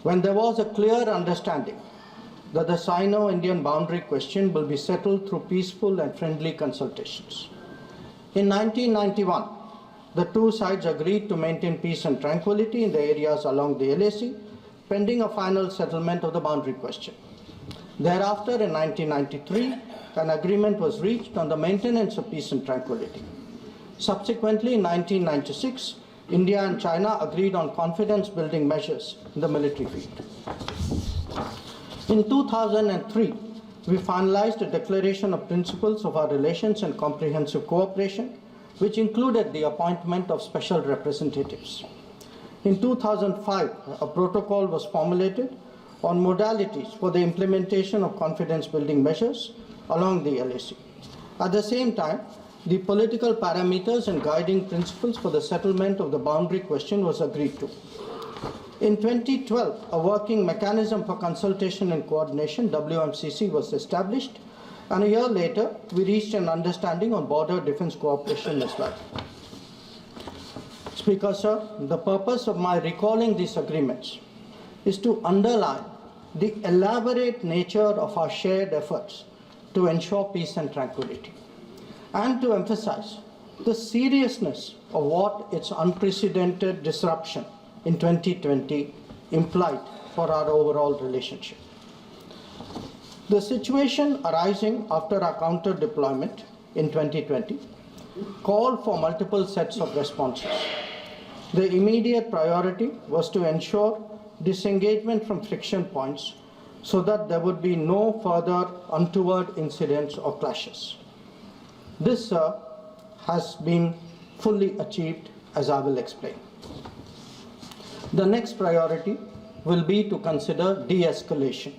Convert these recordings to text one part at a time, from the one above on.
when there was a clear understanding that the Sino-Indian boundary question will be settled through peaceful and friendly consultations. In 1991, the two sides agreed to maintain peace and tranquility in the areas along the LAC, pending a final settlement of the boundary question. Thereafter, in 1993, an agreement was reached on the maintenance of peace and tranquility. Subsequently, in 1996, India and China agreed on confidence-building measures in the military field. In 2003, we finalized a declaration of principles of our relations and comprehensive cooperation, which included the appointment of special representatives. In 2005, a protocol was formulated on modalities for the implementation of confidence-building measures along the LAC. At the same time, the political parameters and guiding principles for the settlement of the boundary question was agreed to. In 2012, a working mechanism for consultation and coordination, WMCC, was established, and a year later, we reached an understanding on border defense cooperation as well. Speaker, sir, the purpose of my recalling these agreements is to underline the elaborate nature of our shared efforts to ensure peace and tranquility, and to emphasize the seriousness of what its unprecedented disruption in 2020 implied for our overall relationship. The situation arising after our counter-deployment in 2020 called for multiple sets of responses. The immediate priority was to ensure disengagement from friction points so that there would be no further untoward incidents or clashes. This, sir, has been fully achieved, as I will explain. The next priority will be to consider de-escalation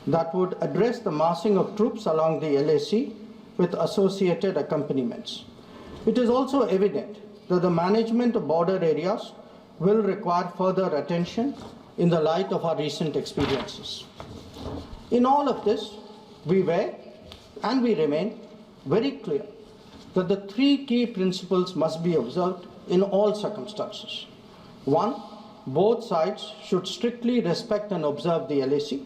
that would address the massing of troops along the LAC with associated accompaniments. It is also evident that the management of border areas will require further attention in the light of our recent experiences. In all of this, we were and we remain very clear that the three key principles must be observed in all circumstances. One, both sides should strictly respect and observe the LAC.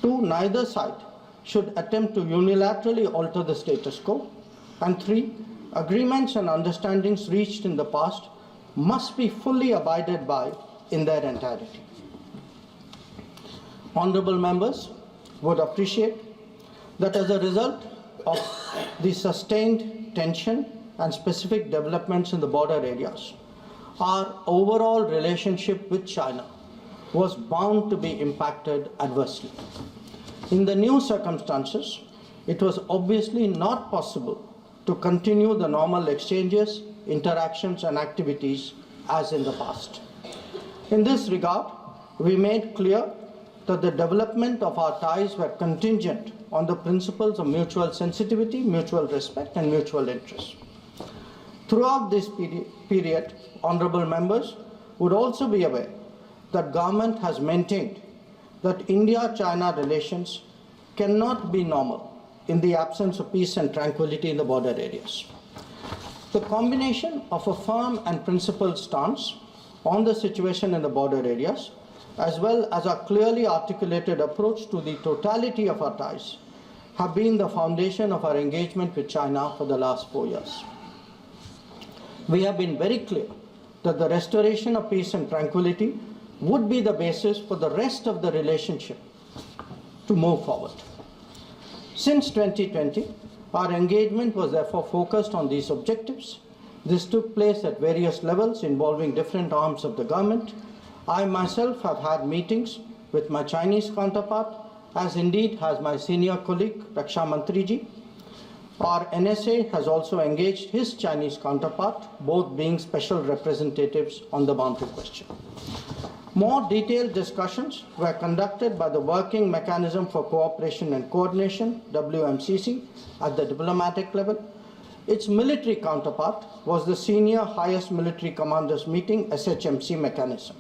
Two, neither side should attempt to unilaterally alter the status quo. And three, agreements and understandings reached in the past must be fully abided by in their entirety. Honorable members would appreciate that as a result of the sustained tension and specific developments in the border areas, our overall relationship with China was bound to be impacted adversely. In the new circumstances, it was obviously not possible to continue the normal exchanges, interactions, and activities as in the past. In this regard, we made clear that the development of our ties were contingent on the principles of mutual sensitivity, mutual respect, and mutual interest. Throughout this period, honorable members would also be aware that government has maintained that India-China relations cannot be normal in the absence of peace and tranquility in the border areas. The combination of a firm and principled stance on the situation in the border areas, as well as a clearly articulated approach to the totality of our ties, have been the foundation of our engagement with China for the last 4 years. We have been very clear that the restoration of peace and tranquility would be the basis for the rest of the relationship to move forward. Since 2020, our engagement was therefore focused on these objectives. This took place at various levels involving different arms of the government. I myself have had meetings with my Chinese counterpart, as indeed has my senior colleague, Raksha Mantriji. Our NSA has also engaged his Chinese counterpart, both being special representatives on the boundary question. More detailed discussions were conducted by the Working Mechanism for Cooperation and Coordination, WMCC, at the diplomatic level. Its military counterpart was the Senior Highest Military Commanders Meeting, SHMC mechanism.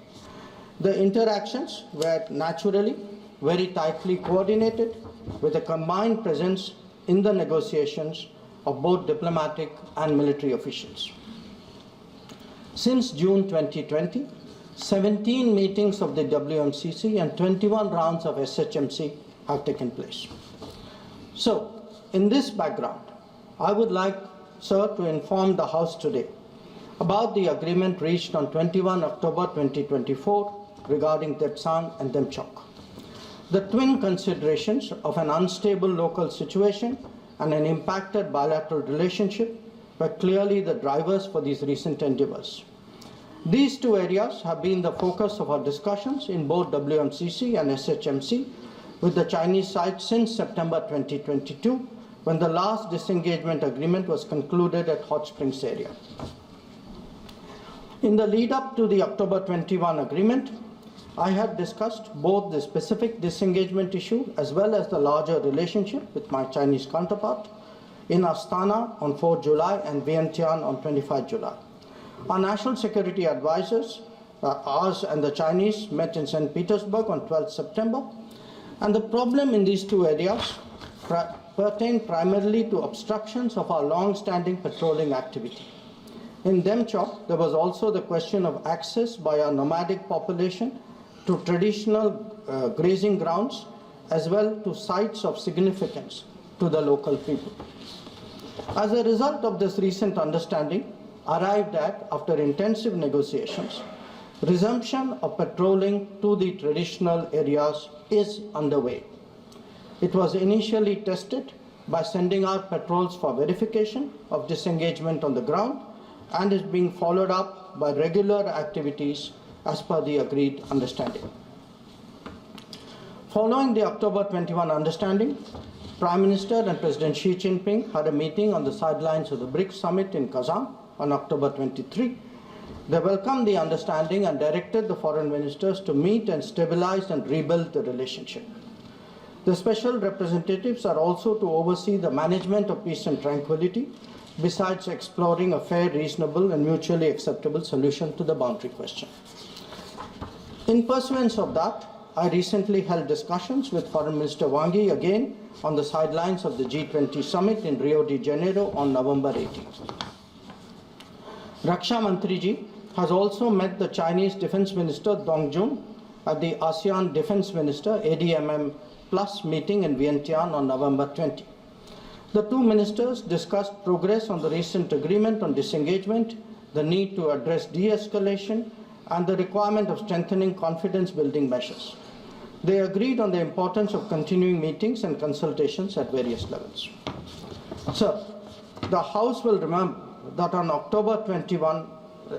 The interactions were naturally very tightly coordinated with a combined presence in the negotiations of both diplomatic and military officials. Since June 2020, 17 meetings of the WMCC and 21 rounds of SHMC have taken place. So, in this background, I would like, sir, to inform the House today about the agreement reached on 21 October 2024 regarding Depsang and Demchok. The twin considerations of an unstable local situation and an impacted bilateral relationship were clearly the drivers for these recent endeavors. These two areas have been the focus of our discussions in both WMCC and SHMC with the Chinese side since September 2022, when the last disengagement agreement was concluded at Hot Springs area. In the lead up to the October 21 agreement, I had discussed both the specific disengagement issue as well as the larger relationship with my Chinese counterpart in Astana on 4 July and Vientiane on 25 July. Our national security advisors, ours and the Chinese, met in St. Petersburg on 12 September, and the problem in these two areas pertained primarily to obstructions of our long-standing patrolling activity. In Demchok, there was also the question of access by our nomadic population to traditional grazing grounds as well to sites of significance to the local people. As a result of this recent understanding, arrived at, after intensive negotiations, resumption of patrolling to the traditional areas is underway. It was initially tested by sending out patrols for verification of disengagement on the ground and is being followed up by regular activities as per the agreed understanding. Following the October 21 understanding, Prime Minister and President Xi Jinping had a meeting on the sidelines of the BRICS summit in Kazan on October 23. They welcomed the understanding and directed the foreign ministers to meet and stabilize and rebuild the relationship. The special representatives are also to oversee the management of peace and tranquility, besides exploring a fair, reasonable and mutually acceptable solution to the boundary question. In pursuance of that, I recently held discussions with Foreign Minister Wang Yi again on the sidelines of the G20 summit in Rio de Janeiro on November 18th. Raksha Mantriji has also met the Chinese Defense Minister Dong Jun at the ASEAN Defense Minister ADMM Plus meeting in Vientiane on November 20. The two ministers discussed progress on the recent agreement on disengagement, the need to address de-escalation, and the requirement of strengthening confidence-building measures. They agreed on the importance of continuing meetings and consultations at various levels. Sir, the House will remember that on October 21,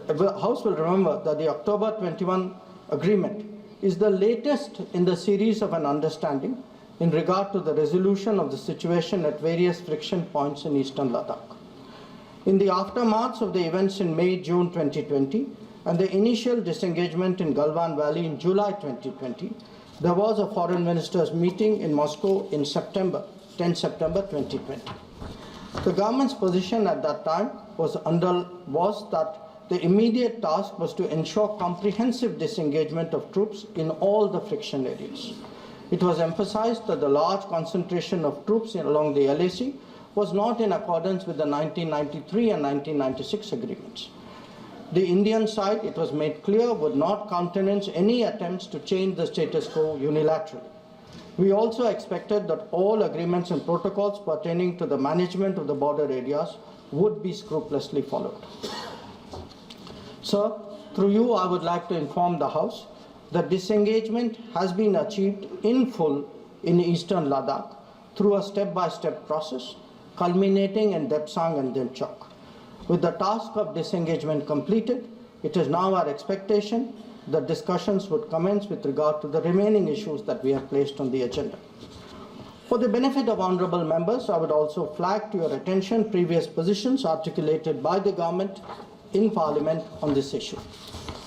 the House will remember that the October 21 agreement is the latest in the series of an understanding in regard to the resolution of the situation at various friction points in eastern Ladakh. In the aftermath of the events in May-June 2020 and the initial disengagement in Galwan Valley in July 2020, there was a foreign ministers meeting in Moscow in September, 10 September 2020. The government's position at that time was that the immediate task was to ensure comprehensive disengagement of troops in all the friction areas. It was emphasized that the large concentration of troops along the LAC was not in accordance with the 1993 and 1996 agreements. The Indian side, it was made clear, would not countenance any attempts to change the status quo unilaterally. We also expected that all agreements and protocols pertaining to the management of the border areas would be scrupulously followed. Sir, through you, I would like to inform the House that disengagement has been achieved in full in eastern Ladakh through a step-by-step process, culminating in Depsang and Demchok. With the task of disengagement completed, it is now our expectation that discussions would commence with regard to the remaining issues that we have placed on the agenda. For the benefit of honourable members, I would also flag to your attention previous positions articulated by the government in Parliament on this issue.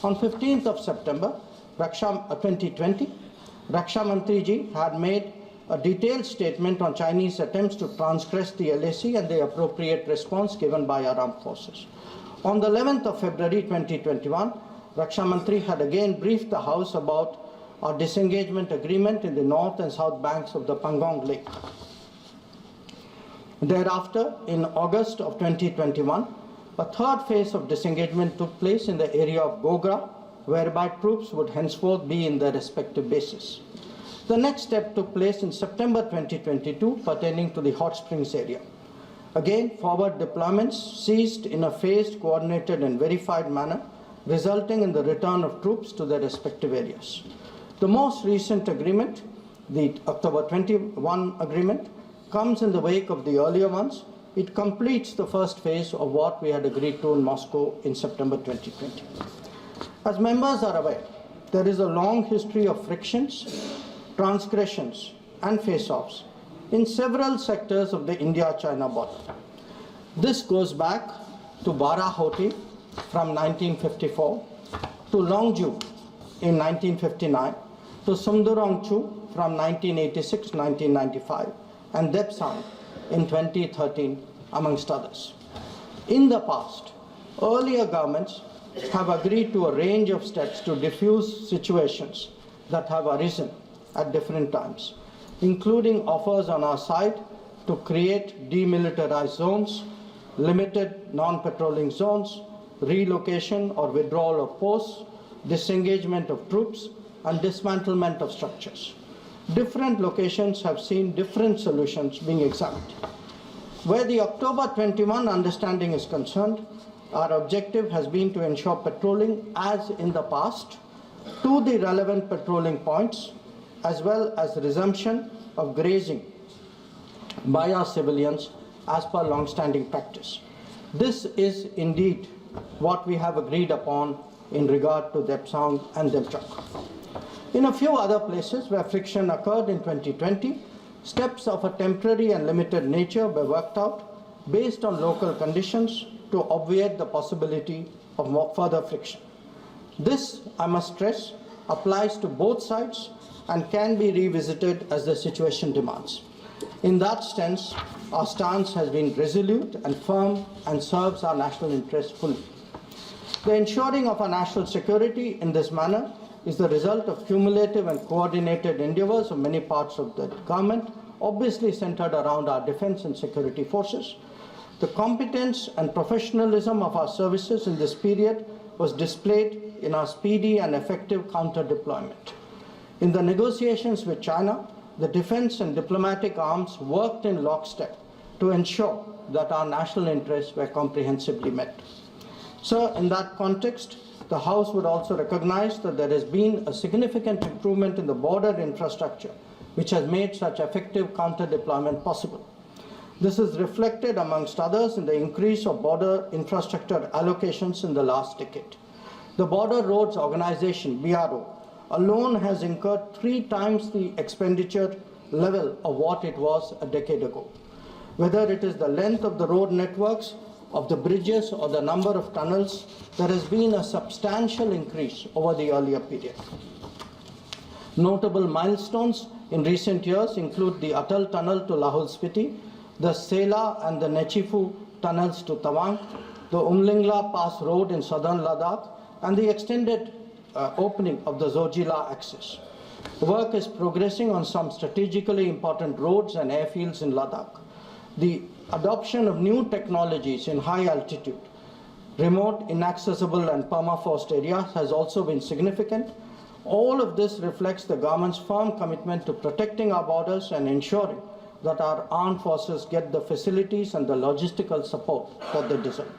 On 15th of September 2020, Raksha Mantriji had made a detailed statement on Chinese attempts to transgress the LAC and the appropriate response given by our armed forces. On the 11th of February 2021, Raksha Mantri had again briefed the House about our disengagement agreement in the north and south banks of the Pangong Lake. Thereafter, in August of 2021, a third phase of disengagement took place in the area of Gogra, whereby troops would henceforth be in their respective bases. The next step took place in September 2022 pertaining to the hot springs area. Again, forward deployments ceased in a phased, coordinated and verified manner, resulting in the return of troops to their respective areas. The most recent agreement, the October 21 agreement, comes in the wake of the earlier ones. It completes the first phase of what we had agreed to in Moscow in September 2020. As members are aware, there is a long history of frictions, transgressions and face-offs in several sectors of the India-China border. This goes back to Barahoti from 1954, to Longju in 1959, to Sumdurongchu from 1986-1995, and Depsang in 2013, amongst others. In the past, earlier governments have agreed to a range of steps to diffuse situations that have arisen at different times, including offers on our side to create demilitarized zones, limited non-patrolling zones, relocation or withdrawal of posts, disengagement of troops, and dismantlement of structures. Different locations have seen different solutions being examined. Where the October 21 understanding is concerned, our objective has been to ensure patrolling as in the past to the relevant patrolling points, as well as resumption of grazing by our civilians as per long-standing practice. This is indeed what we have agreed upon in regard to Depsang and Delchak. In a few other places where friction occurred in 2020, steps of a temporary and limited nature were worked out based on local conditions to obviate the possibility of further friction. This, I must stress, applies to both sides and can be revisited as the situation demands. In that sense, our stance has been resolute and firm and serves our national interests fully. The ensuring of our national security in this manner is the result of cumulative and coordinated endeavors of many parts of the government, obviously centered around our defense and security forces. The competence and professionalism of our services in this period was displayed in our speedy and effective counter-deployment. In the negotiations with China, the defense and diplomatic arms worked in lockstep to ensure that our national interests were comprehensively met. Sir, in that context, the House would also recognize that there has been a significant improvement in the border infrastructure, which has made such effective counter-deployment possible. This is reflected, amongst others, in the increase of border infrastructure allocations in the last decade. The Border Roads Organization, BRO, alone has incurred 3 times the expenditure level of what it was a decade ago. Whether it is the length of the road networks, of the bridges, or the number of tunnels, there has been a substantial increase over the earlier period. Notable milestones in recent years include the Atal Tunnel to Lahul Spiti, the Sela and the Nechifu tunnels to Tawang, the Umlingla Pass Road in southern Ladakh, and the extended opening of the Zojila axis. Work is progressing on some strategically important roads and airfields in Ladakh. The adoption of new technologies in high altitude, remote, inaccessible and permafrost areas has also been significant. All of this reflects the government's firm commitment to protecting our borders and ensuring that our armed forces get the facilities and the logistical support that they deserve.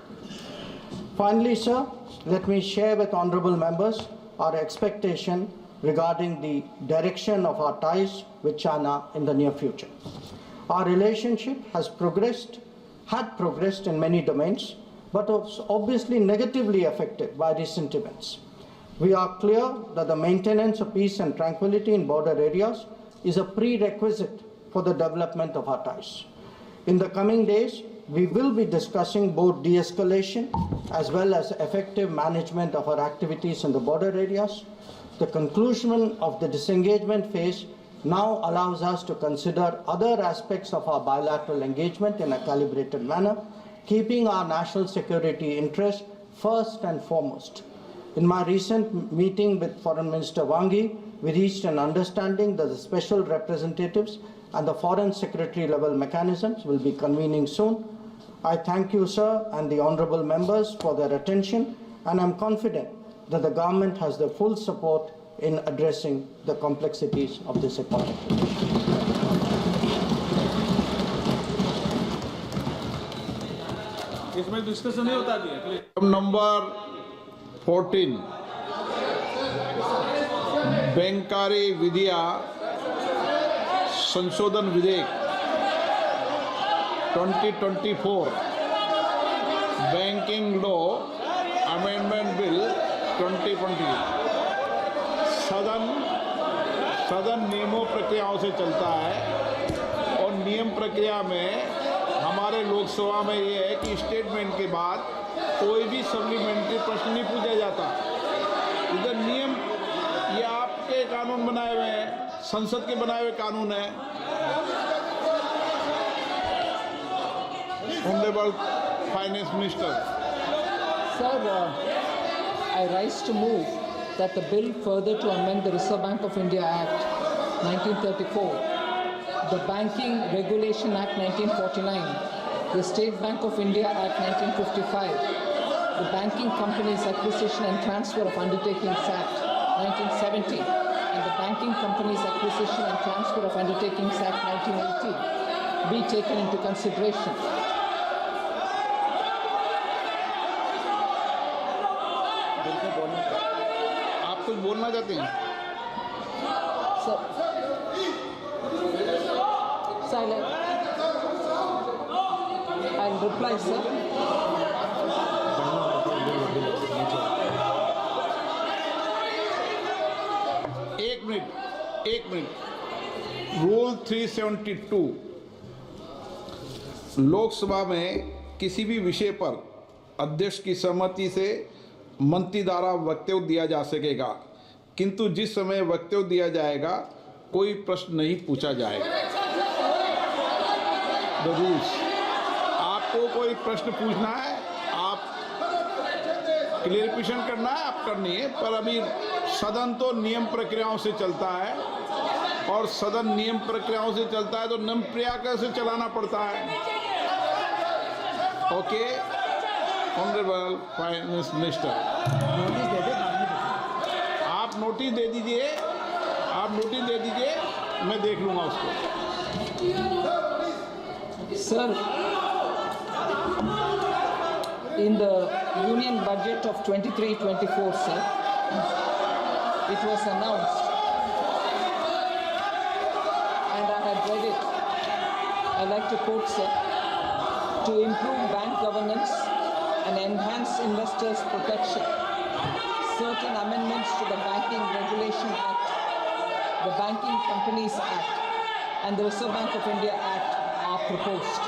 Finally, sir, let me share with honorable members our expectation regarding the direction of our ties with China in the near future. Our relationship had progressed in many domains, but was obviously negatively affected by recent events. We are clear that the maintenance of peace and tranquility in border areas is a prerequisite for the development of our ties. In the coming days, we will be discussing both de-escalation as well as effective management of our activities in the border areas. The conclusion of the disengagement phase now allows us to consider other aspects of our bilateral engagement in a calibrated manner, keeping our national security interests first and foremost. In my recent meeting with Foreign Minister Wang Yi, we reached an understanding that the special representatives and the Foreign Secretary level mechanisms will be convening soon. I thank you, sir, and the honorable members for their attention, and I'm confident that the government has the full support in addressing the complexities of this economy. इसमें discussion नहीं होता कि number 14 बैंकारी विधिया संशोधन विधेयक 2024 banking law amendment bill 2020 सदन नियमों प्रक्रियाओं से चलता है और नियम प्रक्रिया में हमारे लोकसभा में ये है कि स्टेटमेंट के बाद कोई भी सप्लीमेंट्री प्रश्न नहीं पूछा जाता। इधर नियम ये आपके कानून बनाए हुए हैं, संसद के बनाए हुए कानून है। Honourable finance minister. Sir, I rise to move that the bill further to amend the Reserve Bank of India Act 1934, the Banking Regulation Act 1949, the State Bank of India Act 1955, the Banking Companies Acquisition and Transfer of Undertakings Act 1970, and the Banking Companies Acquisition and Transfer of Undertakings Act 1980 be taken into consideration. आप कुछ बोलना चाहते हैं? Silent. I'll reply, sir. एक minute. Rule 372 Lok Sabha में किसी भी विषय पर अध्यक्ष की सहमति से मंत्री द्वारा वक्तव्य दिया जा सकेगा, किंतु जिस समय वक्तव्य दिया जाएगा कोई प्रश्न नहीं पूछा जाएगा। The rules. आपको कोई प्रश्न पूछना है, आप क्लियरिफिकेशन करना है, आप करनी है, पर अभी सदन तो नियम प्रक्रियाओं से चलता है और सदन नियम प्रक्रियाओं से चलता है तो नियम प्रक्रिया से चलाना पड़ता है। ओके, ऑनरेबल फाइनेंस मिनिस्टर, आप नोटिस दे दीजिए, मैं देख लूंगा उसको। Sir, in the Union Budget of 23-24, sir, it was announced, and I had read it. I like to quote, sir, to improve bank governance and enhance investors' protection, certain amendments to the Banking Regulation Act, the Banking Companies Act, and the Reserve Bank of India Act are proposed,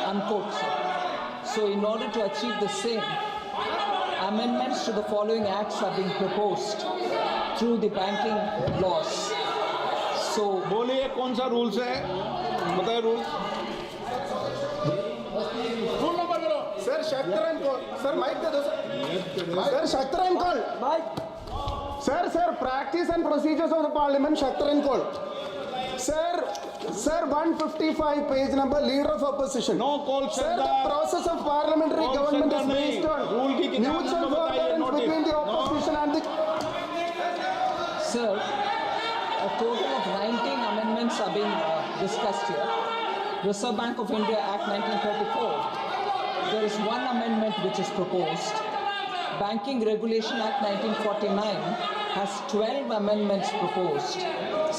unquote, sir. So in order to achieve the same, amendments to the following acts are being proposed through the banking laws. So बोलिए कौन सा rules है, बताइए rules. Rule number बोलो sir. शक्तरन call sir, mike दे दो sir. शक्तरन call mike sir practice and procedures of the parliament शक्तरन call sir 155 page number, leader of opposition. No call, sir. The process of parliamentary government is based on mutual forbearance between the opposition and the. Sir, a total of 19 amendments are being discussed here. Reserve Bank of India Act 1934. There is one amendment which is proposed. Banking Regulation Act 1949 has 12 amendments proposed.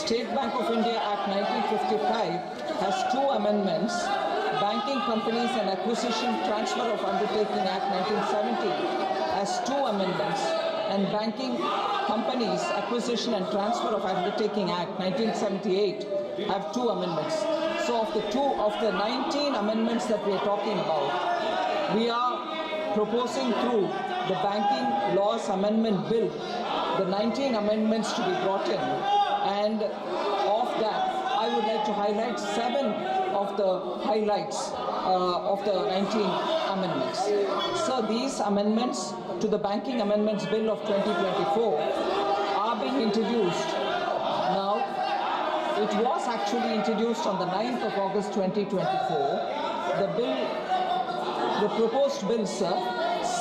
State Bank of India Act 1955 has 2 amendments. Banking Companies and Acquisition Transfer of Undertaking Act 1970 has 2 amendments. And Banking Companies Acquisition and Transfer of Undertaking Act 1978 have 2 amendments. So of the 19 amendments that we are talking about, we are proposing through the Banking Laws Amendment Bill the 19 amendments to be brought in, and of that I would like to highlight 7 of the highlights of the 19 amendments. So these amendments to the Banking Amendments Bill of 2024 are being introduced now. It was actually introduced on the 9th of August 2024. The proposed bill, sir,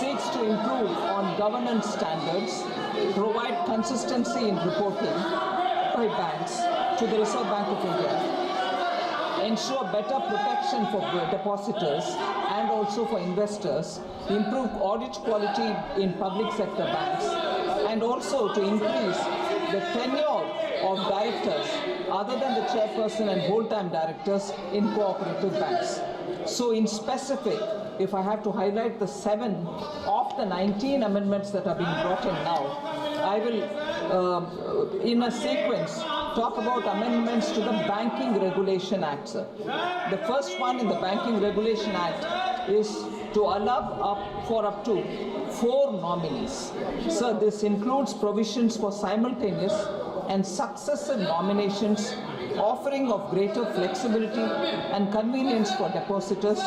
seeks to improve on governance standards, provide consistency in reporting by banks to the Reserve Bank of India, ensure better protection for depositors and also for investors, improve audit quality in public sector banks, and also to increase the tenure of directors other than the chairperson and whole-time directors in cooperative banks. So in specific, if I have to highlight the 7 of the 19 amendments that are being brought in now, I will, in a sequence, talk about amendments to the Banking Regulation Act, sir. The first one in the Banking Regulation Act is to allow up to 4 nominees. Sir, this includes provisions for simultaneous and successive nominations, offering of greater flexibility and convenience for depositors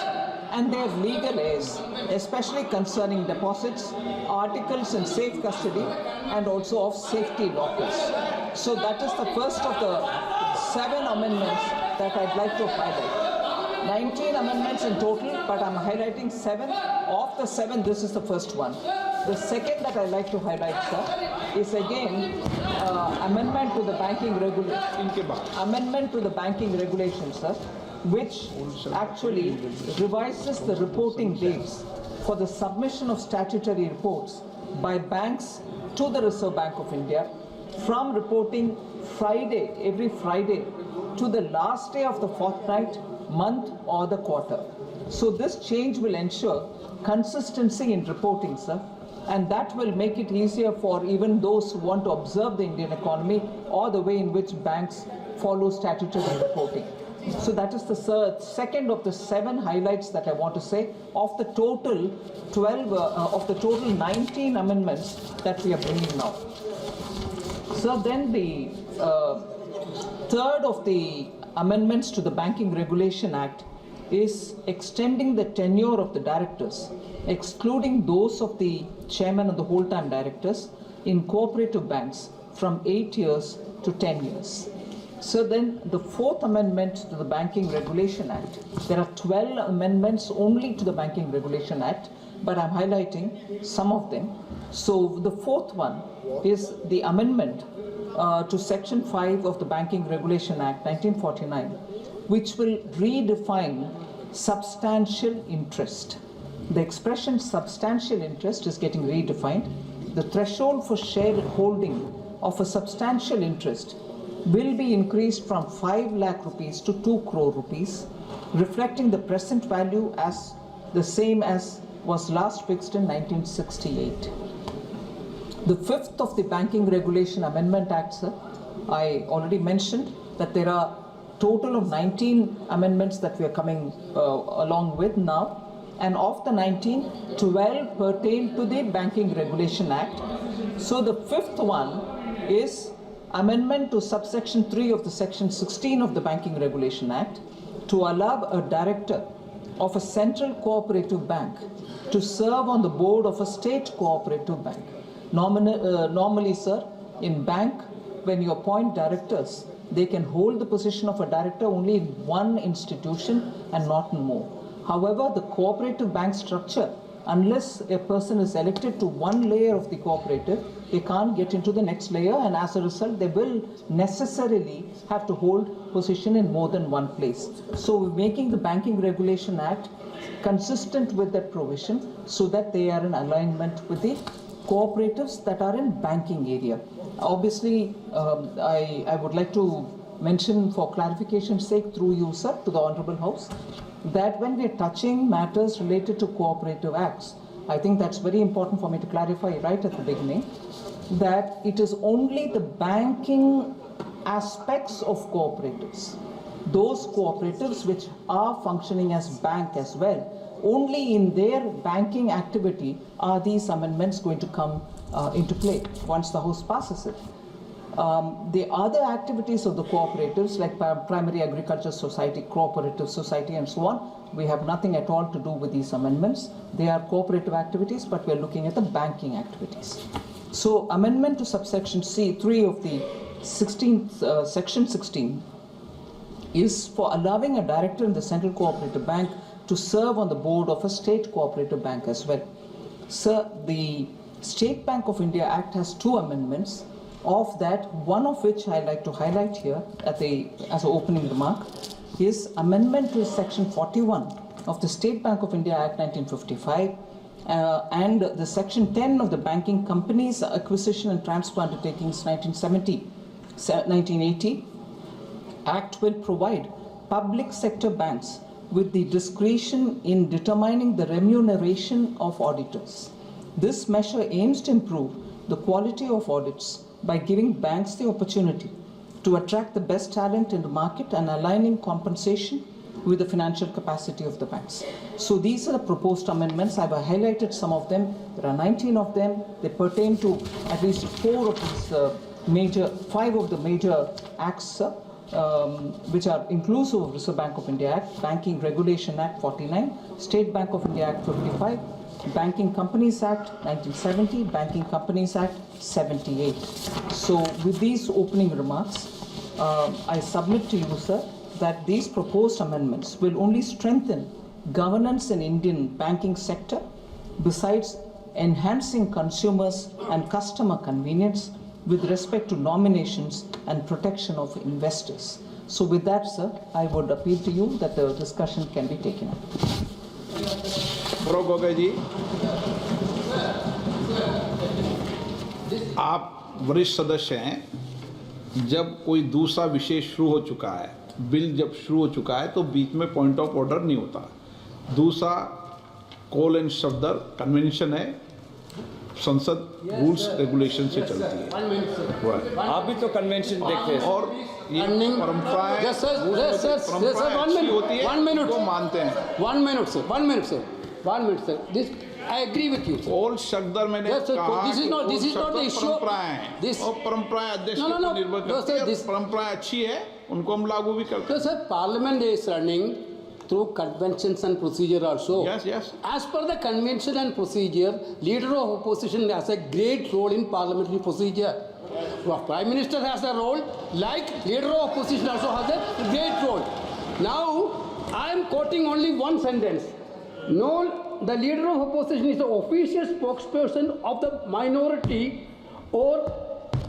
and their legal heirs, especially concerning deposits, articles in safe custody, and also of safety lockers. So that is the first of the 7 amendments that I'd like to highlight. 19 amendments in total, but I'm highlighting 7. Of the 7, this is the first one. The second that I'd like to highlight, sir, is again amendment to the banking regulation, sir, which actually revises the reporting dates for the submission of statutory reports by banks to the Reserve Bank of India from reporting every Friday, to the last day of the fortnight, month or the quarter. So this change will ensure consistency in reporting, sir, and that will make it easier for even those who want to observe the Indian economy or the way in which banks follow statutory reporting. So that is the second of the 7 highlights that I want to say of the total 19 amendments that we are bringing now. So then the third of the amendments to the Banking Regulation Act is extending the tenure of the directors, excluding those of the chairman and the whole-time directors in cooperative banks from 8 years to 10 years. So then the 4th amendment to the Banking Regulation Act, there are 12 amendments only to the Banking Regulation Act, but I'm highlighting some of them. So the 4th one is the amendment to Section 5 of the Banking Regulation Act 1949, which will redefine substantial interest. The expression substantial interest is getting redefined. The threshold for shareholding of a substantial interest will be increased from 5 lakh rupees to 2 crore rupees, reflecting the present value as the same as was last fixed in 1968. The 5th of the Banking Regulation Amendment Act, sir, I already mentioned that there are total of 19 amendments that we are coming along with now, and of the 19, 12 pertain to the Banking Regulation Act. So the 5th one is amendment to subsection 3 of the section 16 of the Banking Regulation Act to allow a director of a central cooperative bank to serve on the board of a state cooperative bank. Normally, sir, in bank, when you appoint directors, they can hold the position of a director only in one institution and not in more. However, the cooperative bank structure, unless a person is elected to one layer of the cooperative, they can't get into the next layer, and as a result, they will necessarily have to hold position in more than one place. So we're making the Banking Regulation Act consistent with that provision so that they are in alignment with the cooperatives that are in banking area. Obviously, I would like to mention for clarification's sake through you, sir, to the Honorable House, that when we are touching matters related to cooperative acts, I think that's very important for me to clarify right at the beginning, that it is only the banking aspects of cooperatives, those cooperatives which are functioning as bank as well, only in their banking activity are these amendments going to come into play once the House passes it. The other activities of the cooperatives, like primary agriculture society, cooperative society, and so on, we have nothing at all to do with these amendments. They are cooperative activities, but we are looking at the banking activities. So, amendment to subsection C3 of the 16th, section 16 is for allowing a director in the Central Cooperative Bank to serve on the board of a state cooperative bank as well. Sir, the State Bank of India Act has 2 amendments. Of that, one of which I'd like to highlight here as an opening remark is amendment to Section 41 of the State Bank of India Act 1955 and the Section 10 of the Banking Companies Acquisition and Transfer Undertakings 1980 Act will provide public sector banks with the discretion in determining the remuneration of auditors. This measure aims to improve the quality of audits by giving banks the opportunity to attract the best talent in the market and aligning compensation with the financial capacity of the banks. So these are the proposed amendments. I've highlighted some of them. There are 19 of them. They pertain to at least 5 of the major acts which are inclusive of Reserve Bank of India Act, Banking Regulation Act 49, State Bank of India Act 55, Banking Companies Act 1970, Banking Companies Act 78. So with these opening remarks, I submit to you, sir, that these proposed amendments will only strengthen governance in Indian banking sector, besides enhancing consumers and customer convenience with respect to nominations and protection of investors. So with that, sir, I would appeal to you that the discussion can be taken up. Gogoi ji, आप वरिष्ठ सदस्य हैं। जब कोई दूसरा विषय शुरू हो चुका है, बिल जब शुरू हो चुका है, तो बीच में पॉइंट ऑफ ऑर्डर नहीं होता। दूसरा कॉल एंड शब्दर कन्वेंशन है, संसद रूल्स रेगुलेशन से चलती है। आप भी तो कन्वेंशन देखते हैं और ये परंपराएं अच्छी होती है, वो मानते हैं। 1 minute, sir. 1 minute, sir. 1 minute, sir. This I agree with you, sir. Call शब्दर मैंने Yes, sir. कहा This is not the issue. परंपराएं This- और परंपराएं अध्यक्ष No, के no, ऊपर no. निर्भर No, करती sir, है। this- परंपराएं अच्छी है, उनको हम लागू भी करते So, sir, Parliament is running through conventions and procedure also. हैं। Yes. As per the convention and procedure, leader of opposition has a great role in parliamentary procedure. Prime Minister has a role, like leader of opposition also has a great role. Now, I am quoting only one sentence. No, the leader of opposition is the official spokesperson of the minority or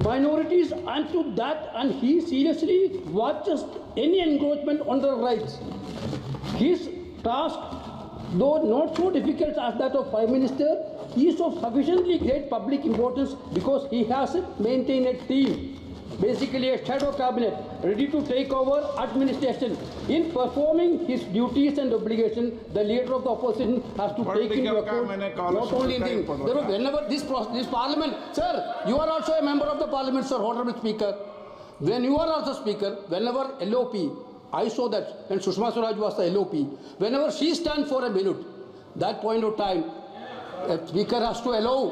minorities, and to that, and he seriously watches any encroachment on their rights. His task, though not so difficult as that of Prime Minister, is of sufficiently great public importance because he has maintained a team, basically a shadow cabinet, ready to take over administration. In performing his duties and obligations, the leader of the opposition has to take into account not only the whenever this parliament, sir, you are also a member of the parliament, sir, honorable speaker. When you are also speaker, whenever LOP, I saw that when Sushma Swaraj was the LOP, whenever she stands for a minute, that point of time, a speaker has to allow.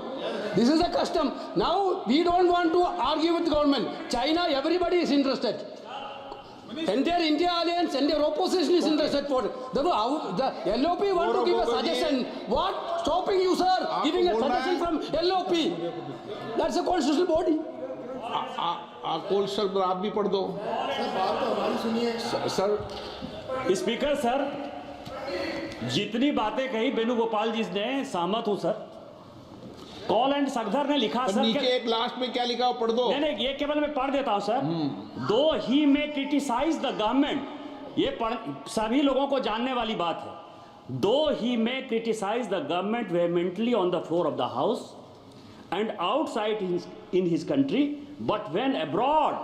This is a custom. Now we don't want to argue with the government. China, everybody is interested. Entire India alliance, entire opposition is interested for it. The LOP want to give a suggestion. What? Stopping you, sir, giving a suggestion from LOP. That's a constitutional body. Call शब्द आप भी पढ़ दो। Sir speaker sir, जितनी बातें कही वेणुगोपाल जी ने सहमत हूं सर। कॉल एंड सगधर ने लिखा सर, नीचे एक लास्ट में क्या लिखा हो पढ़ दो। नहीं, ये केवल मैं पढ़ देता हूं सर। दो ही में क्रिटिसाइज द गवर्नमेंट, ये सभी लोगों को जानने वाली बात है। दो ही में criticise the government vehemently on the floor of the house and outside in his country, but when abroad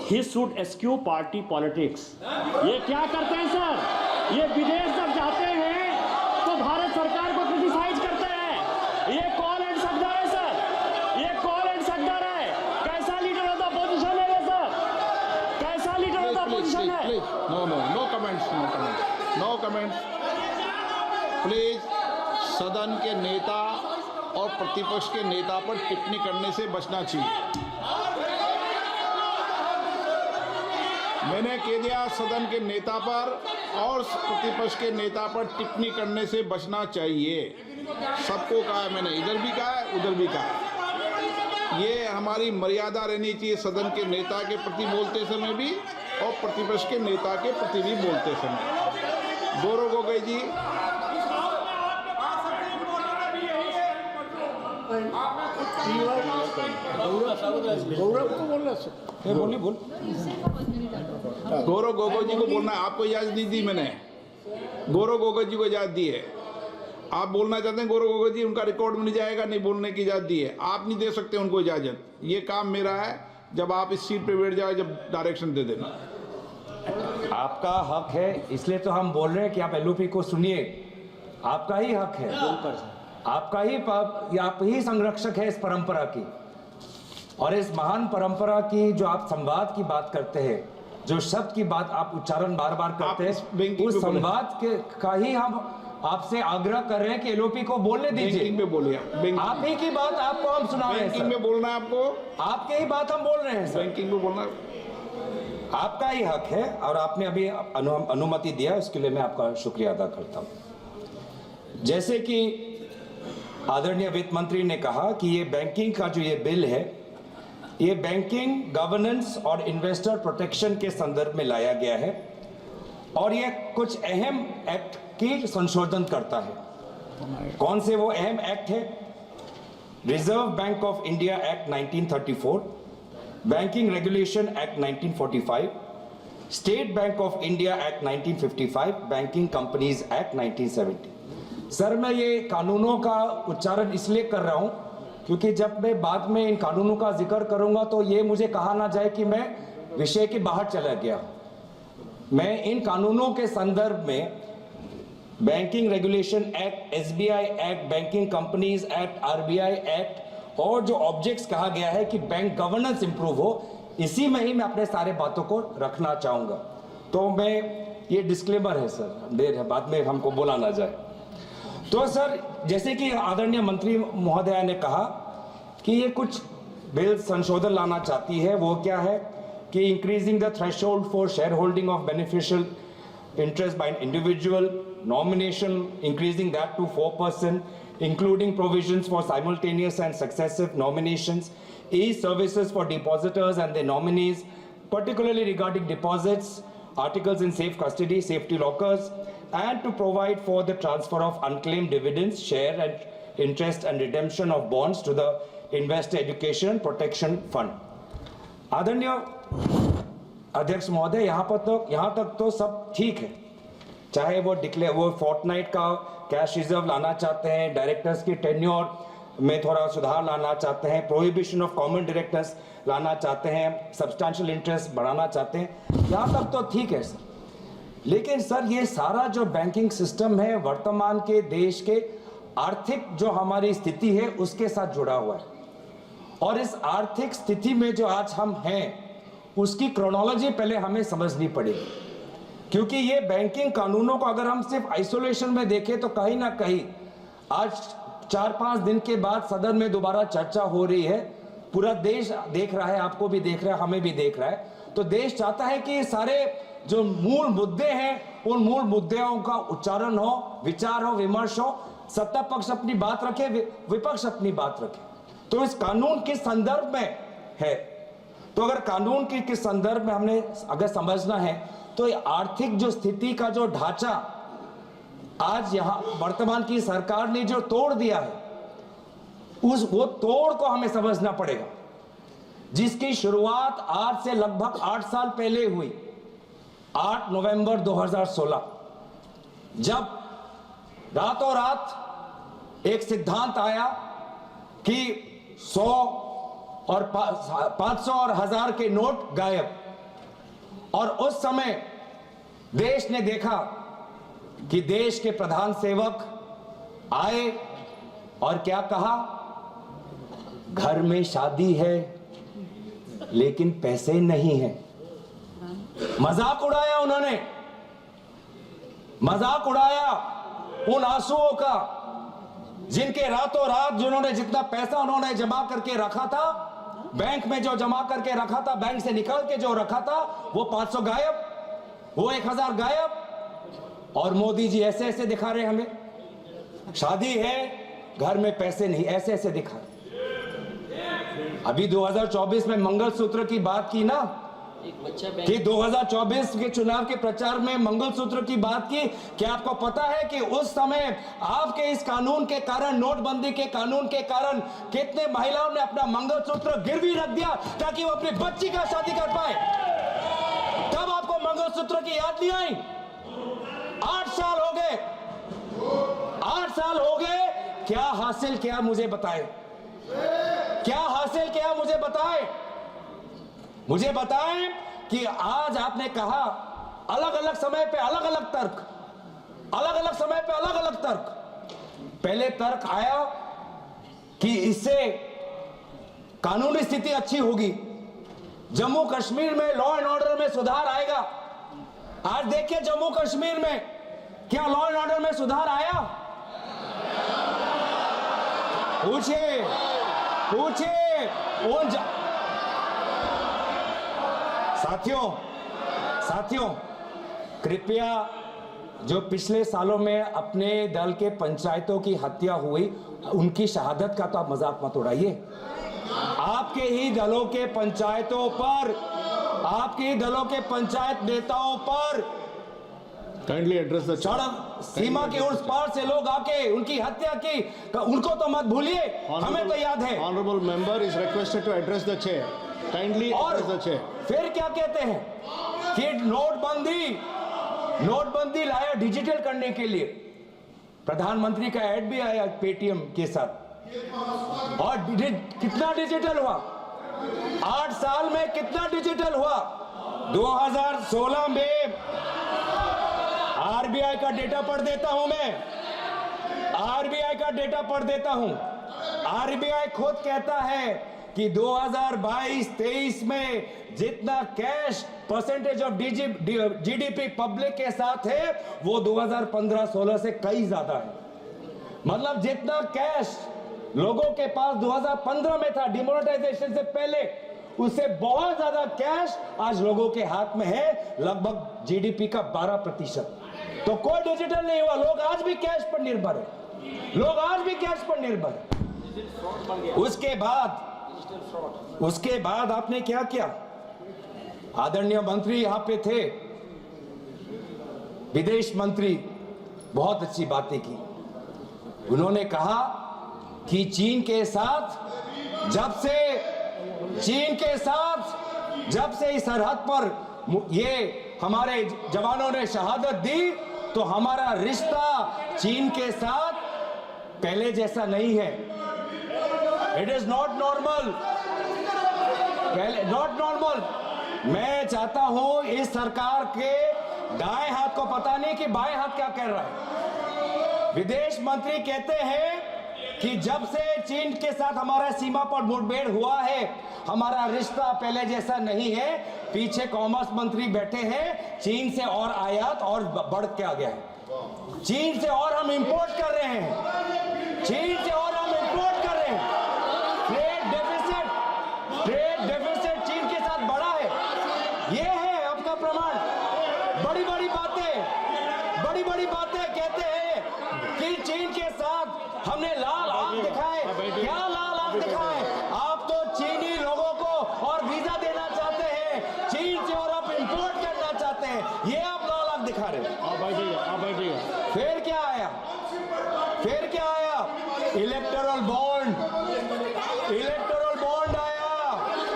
he should eschew party politics. ये क्या करते हैं सर? ये विदेश जब जाते हैं तो भारत सरकार को क्रिटिसाइज करते हैं। ये कॉल एंड सगदर है सर, ये कॉल एंड सगदर है। कैसा लीडर ऑफ द अपोजिशन है ये सर? कैसा लीडर ऑफ द अपोजिशन है? No comments please. सदन के नेता और प्रतिपक्ष के नेता पर टिप्पणी करने से बचना चाहिए। मैंने कह दिया, सदन के नेता पर और प्रतिपक्ष के नेता पर टिप्पणी करने से बचना चाहिए। सबको कहा है मैंने, इधर भी कहा है, उधर भी कहा है। ये हमारी मर्यादा रहनी चाहिए सदन के नेता के प्रति बोलते समय भी और प्रतिपक्ष के नेता के प्रति भी बोलते समय। गौरव गोगोई जी, गौरव गोगोई जी को बोलना है, आपको इजाजत नहीं दी मैंने, गौरव गोगोई जी को इजाजत दी है। आप बोलना चाहते हैं गौरव गोगोई जी, उनका रिकॉर्ड में नहीं जाएगा, नहीं बोलने की इजाजत दी है, आप नहीं दे सकते उनको इजाजत। ये काम मेरा है, जब आप इस सीट पे बैठ जाओ, जब डायरेक्शन दे देना। आपका हक है, इसलिए तो हम बोल रहे हैं कि आप एलओपी को सुनिए, आपका ही हक है, आपका ही आप ही संरक्षक है इस परंपरा की, और इस महान परंपरा की जो आप संवाद की बात करते हैं, जो शब्द की बात आप उच्चारण बार बार करते हैं, उस संवाद के का ही हम आपसे आग्रह कर रहे हैं कि एलओपी को बोलने दीजिए। में बोलिए, आप ही की बात आपको हम सुना रहे हैं बैंकिंग में बोलना है आपको, आपके ही बात हम बोल रहे हैं सर। बैंकिंग में बोलना आपका ही हक है, और आपने अभी अनुमति दिया, उसके लिए मैं आपका शुक्रिया अदा करता हूं। जैसे कि आदरणीय वित्त मंत्री ने कहा कि ये बैंकिंग का जो ये बिल है, ये बैंकिंग गवर्नेंस और इन्वेस्टर प्रोटेक्शन के संदर्भ में लाया गया है, और ये कुछ अहम एक्ट की संशोधन करता है। कौन से वो अहम एक्ट है? Reserve bank of India act 1934, banking regulation act 1945, state bank of India act 1955, banking companies act 1970। Sir, मैं ये कानूनों का उच्चारण इसलिए कर रहा हूं क्योंकि जब मैं बाद में इन कानूनों का जिक्र करूंगा तो ये मुझे कहा ना जाए कि मैं विषय के बाहर चला गया। मैं इन कानूनों के संदर्भ में banking regulation act, SBI act, banking companies act, RBI act और जो ऑब्जेक्ट्स कहा गया है कि बैंक गवर्नेंस इंप्रूव हो, इसी में ही मैं अपने सारे बातों को रखना चाहूंगा। तो मैं ये डिस्क्लेमर है सर, देर है, बाद में हमको बोला ना जाए। तो सर, जैसे कि आदरणीय मंत्री महोदया ने कहा कि ये कुछ बिल संशोधन लाना चाहती है, वो क्या है कि increasing the threshold for share holding of beneficial interest by an individual, nomination, increasing that to 4%, including provisions for simultaneous and successive nominations, e-services for depositors and their nominees, particularly regarding deposits, articles in safe custody, safety lockers, and to provide for the transfer of unclaimed dividends, share and interest and redemption of bonds to the Investor Education Protection Fund. आदरणीय अध्यक्ष महोदय, यहाँ तक तो सब ठीक है, चाहे वो फोर्टनाइट का कैश रिजर्व लाना चाहते हैं, डायरेक्टर्स की टेन्योर में थोड़ा सुधार लाना चाहते हैं, प्रोहिबिशन ऑफ कॉमन डायरेक्टर्स लाना चाहते हैं, सब्सटैंशियल इंटरेस्ट बढ़ाना चाहते हैं, यहाँ तक तो ठीक है सर। लेकिन सर, ये सारा जो बैंकिंग सिस्टम है वर्तमान के देश के आर्थिक जो हमारी स्थिति है उसके साथ जुड़ा हुआ है, और इस आर्थिक स्थिति में जो आज हम हैं उसकी क्रोनोलॉजी पहले हमें समझनी पड़ेगी, क्योंकि ये बैंकिंग कानूनों को अगर हम सिर्फ आइसोलेशन में देखें तो कहीं ना कहीं आज 4-5 दिन के बाद सदन में दोबारा चर्चा हो रही है, पूरा देश देख रहा है, आपको भी देख रहा है, हमें भी देख रहा है। तो देश चाहता है कि सारे जो मूल मुद्दे हैं उन मूल मुद्दों का उच्चारण हो, विचार हो, विमर्श हो, सत्ता पक्ष अपनी बात रखे, विपक्ष अपनी बात रखे। तो इस कानून के संदर्भ में है, तो अगर कानून के संदर्भ में हमने अगर समझना है तो आर्थिक जो स्थिति का जो ढांचा आज यहां वर्तमान की सरकार ने जो तोड़ दिया है, वो तोड़ को हमें समझना पड़ेगा, जिसकी शुरुआत आज से लगभग 8 साल पहले हुई, 8 नवंबर 2016, जब रातों रात एक सिद्धांत आया कि 100 और 500 और 1000 के नोट गायब, और उस समय देश ने देखा कि देश के प्रधान सेवक आए और क्या कहा, घर में शादी है लेकिन पैसे नहीं है। मजाक उड़ाया उन्होंने, मजाक उड़ाया उन आंसुओं का जिनके रातों रात जिन्होंने जितना पैसा उन्होंने जमा करके रखा था, बैंक में जो जमा करके रखा था, बैंक से निकाल के जो रखा था, वो 500 गायब, वो 1000 गायब, और मोदी जी ऐसे ऐसे दिखा रहे हमें, शादी है घर में पैसे नहीं, ऐसे ऐसे दिखा रहे। अभी 2024 में मंगलसूत्र की बात की ना, कि 2024 के चुनाव के प्रचार में मंगलसूत्र की बात की। क्या आपको पता है कि उस समय आपके इस कानून के कारण, नोटबंदी के कानून के कारण, कितने महिलाओं ने अपना मंगलसूत्र गिरवी रख दिया ताकि वो अपनी बच्ची का शादी कर पाए? तब आपको मंगलसूत्र की याद नहीं आई? 8 साल हो गए, 8 साल हो गए। क्या हासिल किया मुझे बताएं, क्या हासिल किया मुझे बताएं, मुझे बताएं कि आज आपने कहा अलग अलग समय पे अलग अलग तर्क, अलग अलग समय पे अलग अलग तर्क। पहले तर्क आया कि इससे कानूनी स्थिति अच्छी होगी, जम्मू कश्मीर में लॉ एंड ऑर्डर में सुधार आएगा। आज देखिए जम्मू कश्मीर में क्या लॉ एंड ऑर्डर में सुधार आया? पूछिए, पूछिए उन साथियों, कृपया जो पिछले सालों में अपने दल के पंचायतों की हत्या हुई, उनकी शहादत का तो आप मजाक मत उड़ाइए। आपके ही दलों के पंचायतों पर, आपके ही दलों के पंचायत नेताओं पर काइंडली एड्रेस द सड़क सीमा के उस पार से लोग आके उनकी हत्या की, उनको तो मत भूलिए, हमें तो याद है। Honourable member is requested to address the chair, kindly address the chair. फिर क्या कहते हैं कि नोटबंदी लाया डिजिटल करने के लिए। प्रधानमंत्री का ऐड भी आया पेटीएम के साथ, और कितना डिजिटल हुआ? 8 साल में कितना डिजिटल हुआ? 2016 में आरबीआई का डेटा पढ़ देता हूं मैं, आरबीआई का डेटा पढ़ देता हूं। आरबीआई खुद कहता है कि 2022-23 में जितना cash percentage of GDP public के साथ है वो 2015-16 से कई ज्यादा है। मतलब जितना कैश लोगों के पास 2015 में था डिमोनेटाइजेशन से पहले, उससे बहुत ज्यादा कैश आज लोगों के हाथ में है, लगभग जीडीपी का 12%। तो कोई डिजिटल नहीं हुआ, लोग आज भी कैश पर निर्भर है, लोग आज भी कैश पर निर्भर है। उसके बाद आपने क्या किया? आदरणीय मंत्री यहां पे थे, विदेश मंत्री, बहुत अच्छी बातें की। उन्होंने कहा कि चीन के साथ जब से इस सरहद पर ये हमारे जवानों ने शहादत दी, तो हमारा रिश्ता चीन के साथ पहले जैसा नहीं है। It is not normal, not normal. मैं चाहता हूं इस सरकार के दाएं हाथ को पता नहीं कि बाएं हाथ क्या कर रहा है। विदेश मंत्री कहते हैं कि जब से चीन के साथ हमारा सीमा पर मुठभेड़ हुआ है, हमारा रिश्ता पहले जैसा नहीं है। पीछे कॉमर्स मंत्री बैठे हैं, चीन से और आयात और बढ़ के आ गया है, चीन से और हम इंपोर्ट कर रहे हैं, चीन से और हम इंपोर्ट कर रहे हैं। ट्रेड डेफिसिट चीन के साथ बढ़ा है, ये है आपका प्रमाण। बड़ी बड़ी बातें कहते हैं कि चीन के साथ हमने लाल आंख दिखाए। क्या लाल आंख दिखाए? आप तो चीनी लोगों को और वीजा देना चाहते हैं, चीन से और आप इंपोर्ट करना चाहते हैं, ये आप लाल आंख दिखा रहे हैं। आप बैठिए। फिर क्या आया? इलेक्टोरल बॉन्ड आया।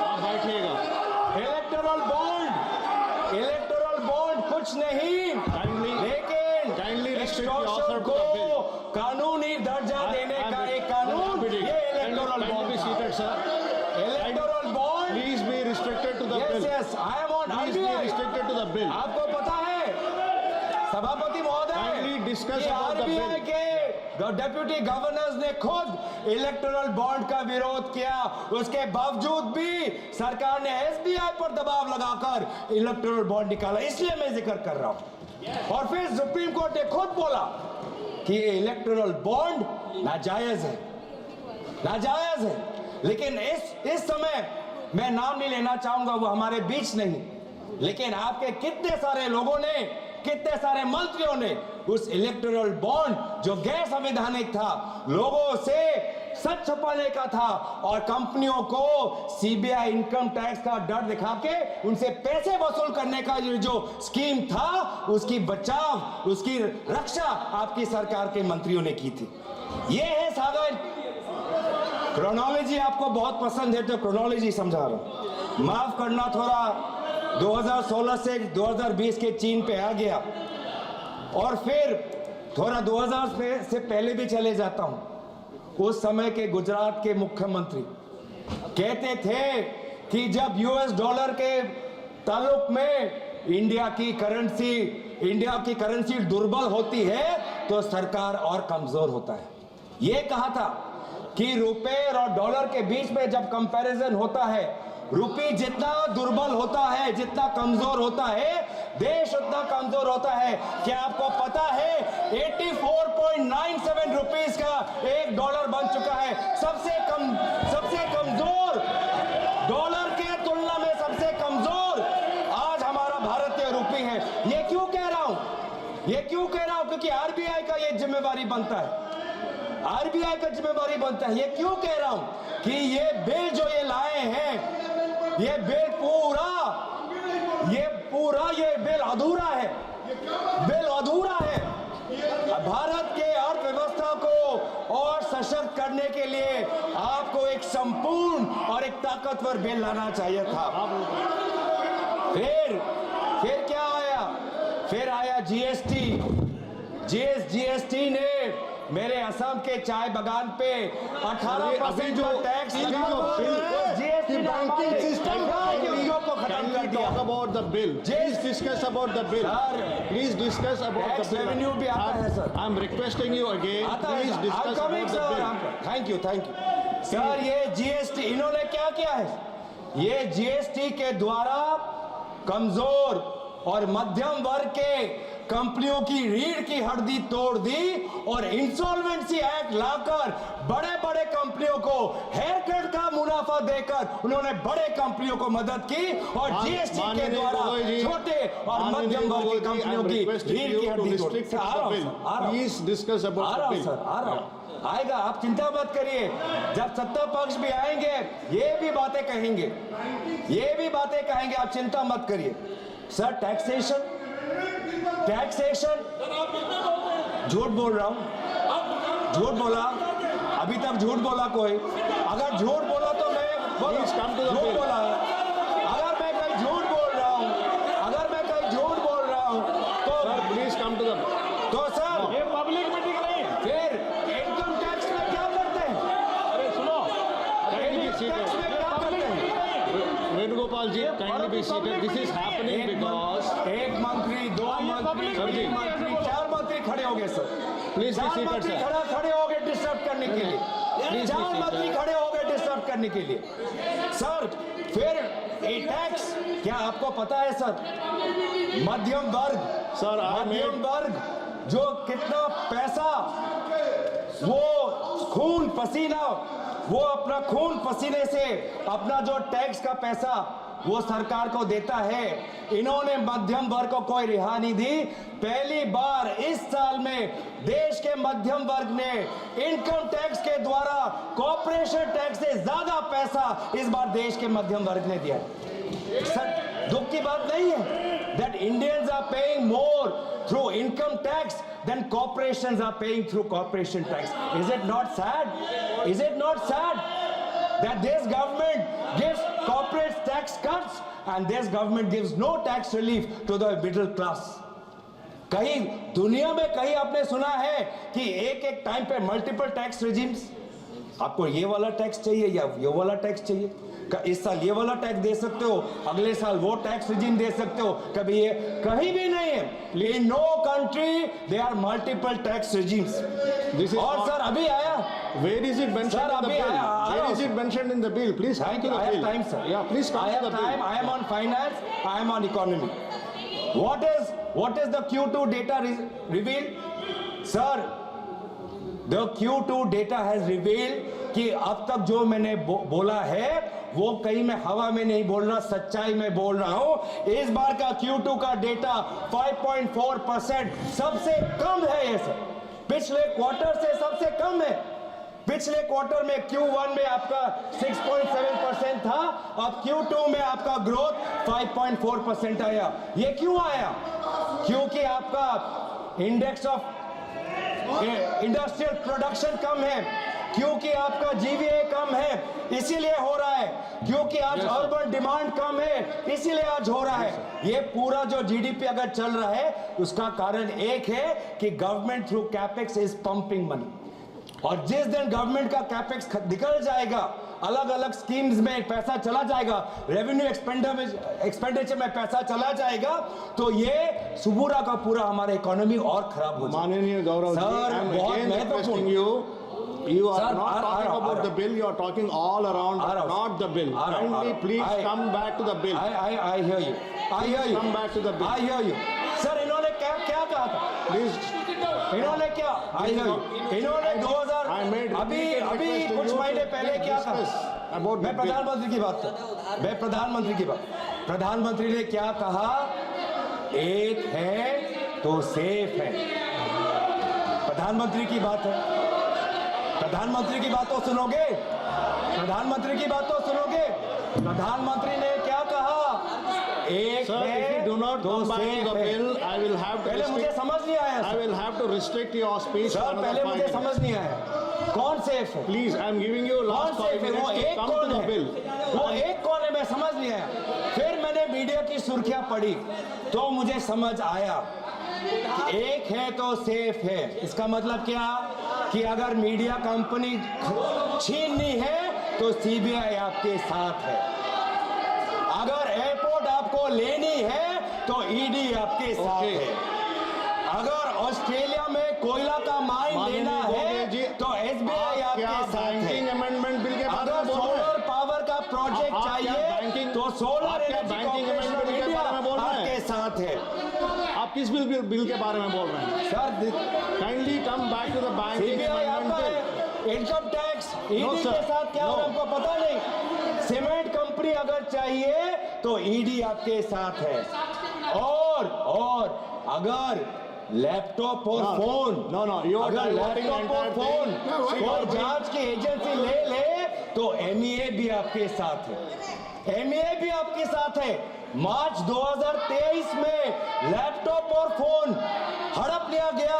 आप बैठिएगा। इलेक्टोरल बॉन्ड कुछ नहीं, काइंडली एक्सटॉर्शन को कानूनी दर्जा देने का एक कानून, ये electoral bond. Electoral bond please be restricted to the bill. Yes, I am on restricted to the bill. आपको पता है सभापति महोदय, आरबीआई के डेप्यूटी गवर्नर्स ने खुद इलेक्टोरल बॉन्ड का विरोध किया, उसके बावजूद भी सरकार ने एसबीआई पर दबाव लगाकर इलेक्टोरल बॉन्ड निकाला। इसलिए मैं जिक्र कर रहा हूं। और फिर सुप्रीम कोर्ट ने खुद बोला कि ये इलेक्टोरल बॉन्ड नाजायज है। लेकिन इस समय मैं नाम नहीं लेना चाहूंगा, वो हमारे बीच नहीं, लेकिन आपके कितने सारे लोगों ने, कितने सारे मंत्रियों ने उस इलेक्टोरल बॉन्ड जो गैर संवैधानिक था, लोगों से सच छुपाने का था और कंपनियों को सीबीआई इनकम टैक्स का डर दिखा के उनसे पैसे वसूल करने का जो स्कीम था, उसकी बचाव, उसकी रक्षा आपकी सरकार के मंत्रियों ने की थी। ये है सागर। क्रोनोलॉजी आपको बहुत पसंद है तो क्रोनोलॉजी समझा रहा हूं। माफ करना, थोड़ा 2016 से 2020 के चीन पे आ गया और फिर थोड़ा 2000 से पहले भी चले जाता हूं। उस समय के गुजरात के मुख्यमंत्री कहते थे कि जब यूएस डॉलर के ताल्लुक में इंडिया की करेंसी दुर्बल होती है तो सरकार और कमजोर होता है। यह कहा था कि रुपए और डॉलर के बीच में जब कंपैरिजन होता है, रुपये जितना दुर्बल होता है, जितना कमजोर होता है, देश उतना कमजोर होता है। क्या आपको पता है 84.97 रुपीस का एक डॉलर बन चुका है। सबसे कमजोर डॉलर के तुलना में सबसे कमजोर आज हमारा भारतीय रुपये है। ये क्यों कह रहा हूं? क्योंकि आरबीआई का ये जिम्मेवारी बनता है। आरबीआई का जिम्मेवारी बनता है। ये क्यों कह रहा हूं कि ये बिल जो ये लाए हैं, ये बिल अधूरा है। भारत के अर्थव्यवस्था को और सशक्त करने के लिए आपको एक संपूर्ण और एक ताकतवर बिल लाना चाहिए था। फिर क्या आया? फिर आया जीएसटी ने मेरे असम के चाय बागान पे 18% जो टैक्स The banking system को खत्म कर दिया। talk about the bill. Please discuss about the bill. Please discuss about Tax the bill. revenue भी आता है sir. I'm requesting you again. Please discuss about the bill. Thank you sir. ये GST इन्होंने क्या किया है? ये जीएसटी के द्वारा कमजोर और मध्यम वर्ग के कंपनियों की रीढ़ की हड्डी तोड़ दी और इंसॉल्वेंसी एक्ट लाकर बड़े बड़े कंपनियों को हेयर कट का मुनाफा देकर उन्होंने बड़े कंपनियों को मदद की और जीएसटी के द्वारा छोटे और मध्यम वर्ग की कंपनियों की रीढ़ की हड्डी तोड़ दी। Please discuss about the bill. आएगा, आप चिंता मत करिए। जब सत्ता पक्ष भी आएंगे ये भी बातें कहेंगे, आप चिंता मत करिए। सर टैक्सेशन झूठ बोल रहा हूं, झूठ बोला, अभी तक झूठ बोला कोई? अगर झूठ बोला तो मैं झूठ बोला। अगर मैं कहीं झूठ बोल रहा हूं तो Please come to the तो सर ये पब्लिक मीटिंग नहीं। फिर इनकम टैक्स में क्या करते हैं? अरे सुनो, टैक्स में क्या करते हैं? Venugopal ji, kindly be seated. This is happening because एक मंत्री, दो मंत्री, तीन मंत्री, चार मंत्री खड़े हो गए sir. Please be seated, sir. खड़े हो गए डिस्टर्ब करने के लिए। Please be चार seated. मंत्री खड़े हो गए डिस्टर्ब करने के लिए। सर फिर ये टैक्स क्या आपको पता है सर? मध्यम वर्ग जो कितना पैसा वो अपना खून पसीने से अपना जो टैक्स का पैसा वो सरकार को देता है। इन्होंने मध्यम वर्ग को कोई रिहा नहीं दी। पहली बार इस साल में देश के मध्यम वर्ग ने इनकम टैक्स के द्वारा कॉर्पोरेशन टैक्स से ज्यादा पैसा इस बार देश के मध्यम वर्ग ने दिया। सर दुख की बात नहीं है that Indians are paying more through income tax than corporations are paying through corporation tax. Is it not sad? Is it not sad that this government gives corporate tax cuts and this government gives no tax relief to the middle class? कहीं दुनिया में कहीं आपने सुना है कि एक time पे मल्टीपल टैक्स रेजिम्स? आपको ये वाला टैक्स चाहिए या ये वाला टैक्स चाहिए? इस साल ये वाला टैक्स दे सकते हो, अगले साल वो टैक्स रिजीम दे सकते हो। कभी ये कहीं भी नहीं है। In no country they are multiple tax regimes. और सर अभी आया, where is it mentioned in the bill? Where is it mentioned in the bill? Please come to the I have bill. time, sir. Yeah, please come I to have the bill. time. I am on finance. I am on economy. What is the Q2 data revealed? Sir, the Q2 data has revealed कि अब तक जो मैंने बोला है वो कहीं मैं हवा में नहीं बोल रहा, सच्चाई में बोल रहा हूं। इस बार का Q2 का डेटा 5.4% सबसे कम है। ये सर पिछले क्वार्टर से सबसे कम है। पिछले क्वार्टर में Q1 में आपका 6.7% था, अब Q2 में आपका ग्रोथ 5.4% आया। ये क्यों आया? क्योंकि आपका इंडेक्स ऑफ इंडस्ट्रियल प्रोडक्शन कम है, क्योंकि आपका जीवीए कम है, इसीलिए हो रहा है, क्योंकि आज अर्बन डिमांड कम है, इसीलिए आज हो रहा है। ये पूरा जो जीडीपी अगर चल रहा है उसका कारण एक है कि government through capex is pumping money, और जिस दिन गवर्नमेंट का कैपेक्स निकल जाएगा, अलग अलग स्कीम्स में पैसा चला जाएगा, रेवेन्यू एक्सपेंडिचर में पैसा चला जाएगा, तो ये सुबूरा का पूरा हमारा इकोनॉमी और खराब हो जाएगा। माननीय गौरव जी, सर, बहुत महत्वपूर्ण। You are Sir, not talking about the bill, you are talking all around, not the bill. Kindly please come back to the bill. I hear you. I hear you. Come back to the bill. I hear you. Sir, इन्होंने क्या कहा था? Please. इन्होंने क्या? I hear you. इन्होंने 2000 अभी कुछ महीने पहले क्या कहा? मैं प्रधानमंत्री की बात कर, मैं प्रधानमंत्री ने क्या कहा? एक है तो सेफ है। प्रधानमंत्री की बात है, प्रधानमंत्री की बात तो सुनोगे, प्रधानमंत्री की बात तो सुनोगे। प्रधानमंत्री ने क्या कहा? एक Sir, है if you do not तो come back to safe the है। bill, I will have to पहले मुझे restrict. समझ नहीं आया I will have to restrict your speech. Sir, for another पहले 5 मुझे minutes. समझ नहीं आया कौन सेफ है। Please, I am giving you कौन last 5 सेफ है? वो minutes to एक come to कौन the है? bill. वो एक कौन है? मैं समझ नहीं आया। फिर मैंने मीडिया की सुर्खियां पढ़ी तो मुझे समझ आया कि एक है तो सेफ है। इसका मतलब क्या? कि अगर मीडिया कंपनी छीननी है तो सीबीआई आपके साथ है, अगर एयरपोर्ट आपको लेनी है तो ईडी आपके साथ है, अगर ऑस्ट्रेलिया में कोयला का माइन लेना है तो एसबीआई आपके साथ है, बैंकिंग अमेंडमेंट बिल के बारे अगर में बोल रहे हैं? सोलर पावर का प्रोजेक्ट चाहिए तो solar energy banking corporation amendment of के इंडिया बारे में बोल रहे हैं? आपके साथ है। आप किस बिल के बारे में बोल रहे हैं? Sir, kindly come back to the banking CBI आपका amendment bill. Income tax ED No, sir. के साथ क्या No. हो हमको पता नहीं। सीमेंट कंपनी अगर चाहिए तो ईडी आपके साथ है, और अगर लैपटॉप और फोन, अगर लैपटॉप और फोन कोई जांच की एजेंसी ले तो एमईए भी आपके साथ है, एमईए भी आपके साथ है। मार्च 2023 में लैपटॉप और फोन हड़प लिया गया,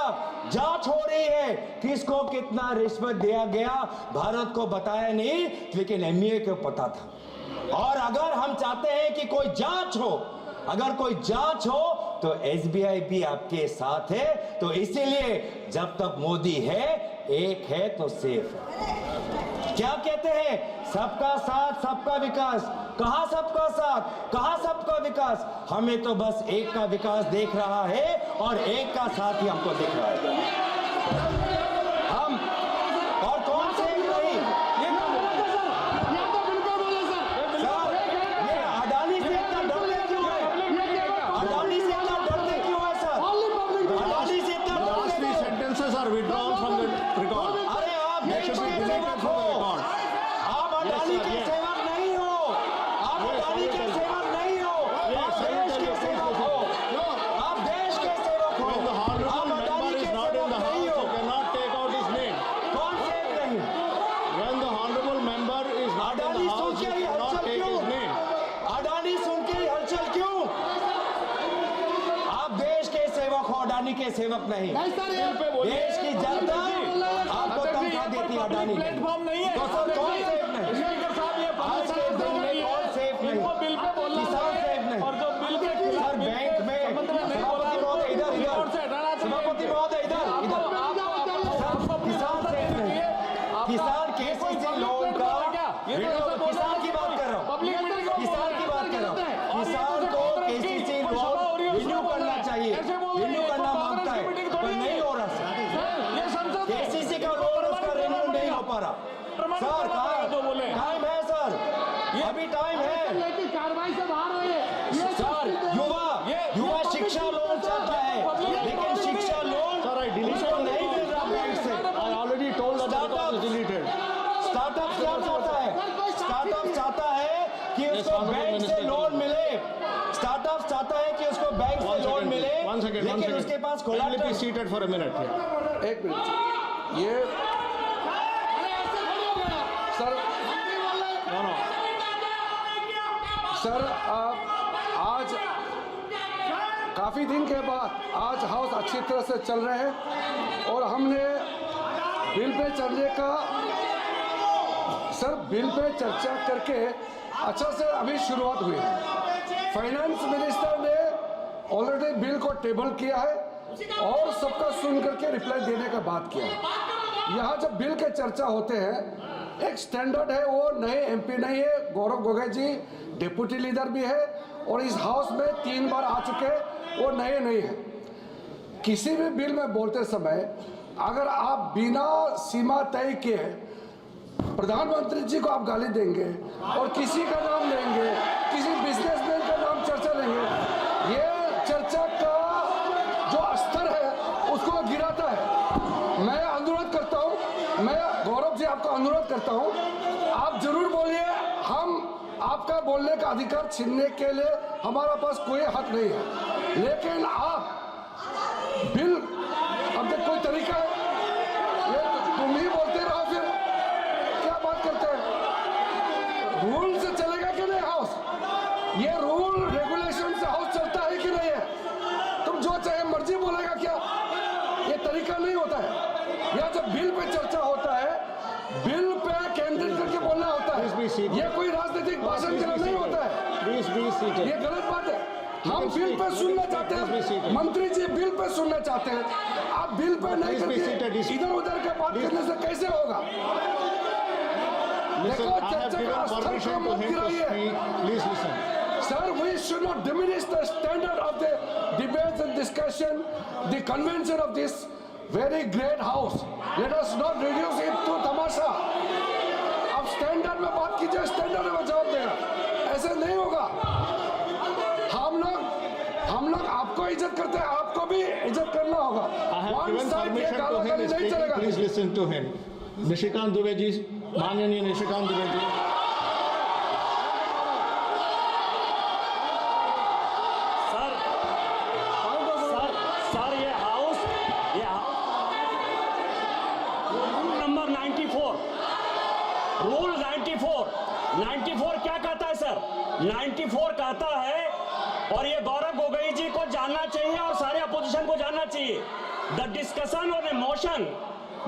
जांच हो रही है, किसको कितना रिश्वत दिया गया भारत को बताया नहीं, लेकिन एमईए को पता था। और अगर हम चाहते हैं कि कोई जांच हो, अगर कोई जांच हो तो एसबीआई भी आपके साथ है। तो इसीलिए जब तक मोदी है, एक है तो सेफ है। क्या कहते हैं? सबका साथ सबका विकास। कहां सबका साथ, कहां सबका विकास? हमें तो बस एक का विकास देख रहा है और एक का साथ ही हमको दिख रहा है। हम और कौन से नहीं, सर, ये अडानी से इतना डरते क्यों है? अडानी से इतना डरते क्यों है सर? अडानी से इतना Last डरते 3 क्यों? sentences are withdrawn from the record. अरे आप They देश should be के deleted सेवक from हो, the record. आप अडानी के yes. सेवक नहीं हो, आप Yes, अडानी के yes. सेवक नहीं हो, आप देश के सेवक हो, आप देश के सेवक हो, When the honorable आप member अडानी is के not in सेवक the house, नहीं you हो। cannot take out his name. कौन सेवक नहीं? When the honorable member is not in Adani the soon house, के you ही cannot हलचल take क्यों? his name. अडानी सुन के ही हलचल क्यों? आप देश के सेवक हो, अडानी के सेवक नहीं। देश की जनता आपको तनख्वाह देती है, अडानी प्लेटफॉर्म नहीं है। तो सर कौन सेफ नहीं? स्पीकर साहब, ये आज के दिन में कौन सेफ नहीं? इनको बिल पे बोलना किसान चाहिए। सेफ नहीं। और जो बिल के खिलाफ सर बैंक में सभापति महोदय इधर रिकॉर्ड से हटाना चाहिए। सभापति महोदय इधर सर, किसान सेफ नहीं। किसान केसीसी लोन का किसान की बात कर रहा हूँ, किसान की बात कर रहा हूँ। किसान को केसीसी लोन रिन्यू करना चाहिए, रिन्यू करना मांगता है, पर नहीं हो रहा सर। केसीसी का लोन उसका रिन्यू नहीं हो पा रहा सर। टाइम है सर, अभी टाइम है कार्रवाई से बाहर हुए सर। युवा शिक्षा लोन चाहता है, लेकिन शिक्षा लोन Sir, I deleted उसको the नहीं मिल रहा बैंक से। I already told that the record is deleted. Startup क्या चाहता है? स्टार्टअप चाहता है कि उसको बैंक से लोन मिले, स्टार्टअप चाहता है कि उसको बैंक से लोन मिले, One second. लेकिन उसके पास Kindly be collateral. seated for a minute. एक मिनट, ये सर आज काफ़ी दिन के बाद आज हाउस अच्छी तरह से चल रहे हैं और हमने बिल पे चलने का सर बिल पे चर्चा करके अच्छा से अभी शुरुआत हुई है। फाइनेंस मिनिस्टर ने ऑलरेडी बिल को टेबल किया है और सबका सुन करके रिप्लाई देने का बात किया है। यहाँ जब बिल के चर्चा होते हैं एक स्टैंडर्ड है, वो नए एमपी नहीं है, गौरव गोगोई जी डिप्टी लीडर भी है और इस हाउस में 3 बार आ चुके हैं, वो नए नहीं है। किसी भी बिल में बोलते समय अगर आप बिना सीमा तय किए प्रधानमंत्री जी को आप गाली देंगे और किसी का नाम लेंगे, किसी बिजनेसमैन का नाम चर्चा लेंगे, ये चर्चा का जो स्तर है उसको गिराता है। मैं अनुरोध करता हूँ, मैं गौरव जी आपको अनुरोध करता हूँ, आप जरूर बोलिए, हम आपका बोलने का अधिकार छीनने के लिए हमारा पास कोई हक नहीं है, लेकिन आप बिल अब तक कोई तरीका है, ये तुम ही बोलते रहो, फिर क्या बात करते हैं? रूल से चलेगा कि नहीं हाउस? ये रूल रेगुलेशन से हाउस चलता है कि नहीं है? तुम जो चाहे मर्जी बोलेगा क्या? ये तरीका नहीं होता है। या जब बिल पे चर्चा होता है, बिल पे केंद्रित करके बोलना होता है, ये कोई राजनीतिक भाषण देना नहीं होता है। ये गलत बात है। हम बिल पे सुनना चाहते हैं, मंत्री जी बिल पे सुनना चाहते हैं, आप बिल पे नहीं करके इधर उधर के बात करने से कैसे होगा? देखो चर्चा का स्तर को मत गिराइए। Sir, we should not diminish the standard of the debates and discussion, the convention of this very great house. Let us not reduce it to tamasha. अब स्टैंडर्ड में बात कीजिए, स्टैंडर्ड में जवाब देगा, ऐसे नहीं होगा। हम लोग आपको इज्जत करते हैं, आपको भी इज्जत करना होगा। One side ये गालागाली नहीं चलेगा। Please listen to him. Nishikant Dubey ji, माननीय निशिकांत दुबे जी। सर ये हाउस रूल नंबर 94 क्या कहता है सर? 94 कहता है, और ये गौरव गोगोई जी को जानना चाहिए और सारे अपोजिशन को जानना चाहिए, the discussion on A motion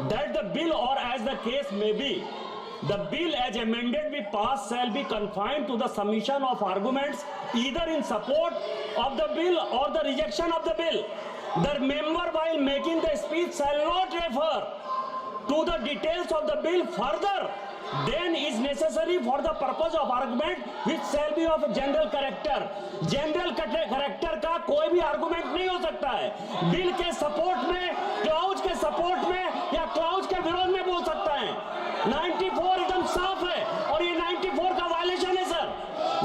that the bill और एज द केस में B the bill as amended be passed shall be confined to the submission of arguments either in support of the bill or the rejection of the bill. The member while making the speech shall not refer to the details of the bill further than is necessary for the purpose of argument which shall be of general character. General character का कोई भी argument नहीं हो सकता है। Bill के support में, clause के सपोर्ट में या क्लाउज के विरोध में बोल सकता है। 94 एकदम साफ है और ये 94 का वायलेशन है सर।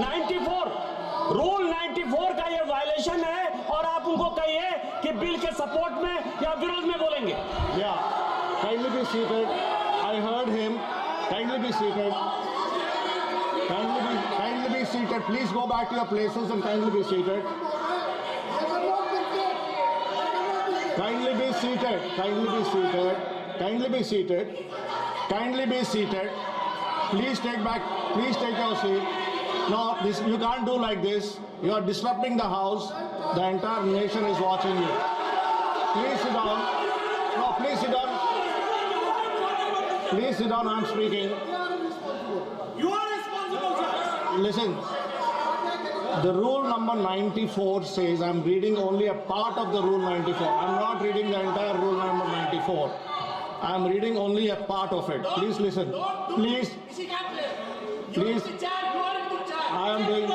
94 रूल 94 का ये वायलेशन है और आप उनको कहिए कि बिल के सपोर्ट में या विरोध में बोलेंगे। Yeah, kindly be seated. I heard him. Kindly be seated. Kindly be seated. Please go back to your places and kindly be seated. Kindly be seated. Kindly be seated. Kindly be seated. Kindly be seated. Please take your seat. No, you can't do like this. You are disrupting the house. The entire nation is watching you. Please sit down. No, please sit down. Please sit down, I'm speaking. You are responsible, sir. Listen, the rule number 94 says, I'm reading only a part of the rule 94. I'm not reading the entire rule number 94. I'm reading only a part of it. Please listen. Please. Please. I am doing.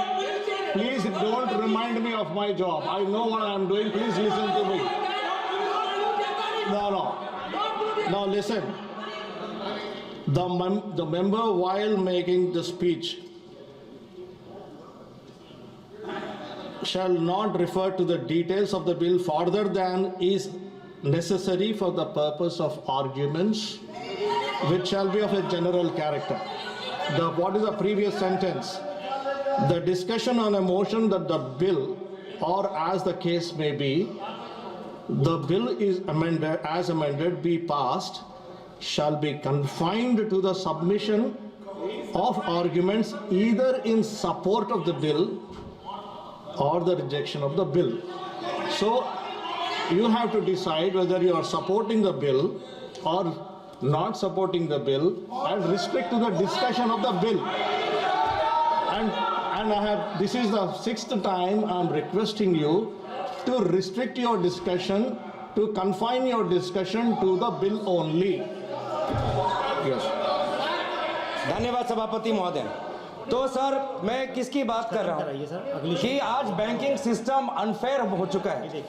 Please don't remind me of my job. I know what I am doing. Please listen to me. No. Now listen. The member, while making the speech, shall not refer to the details of the bill further than is necessary for the purpose of arguments, which shall be of a general character. What is the previous sentence? The discussion on a motion that the bill, or as the case may be, the bill is amended, as amended, be passed, shall be confined to the submission of arguments either in support of the bill or the rejection of the bill. So you have to decide whether you are supporting the bill or not supporting the bill and restrict to the discussion of the bill. And this is the 6th time I'm requesting you to restrict your discussion, to confine your discussion to the bill only. Yes. धन्यवाद सभापति महोदय। तो sir मैं किसकी बात कर रहा हूँ कि आज बैंकिंग सिस्टम अनफेयर हो चुका है।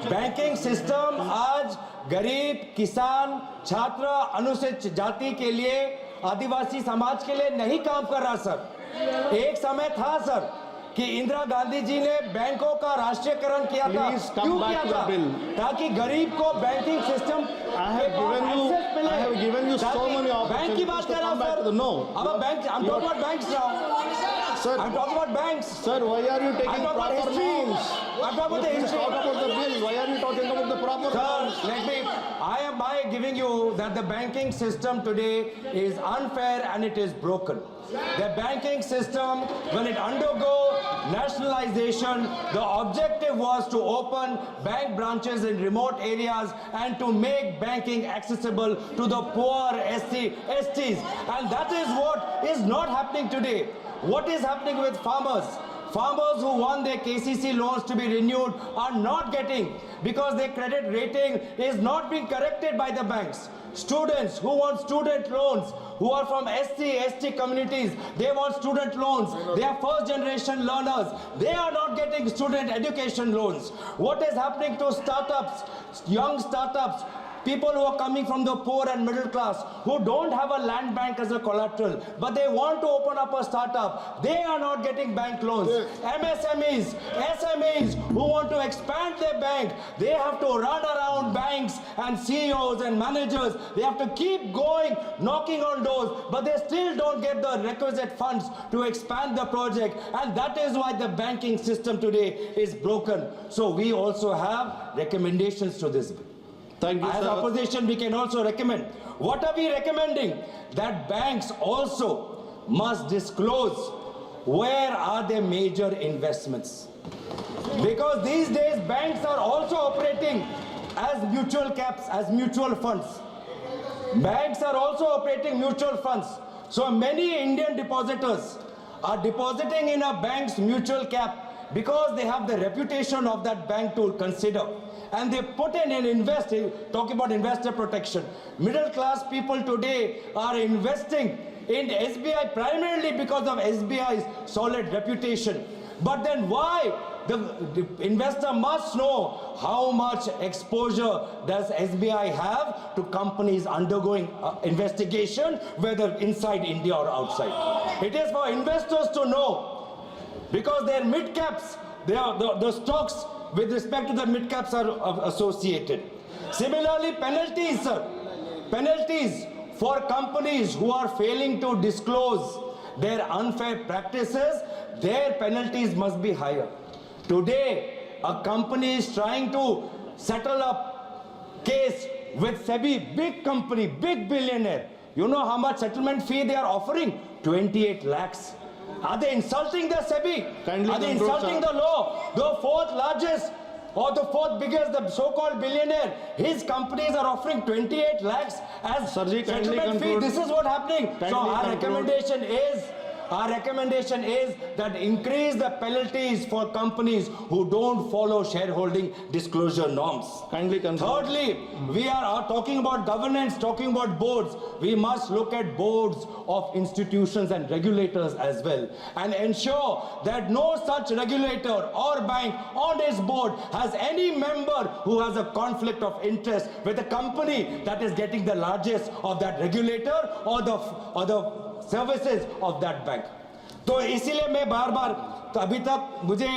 बैंकिंग सिस्टम आज गरीब, किसान, छात्र, अनुसूचित जाति के लिए, आदिवासी समाज के लिए नहीं काम कर रहा सर। एक समय था सर कि इंदिरा गांधी जी ने बैंकों का राष्ट्रीयकरण किया था। क्यों किया था? ताकि गरीब को banking system I have given you so many bank की opportunities बात to कर रहा come हूं back to sir. the no. अब bank, I'm talking about banks now. Sir, I'm talking about banks. Sir, why are you taking I'm talking about proper history. norms? I'm talking about the Please history. talk about the bill. Why are you talking about the proper norms? Sir, let me, I am giving you that the banking system today is unfair and it is broken. The banking system, when it undergo nationalization, the objective was to open bank branches in remote areas and to make banking accessible to the poor STs. And that is what is not happening today. What is happening with farmers? Farmers who want their KCC loans to be renewed are not getting because their credit rating is not being corrected by the banks. Students who want student loans, who are from ST communities, they want student loans. They are first generation learners. They are not getting student education loans. What is happening to startups, young startups, people who are coming from the poor and middle class, who don't have a land bank as a collateral, but they want to open up a startup, they are not getting bank loans. MSMEs, SMEs who want to expand their bank, they have to run around banks and CEOs and managers. They have to keep going, knocking on doors, but they still don't get the requisite funds to expand the project. And that is why the banking system today is broken. So we also have recommendations to this bill. Thank you, As sir. opposition, we can also recommend. What are we recommending? That banks also must disclose where are their major investments. Because these days, banks are also operating as mutual caps, as mutual funds. Banks are also operating mutual funds. So many Indian depositors are depositing in a bank's mutual cap because they have the reputation of that bank to consider. And they put in and invest, talking about investor protection. Middle class people today are investing in SBI primarily because of SBI's solid reputation. But then why? The investor must know how much exposure does SBI have to companies undergoing investigation, whether inside India or outside. It is for investors to know because their mid-caps, the stocks with respect to the mid-caps are associated. Similarly, penalties, sir. Penalties for companies who are failing to disclose their unfair practices, their penalties must be higher. Today, a company is trying to settle a case with SEBI, big company, big billionaire. You know how much settlement fee they are offering? 28 lakhs. Are they insulting the SEBI? Kindly Are they control, insulting sir. the law? The fourth largest or the fourth biggest, the so-called billionaire, his companies are offering 28 lakhs as Sirji, kindly settlement fee. conclude. This is what happening. So Kindly our conclude. recommendation is that increase the penalties for companies who don't follow shareholding disclosure norms. Kindly conclude. Thirdly, we are talking about governance, talking about boards. We must look at boards of institutions and regulators as well and ensure that no such regulator or bank on its board has any member who has a conflict of interest with a company that is getting the largest of that regulator or the services of that bank. तो इसीलिए मैं बार बार, तो अभी तक मुझे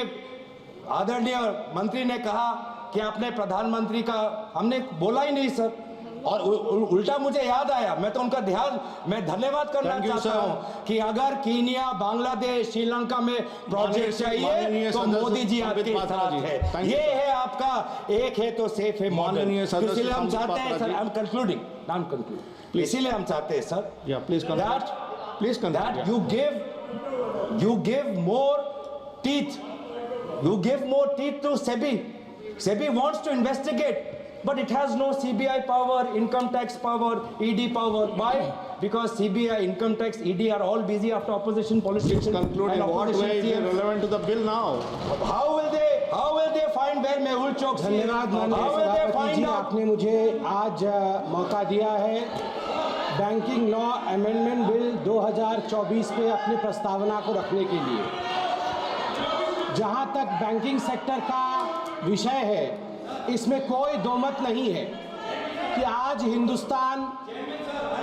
आदरणीय मंत्री ने कहा कि आपने प्रधानमंत्री का, हमने बोला ही नहीं सर, और उल्टा मुझे याद आया, मैं तो उनका मैं धन्यवाद करना चाहता हूं कि अगर कीनिया, बांग्लादेश, श्रीलंका में प्रोजेक्ट चाहिए तो मोदी जी आपके साथ है. ये है आपका एक है तो सेफ है मॉडल. इसलिए हम चाहते हैं सर, आई एम कंक्लूडिंग, इसीलिए हम चाहते हैं sir Please conclude, that yeah. you give more teeth. You give more teeth to SEBI. SEBI wants to investigate, but it has no CBI power, income tax power, ED power. Why? Because CBI, income tax, ED are all busy after opposition politicians. Please conclude. In and what opposition way is it CMs. relevant to the bill now? How will they find where Mehul Chokshi is? धन्यवाद माननीय How will they सभापति find जी, out? आपने मुझे आज मौका दिया है banking law amendment bill 2024 पे अपनी प्रस्तावना को रखने के लिए। जहां तक बैंकिंग सेक्टर का विषय है, इसमें कोई दो मत नहीं है कि आज हिंदुस्तान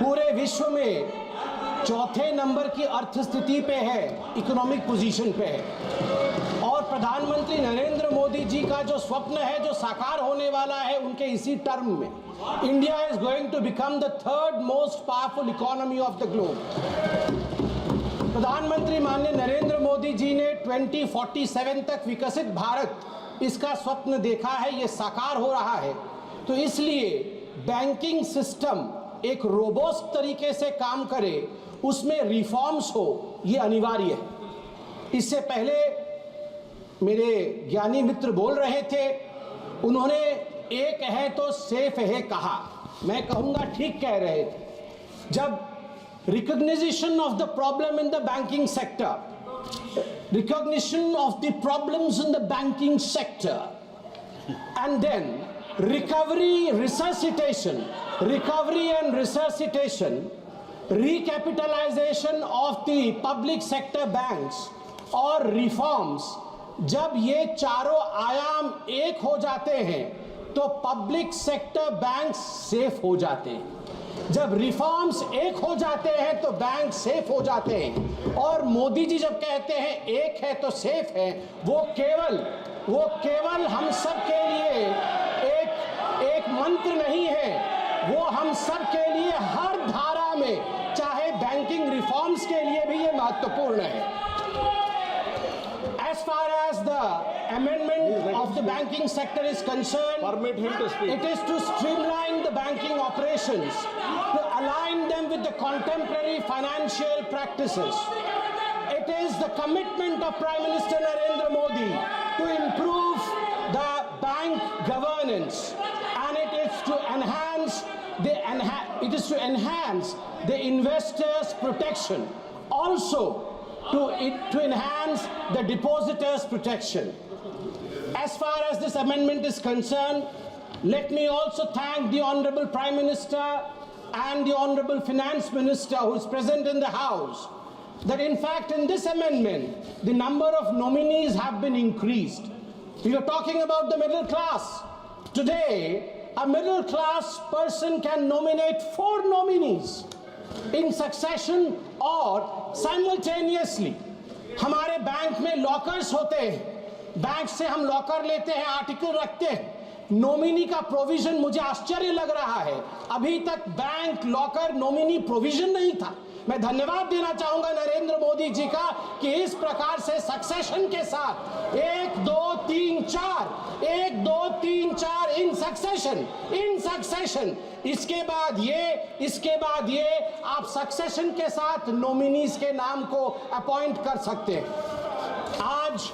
पूरे विश्व में चौथे नंबर की अर्थस्थिति पे है, इकोनॉमिक पोजीशन पे है। और प्रधानमंत्री नरेंद्र मोदी जी का जो स्वप्न है, जो साकार होने वाला है उनके इसी टर्म में, India is going to become the third most powerful economy of the globe. प्रधानमंत्री माननीय नरेंद्र मोदी जी ने 2047 तक विकसित भारत, इसका स्वप्न देखा है, ये साकार हो रहा है। तो इसलिए बैंकिंग सिस्टम एक रोबोस्ट तरीके से काम करे, उसमें रिफॉर्म्स हो, ये अनिवार्य है। इससे पहले मेरे ज्ञानी मित्र बोल रहे थे, उन्होंने एक है तो सेफ है कहा, मैं कहूंगा ठीक कह रहे थे। जब recognition of the problem in the banking sector, recognition of the problems in the banking sector, and then recovery and resuscitation, recapitalization of the public sector banks और reforms, जब ये चारों आयाम एक हो जाते हैं तो पब्लिक सेक्टर बैंक्स सेफ हो जाते हैं। जब रिफॉर्म्स एक हो जाते हैं तो बैंक सेफ हो जाते हैं। और मोदी जी जब कहते हैं एक है तो सेफ है, वो केवल हम सब के लिए एक मंत्र नहीं है, वो हम सब के लिए हर धारा में, चाहे बैंकिंग रिफॉर्म्स के लिए भी ये महत्वपूर्ण है। As far as the amendment of the banking sector is concerned, Permit him to speak. it is to streamline the banking operations, to align them with the contemporary financial practices. It is the commitment of Prime Minister Narendra Modi to improve the bank governance, and it is to enhance the investors' protection. Also, to enhance the depositors' protection. As far as this amendment is concerned, let me also thank the Honorable Prime Minister and the Honorable Finance Minister who is present in the House, that in fact in this amendment, the number of nominees have been increased. We are talking about the middle class. Today, a middle class person can nominate 4 nominees in succession और simultaneously. हमारे bank में lockers होते हैं, bank से हम locker लेते हैं, article रखते हैं, नॉमिनी का प्रोविजन मुझे आश्चर्य लग रहा है, अभी तक बैंक लॉकर नॉमिनी प्रोविजन नहीं था। मैं धन्यवाद देना चाहूंगा नरेंद्र मोदी जी का कि इस प्रकार से सक्सेशन के साथ 1 2 3 4 इन सक्सेशन इसके बाद ये आप सक्सेशन के साथ नॉमिनीज के नाम को अपॉइंट कर सकते हैं। आज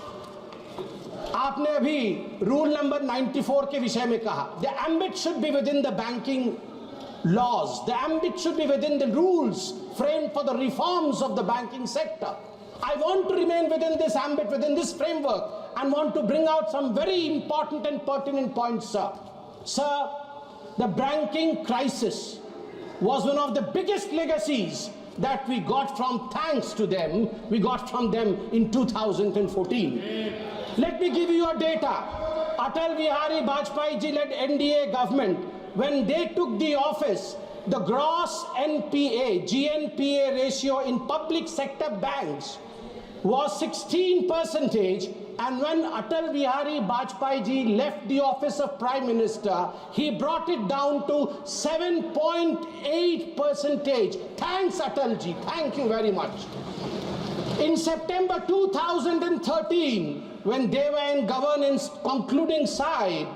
आपने अभी रूल नंबर 94 के विषय में कहा, the ambit should be with in the banking laws, the ambit should be within the rules framed for the reforms of the banking sector. I want to remain within this ambit, within this framework, and want to bring out some very important and pertinent points, sir. Sir, the banking crisis was one of the biggest legacies that we got from, thanks to them, we got from them in 2014. Let me give you a data. Atal Bihari Vajpayee ji led NDA government, when they took the office, the gross GNPA ratio in public sector banks was 16%, and when Atal Bihari Vajpayee ji left the office of Prime Minister, he brought it down to 7.8%. Thanks Atal ji, thank you very much. In September 2013, when they were in governance concluding side,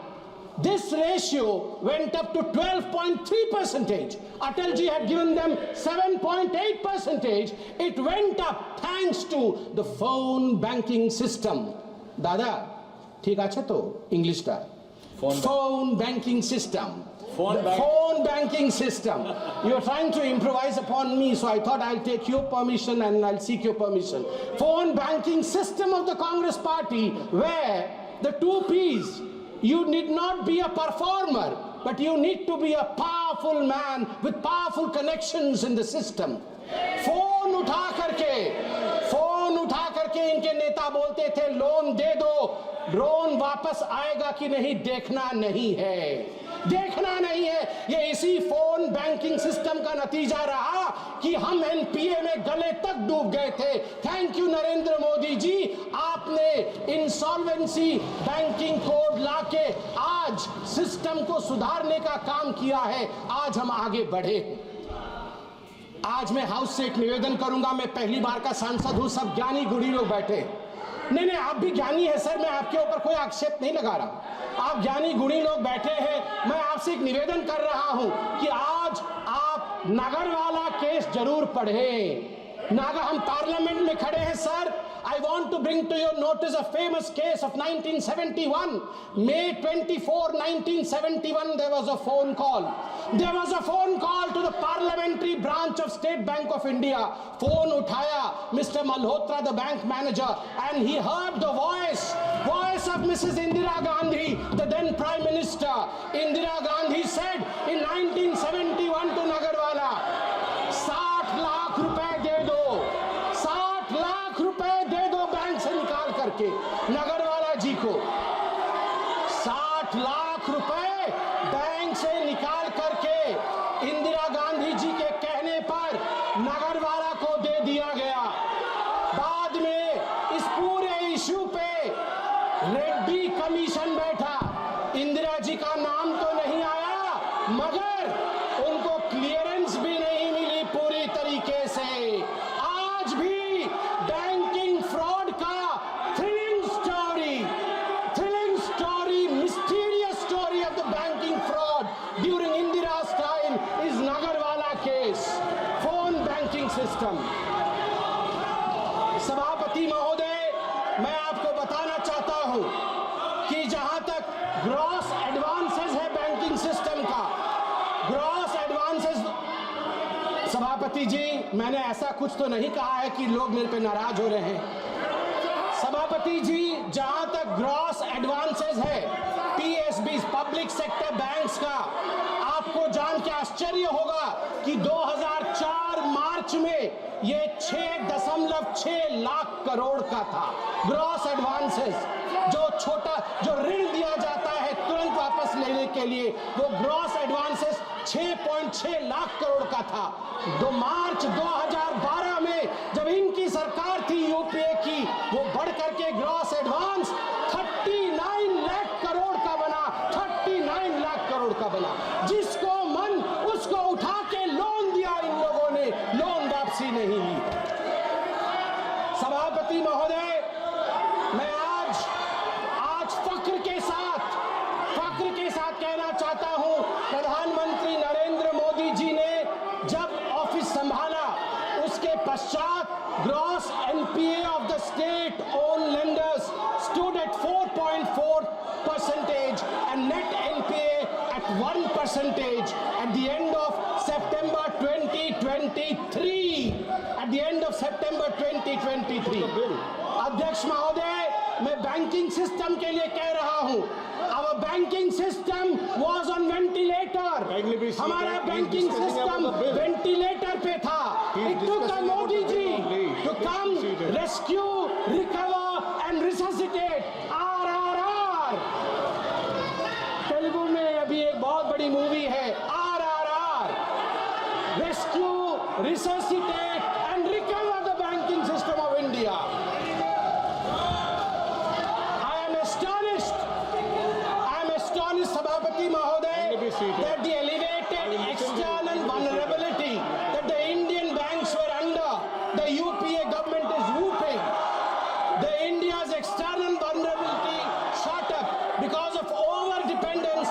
this ratio went up to 12.3%. Atalji had given them 7.8%. It went up thanks to the phone banking system. Dada, ठीक আছে तो English टा? Phone banking system. Phone banking system. You're trying to improvise upon me, so I thought I'll take your permission and I'll seek your permission. Phone banking system of the Congress party, where the two P's, you need not be a performer, but you need to be a powerful man with powerful connections in the system. Phone उठा करके इनके नेता बोलते थे loan दे दो, drone वापस आएगा कि नहीं देखना नहीं है। ये इसी फोन बैंकिंग सिस्टम का नतीजा रहा कि हम एनपीए में गले तक डूब गए थे। थैंक यू नरेंद्र मोदी जी, आपने इंसॉल्वेंसी बैंकिंग कोड लाके आज सिस्टम को सुधारने का काम किया है। आज हम आगे बढ़े। आज मैं हाउस से एक निवेदन करूंगा। मैं पहली बार का सांसद हूं, सब ज्ञानी गुणी लोग बैठे। नहीं, आप भी ज्ञानी है सर, मैं आपके ऊपर कोई आक्षेप नहीं लगा रहा। आप ज्ञानी गुणी लोग बैठे हैं। मैं आपसे एक निवेदन कर रहा हूं कि आज आप नगरवाला केस जरूर पढ़ें। हम पार्लियामेंट में खड़े हैं sir. I want to bring to your notice a famous case of 1971. May 24, 1971, there was a phone call. There was a phone call to the parliamentary branch of State Bank of India. Phone uthaya Mr. Malhotra, the bank manager, and he heard the voice of Mrs. Indira Gandhi, the then Prime Minister. Indira Gandhi said in 1971 to Nagarwala, 60 lakh रुपए दे दो, 60 लाख रुपए दे दो bank से निकाल करके नगरवाला जी को। 60 लाख रुपए bank से निकाल करके इंदिरा गांधी जी के कहने पर नगरवाला को दे दिया गया। बाद में इस पूरे इशू पे रेड्डी कमीशन बैठा। इंदिरा जी का नाम तो नहीं आया, मगर उनको क्लियरेंस भी नहीं मिली पूरी तरीके से। आज भी बैंकिंग फ्रॉड का thrilling story, mysterious story of the banking fraud during इंदिरा's time is Nagarwala case, phone banking system. सभापति महोदय, मैं आपको बताना चाहता हूं कि जहां तक ग्रॉस एडवांसेस है बैंकिंग सिस्टम का, ग्रॉस एडवांसेस, सभापति जी मैंने ऐसा कुछ तो नहीं कहा है कि लोग मेरे पे नाराज हो रहे हैं। सभापति जी, जहां तक ग्रॉस एडवांसेस है पीएसबी, पब्लिक सेक्टर बैंक्स का, आपको जान के आश्चर्य होगा कि 2004 मार्च में ये 6.6 लाख करोड़ का था ग्रॉस एडवांसेस। जो ऋण दिया जाता है तुरंत वापस लेने के लिए, वो ग्रॉस एडवांसेस 6.6 लाख करोड़ का था। मार्च 2012 में जब इनकी सरकार थी यूपीए की, वो बढ़ करके ग्रॉस एडवांस 39 लाख करोड़ का बना, 39 लाख करोड़ का बना। जिसको मन उसको उठा के लोन दिया इन लोगों ने, लोन वापसी नहीं ली। सभापति महोदय, मैं आज फक्र के साथ कहना चाहता हूं, प्रधानमंत्री नरेंद्र मोदी जी ने जब ऑफिस संभाला, उसके पश्चात gross NPA of the state own lenders stood at 4.4% and net NPA at 1% at the end of September 2023. At the end of September 2023. अध्यक्ष महोदय, मैं बैंकिंग सिस्टम के लिए कह रहा हूं, our banking system was on ventilator. हमारा banking system ventilator पे था। It took a Modi ji to come rescue, recover and resuscitate. RRR. Telugu में अभी एक बहुत बड़ी मूवी है RRR. Rescue, resuscitate and recover the banking system of India. Sabhapati Mahoday, that the elevated external vulnerability that the Indian banks were under, the UPA government is whooping. The India's external vulnerability shot up because of over-dependence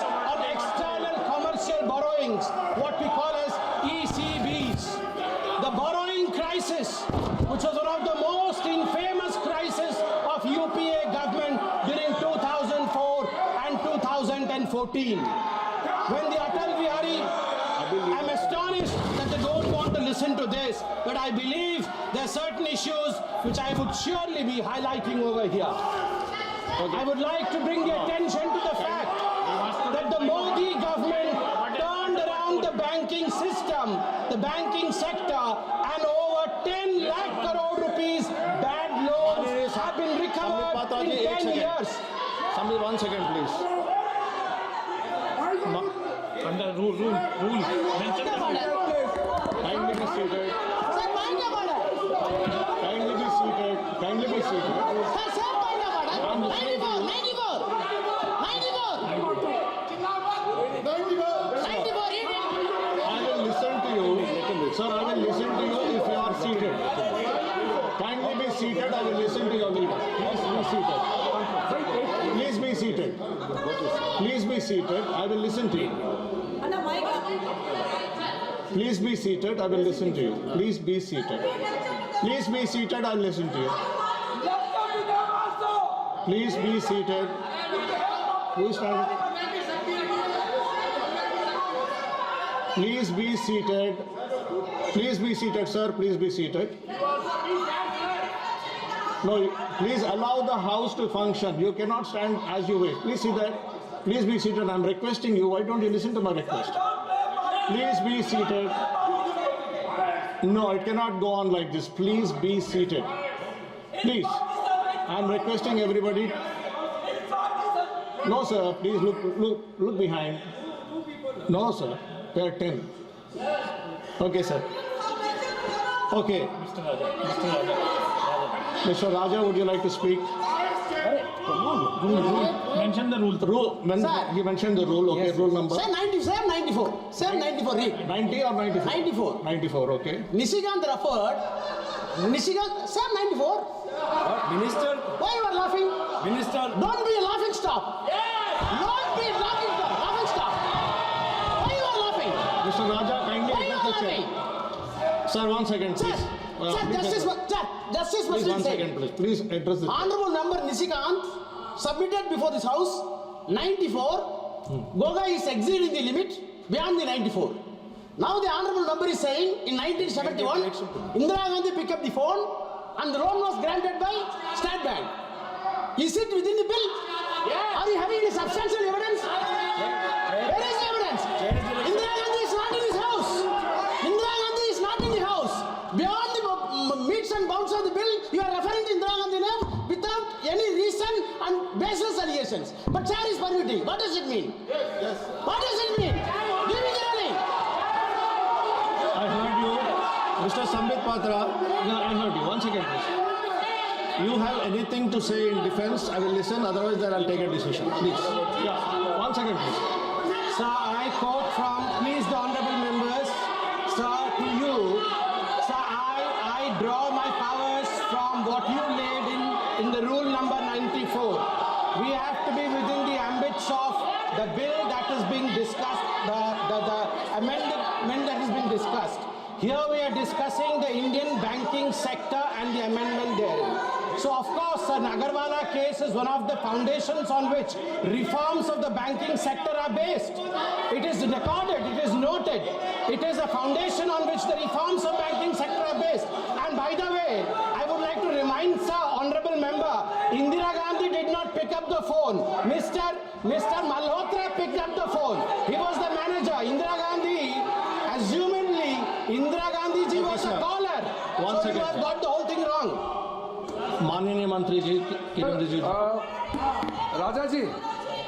2014. When the Atal Bihari, I'm astonished that they don't want to listen to this, but I believe there are certain issues which I would surely be highlighting over here. I would like to bring the attention to the fact that the Modi government turned around the banking system, the banking sector, and over 10 lakh crore rupees bad loans have been recovered in 10 years. Samir, 1 second, please. Under rule. Mention the rule. Kindly be seated. Kindly be seated. Kindly be seated. I'm listening to you. I will listen to you. Sir, I will listen to you if you are seated. Kindly be seated. I will listen to your leader. Please be seated. Please be seated. I will listen to you. Please be seated. I will listen to you. Please be seated. Please be seated. I will listen to you. Please be seated. Who is standing? Please be seated. Please be seated, sir. Please be seated. No, please allow the house to function. You cannot stand as you wish. Please see that. Please be seated. I'm requesting you. Why don't you listen to my request? Please be seated. No, it cannot go on like this. Please be seated. Please. I'm requesting everybody. No, sir. Please look behind. No, sir. There are 10. Okay, sir. Okay. Mr. Raja, would you like to speak? Mention the rule. You mentioned the rule. Okay, rule number. Sir, 94. Sir, 94. Read. 90 or 94? 94. 94, okay. Nishikant referred. Sir, 94. Minister, Why you are laughing? Minister, Don't be a laughing stock. Don't be a laughing stock. Why you are laughing? Mr. Raja, kindly Why you address are the chair. laughing? Sir, 1 second, Sir, please. justice Please, must 1 be said. second, please. Please address the chair. Honorable member Nishikant submitted before this house 94. Goga is exceeding the limit beyond the 94. Now the honorable member is saying in 1971, Indira Gandhi picked up the phone and the loan was granted by State Bank. Is it within the bill? Are you having any substantial evidence? Where is the evidence? Indira Gandhi is not in this house. Indira Gandhi is not in the house. Beyond the meets and bounds of the bill, you are referring to Indira Gandhi name without any reason and baseless allegations. But chair is permitting. What does it mean? Yes. What does it mean? Give me the ruling. I heard you. Mr. Sambit Patra, no, I heard you. 1 second, please. You have anything to say in defense? I will listen. Otherwise, then I'll take a decision. Please. Yeah. 1 second, please. Sir, I quote from, please the honorable members, sir, to you, sir, I draw my powers from what you laid in the rule number 94. We have to be within the ambits of the bill that is being discussed, the amendment that is being discussed. Here we are discussing the Indian banking sector and the amendment therein. So of course, the Nagarwala case is one of the foundations on which reforms of the banking sector are based. It is recorded, it is noted. It is a foundation on which the reforms of banking sector are based. And by the way, I would like to remind sir, honorable member, Indira Gandhi did not pick up the phone. Mr. Malhotra picked up the phone. He was the manager. Indira Gandhi, assumedly, Indira Gandhi ji was a caller. So you have got the whole thing wrong. माननीय मंत्री जी, किरण Rijiju. Raja ji,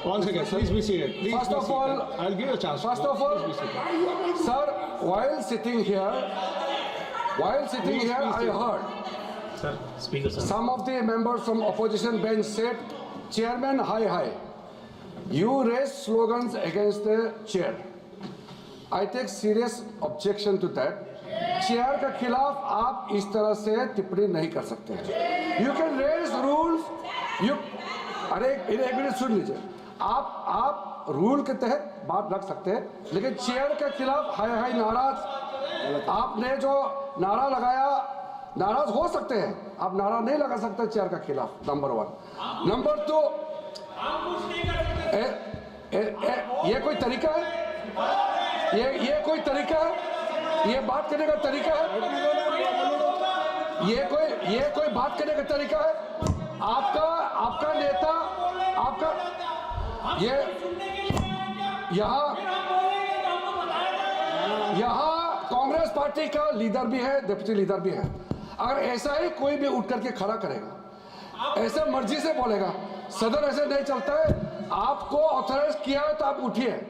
1 second, please be seated. Please First be of seated. all- I'll give you a chance. first of all, Please be seated. sir, while sitting here, I heard Sir, speaker sir. some of the members from opposition bench said, Chairman, hi. You raised slogans against the chair. I take serious objection to that. Chair के खिलाफ आप इस तरह से टिप्पणी नहीं कर सकते हैं। You can raise rules, you अरे एक मिनट सुन लीजिए, आप रूल के तहत बात रख सकते हैं, लेकिन चेयर के खिलाफ हाय नाराज, आपने जो नारा लगाया, नाराज हो सकते हैं, आप नारा नहीं लगा सकते चेयर के खिलाफ, नंबर 1। नंबर 2, ये कोई तरीका है? ये कोई तरीका है? ये बात करने का तरीका है? ये कोई बात करने का तरीका है? आपका नेता, आपका ये यहाँ कांग्रेस पार्टी का लीडर भी है, डिप्टी लीडर भी है। अगर ऐसा ही कोई भी उठ करके खड़ा करेगा, ऐसे मर्जी से बोलेगा, सदन ऐसे नहीं चलता है। आपको ऑथराइज किया है तो आप उठिए,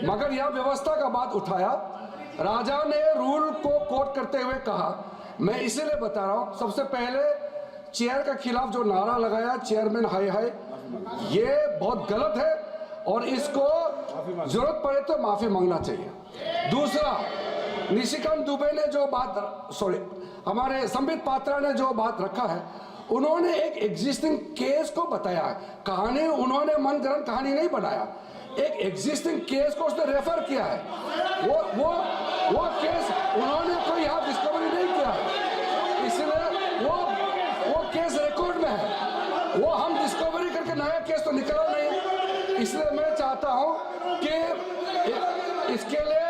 मगर यह व्यवस्था का बात उठाया। राजा ने रूल को कोट करते हुए कहा, मैं इसीलिए बता रहा हूं, सबसे पहले चेयर के खिलाफ जो नारा लगाया चेयरमैन हाय हाय, ये बहुत गलत है और इसको जरूरत पड़े तो माफी मांगना चाहिए। दूसरा, निशिकांत दुबे ने जो बात, हमारे संबित पात्रा ने जो बात रखा है, उन्होंने एक एग्जिस्टिंग केस को बताया है। कहानी उन्होंने मनगढ़ंत कहानी नहीं बनाया, एक एग्जिस्टिंग केस को उसने रेफर किया है। वो केस उन्होंने कोई यहाँ डिस्कवरी नहीं किया है, इसलिए वो केस रिकॉर्ड में है। वो हम डिस्कवरी करके नया केस तो निकला नहीं, इसलिए मैं चाहता हूँ कि इसके लिए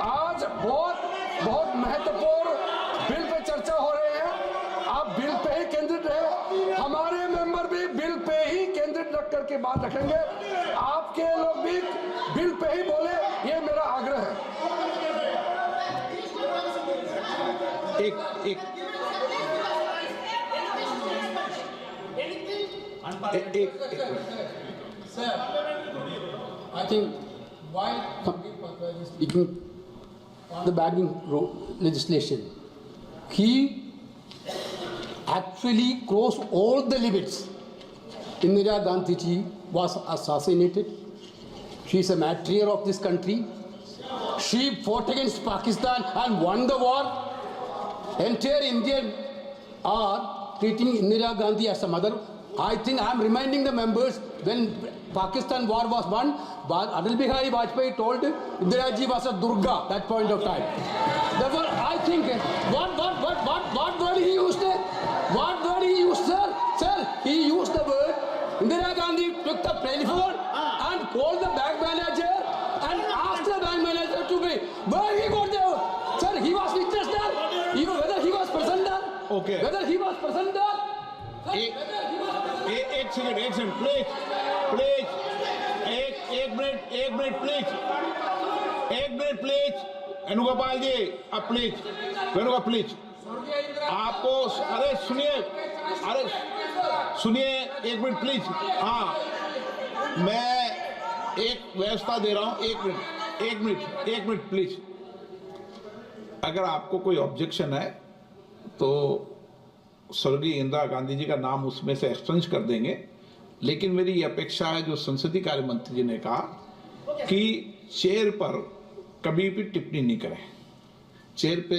आज बहुत महत्वपूर्ण बिल पे चर्चा हो रही है। आप बिल पे ही केंद्रित रहे, हमारे मेंबर भी बिल पे ही केंद्रित रख करके बात रखेंगे, आपके लोग भी बिल पे ही बोले, ये मेरा आग्रह है। एक Sir, I think while Sandeep Patra is speaking on the banking legislation, he actually crossed all the limits. Indira Gandhi ji was assassinated. She is a matriarch of this country. She fought against Pakistan and won the war. Entire Indian are treating Indira Gandhi as a mother. I think I am reminding the members when Pakistan war was won, Atal Bihari Vajpayee told Indira ji was a Durga that point of time. Therefore, I think what word he used? What word he used, sir? Sir, he used the word. Indira Gandhi took the telephone and called the bank manager and asked the bank manager to be. Where he got there? Sir, he was witness there. Even whether he was present there. Okay. Whether he was present there. एक second please एक minute please Venugopal जी, अब please Venugopal please, आपको अरे सुनिए एक minute please. हाँ, मैं एक व्यवस्था दे रहा हूं, एक मिनट प्लीज। अगर आपको कोई ऑब्जेक्शन है तो स्वर्गीय इंदिरा गांधी जी का नाम उसमें से एक्सचेंज कर देंगे, लेकिन मेरी ये अपेक्षा है जो संसदीय कार्य मंत्री जी ने कहा कि चेयर पर कभी भी टिप्पणी नहीं करें। चेयर पे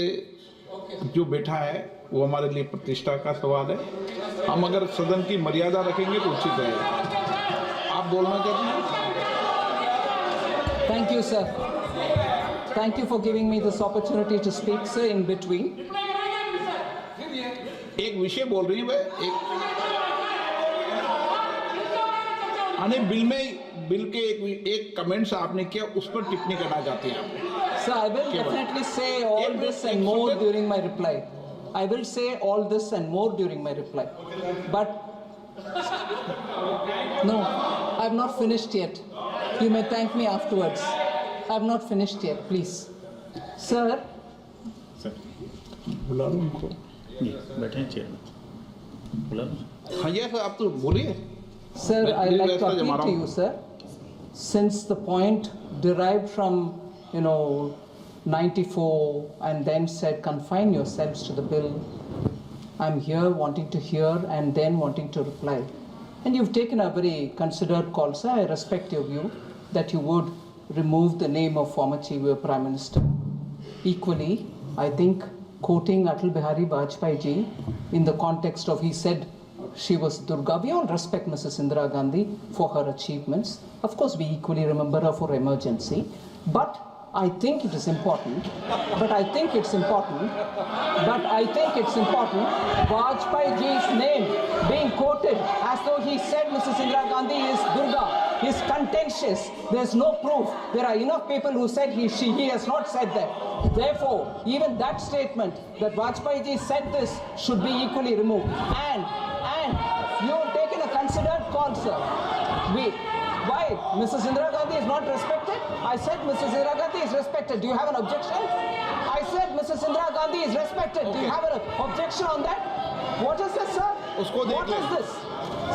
जो बैठा है वो हमारे लिए प्रतिष्ठा का सवाल है। हम अगर सदन की मर्यादा रखेंगे तो उचित रहेगा। आप बोलना चाहते हैं? Thank you, sir. Thank you for giving me this opportunity to speak, sir, in between. एक विषय बोल रही है बिल के एक कमेंट्स आपने किया, उस पर टिप्पणी करना चाहते हैं आप? Sir, I will definitely say all this and more during my reply. I will say all this and more during my reply. But no, I have not finished yet. You may thank me afterwards. I have not finished yet, please. Sir. बुला लो उनको। बैठे हैं chair में, बुला लो। हाँ ये sir, आप तो बोलिए। Sir, I'd like to appeal to you, sir. Since the point derived from, 94 and then said confine yourselves to the bill, I'm here wanting to hear and then wanting to reply. And you've taken a very considered call, sir. I respect your view that you would remove the name of former Chief Prime Minister. Equally, I think quoting Atal Bihari Vajpayee ji in the context of he said she was Durga. We all respect Mrs. Indira Gandhi for her achievements. Of course, we equally remember her for emergency. But I think it is important. Vajpayee ji's name being quoted as though he said Mrs. Indira Gandhi is Durga. is contentious. There's no proof. There are enough people who said he has not said that. Therefore, even that statement that Vajpayee ji said this should be equally removed. And you have taken a considered call, sir. Why? Mrs. Indira Gandhi is not respected? I said Mrs. Indira Gandhi is respected. Do you have an objection? I said Mrs. Indira Gandhi is respected. Do you have an objection on that? What is this, sir? What is this?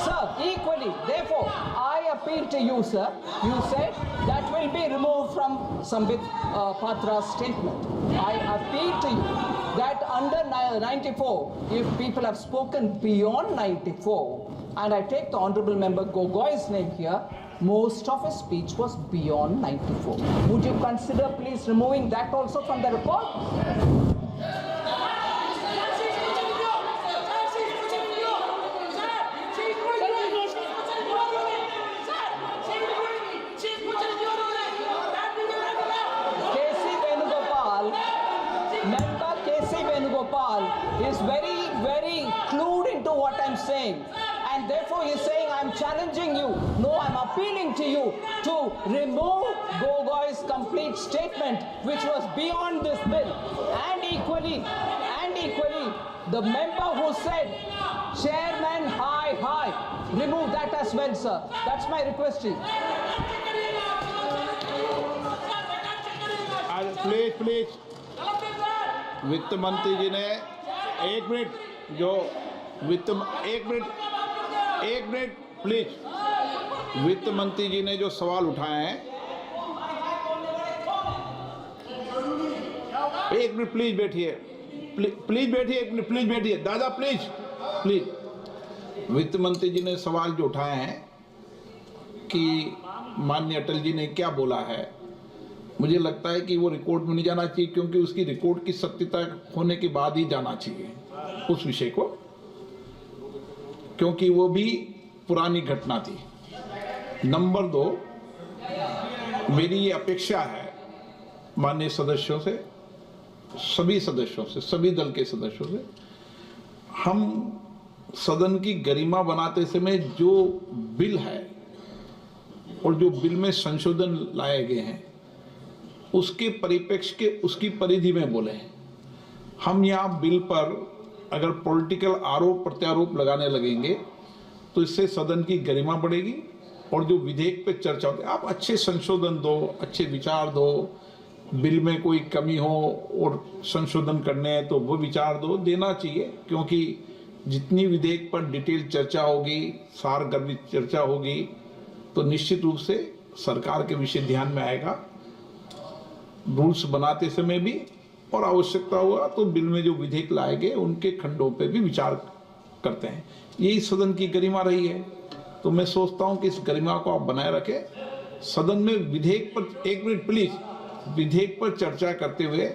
Sir, equally. Therefore, I appeal to you, sir. You said that will be removed from Sambit Patra's statement. I appeal to you that under 94, if people have spoken beyond 94, and I take the Honorable Member Gogoi's name here, most of his speech was beyond 94. Would you consider please removing that also from the report? Member K.C. Venugopal is very clued into what I'm saying. And therefore he's saying, I'm challenging you. No, I'm appealing to you to remove Gogoi's complete statement, which was beyond this bill. And equally, the member who said, Chairman, hi, remove that as well, sir. That's my request to you. Please वित्त मंत्री जी ने एक minute please वित्त मंत्री जी ने जो सवाल उठाए हैं, एक मिनट प्लीज बैठिए, प्लीज बैठिए दादा, प्लीज वित्त मंत्री जी ने सवाल जो उठाए हैं कि माननीय अटल जी ने क्या बोला है, मुझे लगता है कि वो रिकॉर्ड में नहीं जाना चाहिए, क्योंकि उसकी रिकॉर्ड की सत्यता होने के बाद ही जाना चाहिए उस विषय को, क्योंकि वो भी पुरानी घटना थी। नंबर 2, मेरी ये अपेक्षा है माननीय सदस्यों से, सभी सदस्यों से, सभी दल के सदस्यों से, हम सदन की गरिमा बनाते समय जो बिल है और जो बिल में संशोधन लाए गए हैं उसके परिप्रेक्ष्य के उसकी परिधि में बोले। हम यहाँ बिल पर अगर पॉलिटिकल आरोप प्रत्यारोप लगाने लगेंगे तो इससे सदन की गरिमा बढ़ेगी और जो विधेयक पे चर्चा होती है, आप अच्छे संशोधन दो, अच्छे विचार दो, बिल में कोई कमी हो और संशोधन करने हैं तो वो विचार देना चाहिए, क्योंकि जितनी विधेयक पर डिटेल चर्चा होगी, सारगर्भित चर्चा होगी, तो निश्चित रूप से सरकार के विषय ध्यान में आएगा। रूल्स बनाते समय भी और आवश्यकता हुआ तो बिल में जो विधेयक लाए गए उनके खंडों पे भी विचार करते हैं। यही सदन की गरिमा रही है, तो मैं सोचता हूं कि इस गरिमा को आप बनाए रखें। सदन में विधेयक पर, एक मिनट प्लीज, विधेयक पर चर्चा करते हुए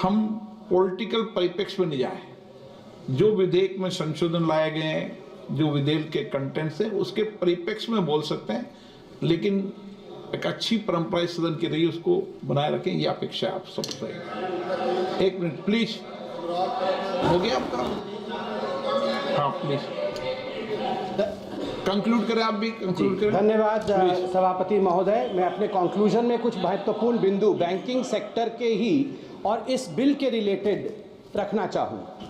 हम पॉलिटिकल परिप्रेक्ष्य में नहीं जाए। जो विधेयक में संशोधन लाए गए हैं, जो विधेयक के कंटेंट्स हैं, उसके परिप्रेक्ष्य में बोल सकते हैं, लेकिन एक अच्छी परंपरा इस सदन की रही, उसको बनाए रखें, ये अपेक्षा आप सबसे। एक मिनट प्लीज, हो गया आपका? हाँ प्लीज कंक्लूड करें, आप भी कंक्लूड करें। धन्यवाद सभापति महोदय। मैं अपने कंक्लूजन में कुछ महत्वपूर्ण बिंदु बैंकिंग सेक्टर के ही और इस बिल के रिलेटेड रखना चाहूँगा।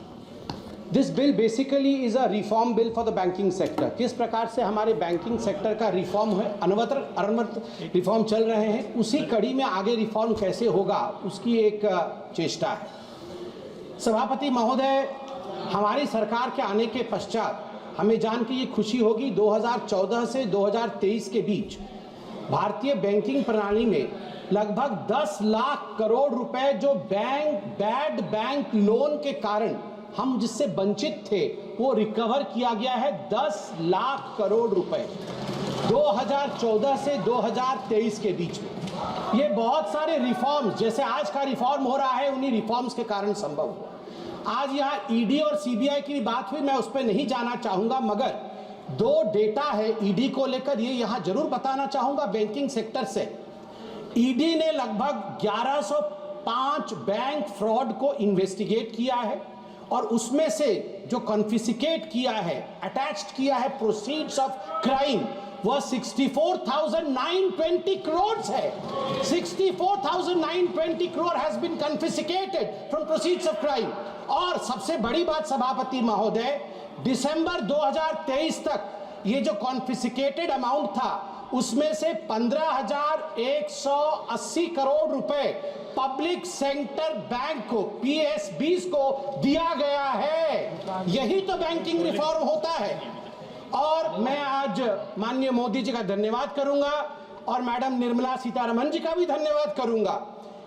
This bill basically is a reform bill for the banking sector. किस प्रकार से हमारे बैंकिंग सेक्टर का रिफॉर्म है, अनवरत रिफॉर्म चल रहे हैं, उसी कड़ी में आगे रिफॉर्म कैसे होगा उसकी एक चेष्टा है। सभापति महोदय, हमारी सरकार के आने के पश्चात हमें जान के ये खुशी होगी 2014 से 2023 के बीच भारतीय बैंकिंग प्रणाली में लगभग 10 लाख करोड़ रुपए जो बैड बैंक लोन के कारण हम जिससे वंचित थे वो रिकवर किया गया है। 10 लाख करोड़ रुपए 2014 से 2023 के बीच में। ये बहुत सारे रिफॉर्म्स, जैसे आज का रिफॉर्म हो रहा है, उन्हीं रिफॉर्म्स के कारण संभव हुआ। आज यहाँ ईडी और सीबीआई की भी बात हुई, मैं उस पर नहीं जाना चाहूंगा, मगर 2 डेटा है ईडी को लेकर, ये यहाँ जरूर बताना चाहूंगा बैंकिंग सेक्टर से। ईडी ने लगभग 1105 बैंक फ्रॉड को इन्वेस्टिगेट किया है और उसमें से जो कॉन्फिस्केट किया है, अटैच्ड किया है प्रोसीड्स ऑफ क्राइम, वह 64,920 crores है. 64,920 crore has been confiscated from proceeds of crime. और सबसे बड़ी बात सभापति महोदय, दिसंबर 2023 तक ये जो कॉन्फिस्केटेड अमाउंट था उसमें से 15,180 करोड़ रुपए पब्लिक सेक्टर बैंक को, PSBs को दिया गया है. यही तो बैंकिंग रिफॉर्म होता है. और मैं आज माननीय मोदी जी का धन्यवाद करूंगा और मैडम निर्मला सीतारमण जी का भी धन्यवाद करूंगा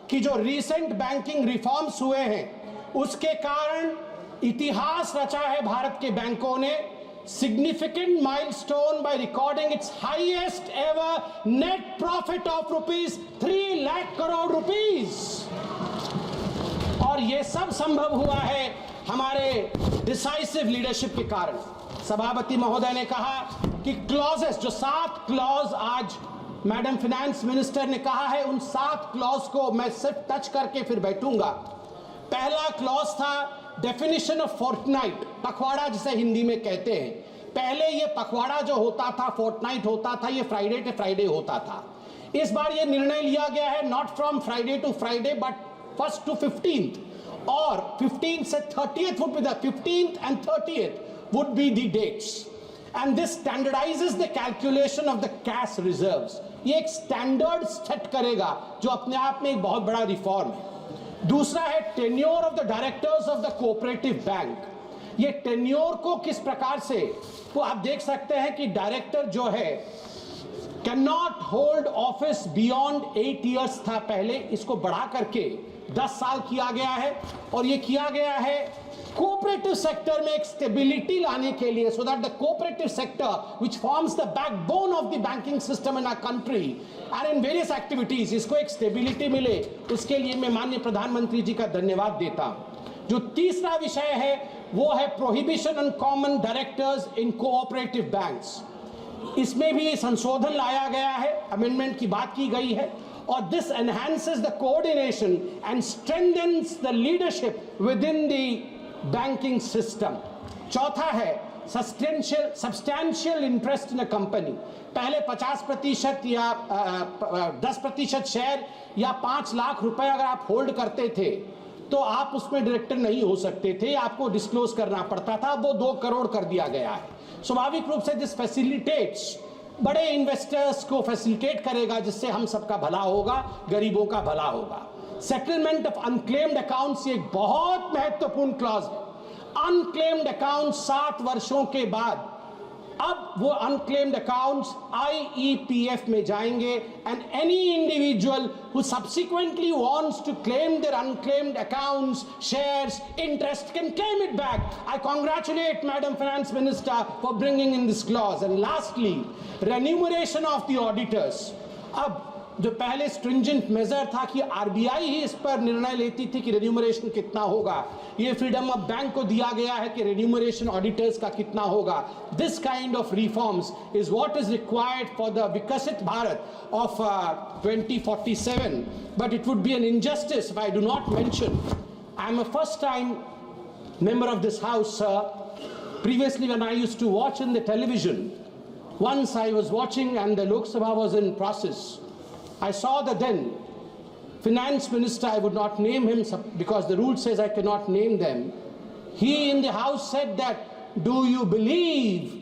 कि जो रीसेंट बैंकिंग रिफॉर्म्स हुए हैं उसके कारण इतिहास रचा है भारत के बैंकों ने. Significant milestone by recording its highest ever net profit of rupees 3 lakh crore rupees. और ये सब संभव हुआ है हमारे डिसाइसिव लीडरशिप के कारण. सभापति महोदय ने कहा कि क्लॉजेस, जो 7 क्लॉज आज मैडम फाइनेंस मिनिस्टर ने कहा है, उन 7 क्लॉज को मैं सिर्फ टच करके फिर बैठूंगा. पहला क्लॉज था डेफिनेशन ऑफ फोर्टनाइट, पखवाड़ा जिसे हिंदी में कहते हैं. पहले ये पखवाड़ा जो होता था, फोर्टनाइट होता था, ये फ्राइडे टू फ्राइडे होता था. इस बार ये निर्णय लिया गया है not from Friday to Friday but 1st to 15th, और 15th से 30th would be the 15th and 30th would be the dates. And this standardizes the calculation of the cash reserves. ये एक स्टैंडर्ड सेट करेगा जो अपने आप में एक बहुत बड़ा रिफॉर्म है. दूसरा है tenure of the directors of the cooperative bank. ये टेन्योर को किस प्रकार से, तो आप देख सकते हैं कि डायरेक्टर जो है can not hold office beyond 8 years था पहले, इसको बढ़ा करके 10 साल किया गया है. और ये किया गया है कोऑपरेटिव सेक्टर में एक स्टेबिलिटी लाने के लिए, so that the cooperative sector which forms the backbone of the banking system in our country and in various activities, इसको एक स्टेबिलिटी मिले. उसके लिए मैं माननीय प्रधानमंत्री जी का धन्यवाद देता हूं. जो तीसरा विषय है वो है prohibition on common directors in cooperative banks. इसमें भी संशोधन लाया गया है, अमेंडमेंट की बात की गई है. और this enhances the coordination and strengthens the leadership within the banking system. चौथा है substantial interest in a company. पहले 50% या 10% शेयर या 5 लाख रुपए अगर आप होल्ड करते थे तो आप उसमें डायरेक्टर नहीं हो सकते थे, आपको डिस्क्लोज करना पड़ता था. वो 2 करोड़ कर दिया गया है. स्वाभाविक रूप से दिस फैसिलिटेट्स, बड़े इन्वेस्टर्स को फैसिलिटेट करेगा, जिससे हम सबका भला होगा, गरीबों का भला होगा. सेटलमेंट ऑफ अनक्लेम्ड अकाउंट्स एक बहुत महत्वपूर्ण क्लॉज है. अनक्लेम्ड अकाउंट 7 वर्षों के बाद अब वो अनक्लेम्ड अकाउंट्स IEPF में जाएंगे and any individual who subsequently wants to claim their unclaimed accounts, shares, interest can claim it back. I congratulate madam finance minister for bringing in this clause. And lastly remuneration of the auditors. अब जो पहले stringent major था कि RBI ही इस पर निर्णय लेती थी कि रेन्यूमरेशन कितना होगा, ये फ्रीडम ऑफ बैंक को दिया गया है कि रेन्यूमरेशन ऑडिटर्स का कितना होगा. This kind of reforms is what is required for the Viksit Bharat of 2047. But it would be an injustice if I do not mention I am a first time member of this house, sir. Previously when I used to watch in the television, once I was watching and the Lok Sabha was in process, I saw the then finance minister, I would not name him because the rule says I cannot name them. He in the house said that, do you believe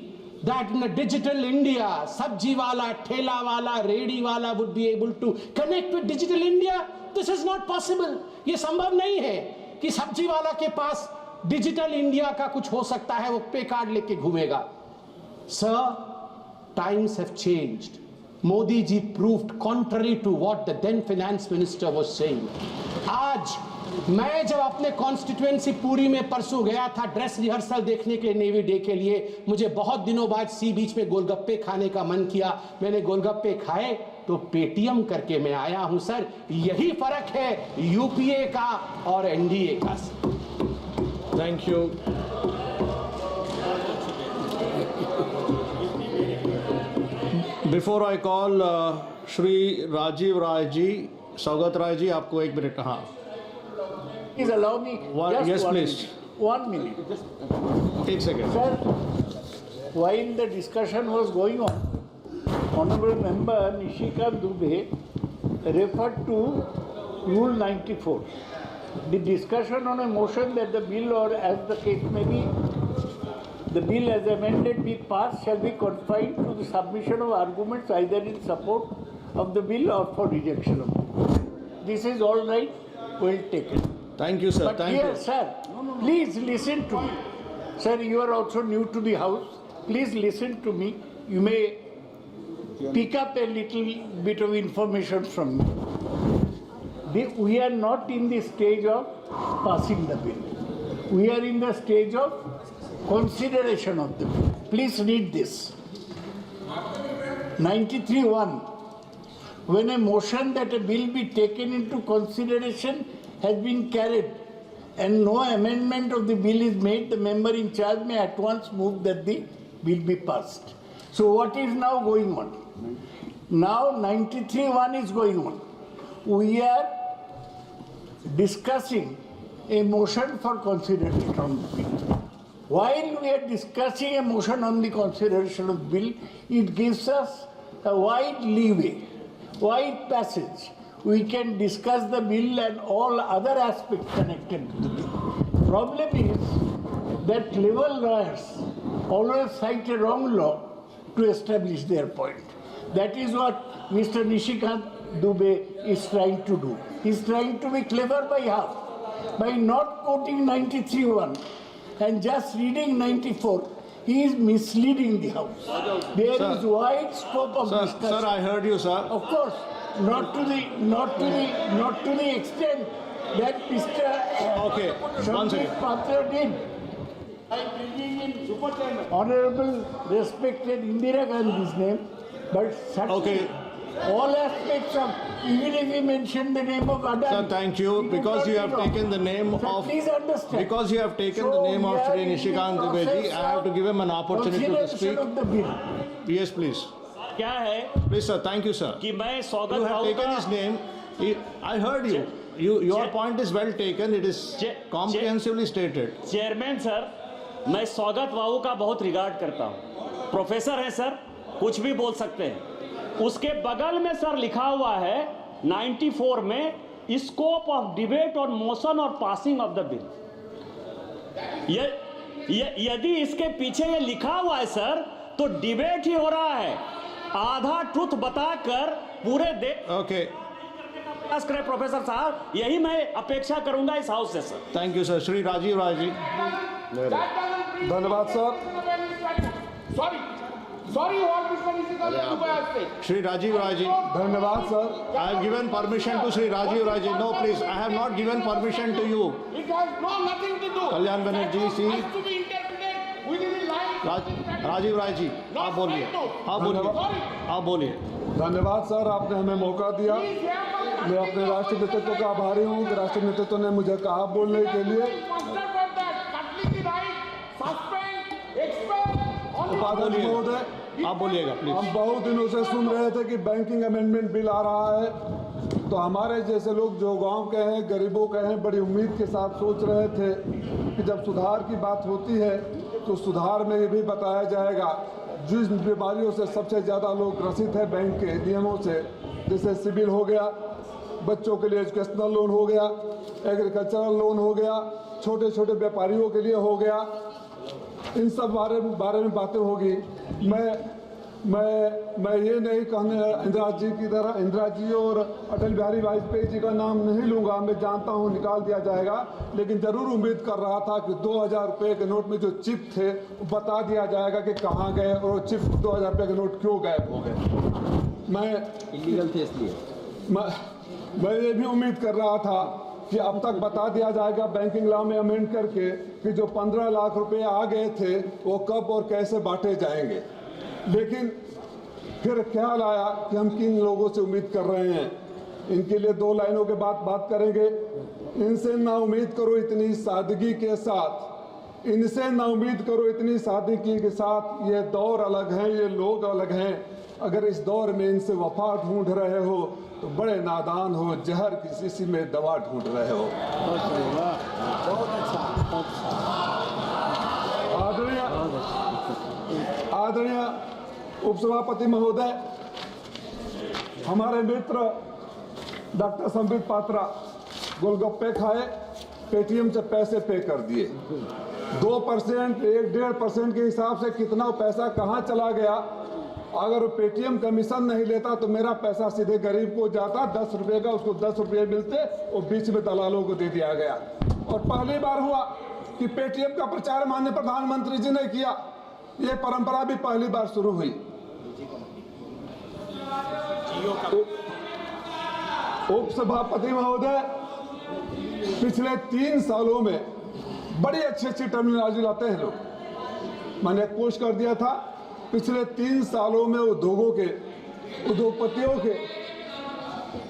that in a digital India, sabji wala, thela wala, redi wala would be able to connect with digital India? This is not possible. ये संभव नहीं है कि सब्जी वाला के पास digital India का कुछ हो सकता है, वो पे कार्ड लेके घूमेगा. Sir, times have changed. Modi ji proved contrary to what the then finance minister was saying. आज मैं जब अपने कॉन्स्टिट्यूएंसी पूरी में परसों गया था ड्रेस रिहर्सल देखने के लिए, नेवी डे के लिए, मुझे बहुत दिनों बाद सी बीच में गोलगप्पे खाने का मन किया. मैंने गोलगप्पे खाए तो पेटीएम करके मैं आया हूं. सर, यही फर्क है यूपीए का और एनडीए का. Thank you. Before I call Shri Rajiv Rai ji, Saugata Rai ji, आपको 1 मिनट. हाँ, Please allow me. Yes, please. 1 minute. 1 second. Sir, while the discussion was going on, Honorable Member Nishikant Dubey referred to Rule 94. The discussion on a motion that the bill, or as the case may be, the bill as amended be passed shall be confined to the submission of arguments either in support of the bill or for rejection of the bill. This is all right, well taken. Thank you, sir. But Thank here, you. sir, please listen to me. Sir, you are also new to the house. Please listen to me. You may pick up a little bit of information from me. We are not in the stage of passing the bill. We are in the stage of consideration of the bill. Please read this. 93(1). When a motion that a bill be taken into consideration has been carried and no amendment of the bill is made, the member in charge may at once move that the bill be passed. So what is now going on? Now 93(1) is going on. We are discussing a motion for consideration on the bill. While we are discussing a motion on the consideration of the bill, it gives us a wide leeway, wide passage. We can discuss the bill and all other aspects connected to the bill. Problem is that liberal lawyers always cite a wrong law to establish their point. That is what Mr. Nishikant Dubey is trying to do. He is trying to be clever by half. By not quoting 93(1) and just reading 94, he is misleading the House. There is wide scope of discussion. Sir, I heard you, sir. Of course, not to the extent that Mr. Okay, one second. Patra did. By bringing in Honorable respected Indira Gandhi's name, but certainly all aspects of, even if he mentioned the name of Adani. Sir, thank you. Because you have taken the name of... Please understand. Because you have taken the name of Shri Nishikant Dubey, I have to give him an opportunity to speak. Of the bill. Yes, please. क्या है Please, sir. Thank you, sir. कि मैं स्वागत You have भाव taken का his name. I heard you. Your point is well taken. It is comprehensively stated. Chairman sir, मैं स्वागत बाबू का बहुत रिगार्ड करता हूँ. प्रोफेसर हैं सर, कुछ भी बोल सकते हैं. उसके बगल में सर लिखा हुआ है 94 में scope of debate on motion और पासिंग ऑफ द बिल. यदि इसके पीछे ये लिखा हुआ है सर, तो डिबेट ही हो रहा है. आधा ट्रुथ बताकर पूरे ओके प्रयास करें प्रोफेसर साहब, यही मैं अपेक्षा करूंगा इस हाउस से sir. Thank you sir. Shri Rajiv Rai ji. धन्यवाद sir. Shri Rajiv Rai ji. धन्यवाद sir. I have given permission to Shri Rajiv Rai ji. No, please. I have not given permission to you. It has nothing to do. Kalyan Banerjee, see. Has to be interpreted within the line. Rajiv Rai ji, आप बोलिए. आप बोलिए. आप बोलिए. धन्यवाद sir, आपने हमें मौका दिया. मैं अपने राष्ट्रीय नेतृत्व का आभारी हूँ कि राष्ट्रीय नेतृत्व ने मुझे कहा बोलने के लिए. उपाध्यक्ष महोदय, आप बोलिएगा प्लीज. हम बहुत दिनों से सुन रहे थे कि बैंकिंग अमेंडमेंट बिल आ रहा है, तो हमारे जैसे लोग जो गांव के हैं, गरीबों के हैं, बड़ी उम्मीद के साथ सोच रहे थे कि जब सुधार की बात होती है तो सुधार में ये भी बताया जाएगा जिस बीमारियों से सबसे ज़्यादा लोग ग्रसित है बैंक के नियमों से, जैसे सिविल हो गया, बच्चों के लिए एजुकेशनल लोन हो गया, एग्रीकल्चरल लोन हो गया, छोटे छोटे व्यापारियों के लिए हो गया, इन सब बारे में बातें होगी. मैं ये नहीं कहने इंदिरा जी की तरह, इंदिरा जी और अटल बिहारी वाजपेयी जी का नाम नहीं लूँगा, मैं जानता हूँ निकाल दिया जाएगा, लेकिन ज़रूर उम्मीद कर रहा था कि 2000 रुपये के नोट में जो चिप थे वो बता दिया जाएगा कि कहाँ गए और चिप 2000 रुपये के नोट क्यों गायब हो गए. मैं इलीगल थे इसलिए मैं ये भी उम्मीद कर रहा था कि अब तक बता दिया जाएगा बैंकिंग लॉ में अमेंड करके कि जो 15 लाख रुपए आ गए थे वो कब और कैसे बांटे जाएंगे. लेकिन फिर ख्याल आया कि हम किन लोगों से उम्मीद कर रहे हैं. इनके लिए 2 लाइनों के बाद बात करेंगे. इनसे ना उम्मीद करो इतनी सादगी के साथ, इनसे ना उम्मीद करो इतनी सादगी के साथ, ये दौर अलग हैं, ये लोग अलग हैं. अगर इस दौर में इनसे वफा ढूंढ रहे हो तो बड़े नादान हो, जहर की शीशी में दवा ढूंढ रहे हो. आदरणीय उपसभापति महोदय, हमारे मित्र डॉक्टर संबित पात्रा गोलगप्पे खाए, पेटीएम से पैसे पे कर दिए। 2%, 1-1.5% के हिसाब से कितना पैसा कहाँ चला गया। अगर पेटीएम कमीशन नहीं लेता तो मेरा पैसा सीधे गरीब को जाता, 10 रुपये का उसको 10 रुपये मिलते और बीच में दलालों को दे दिया गया। और पहली बार हुआ कि पेटीएम का प्रचार माननीय प्रधानमंत्री जी ने किया। ये परंपरा भी पहली बार शुरू हुई। उप सभापति महोदय, पिछले 3 सालों में बड़ी अच्छी टर्मिनोलॉजी लाते हैं लोग। मैंने कोशिश कर दिया था पिछले 3 सालों में उद्योगपतियों के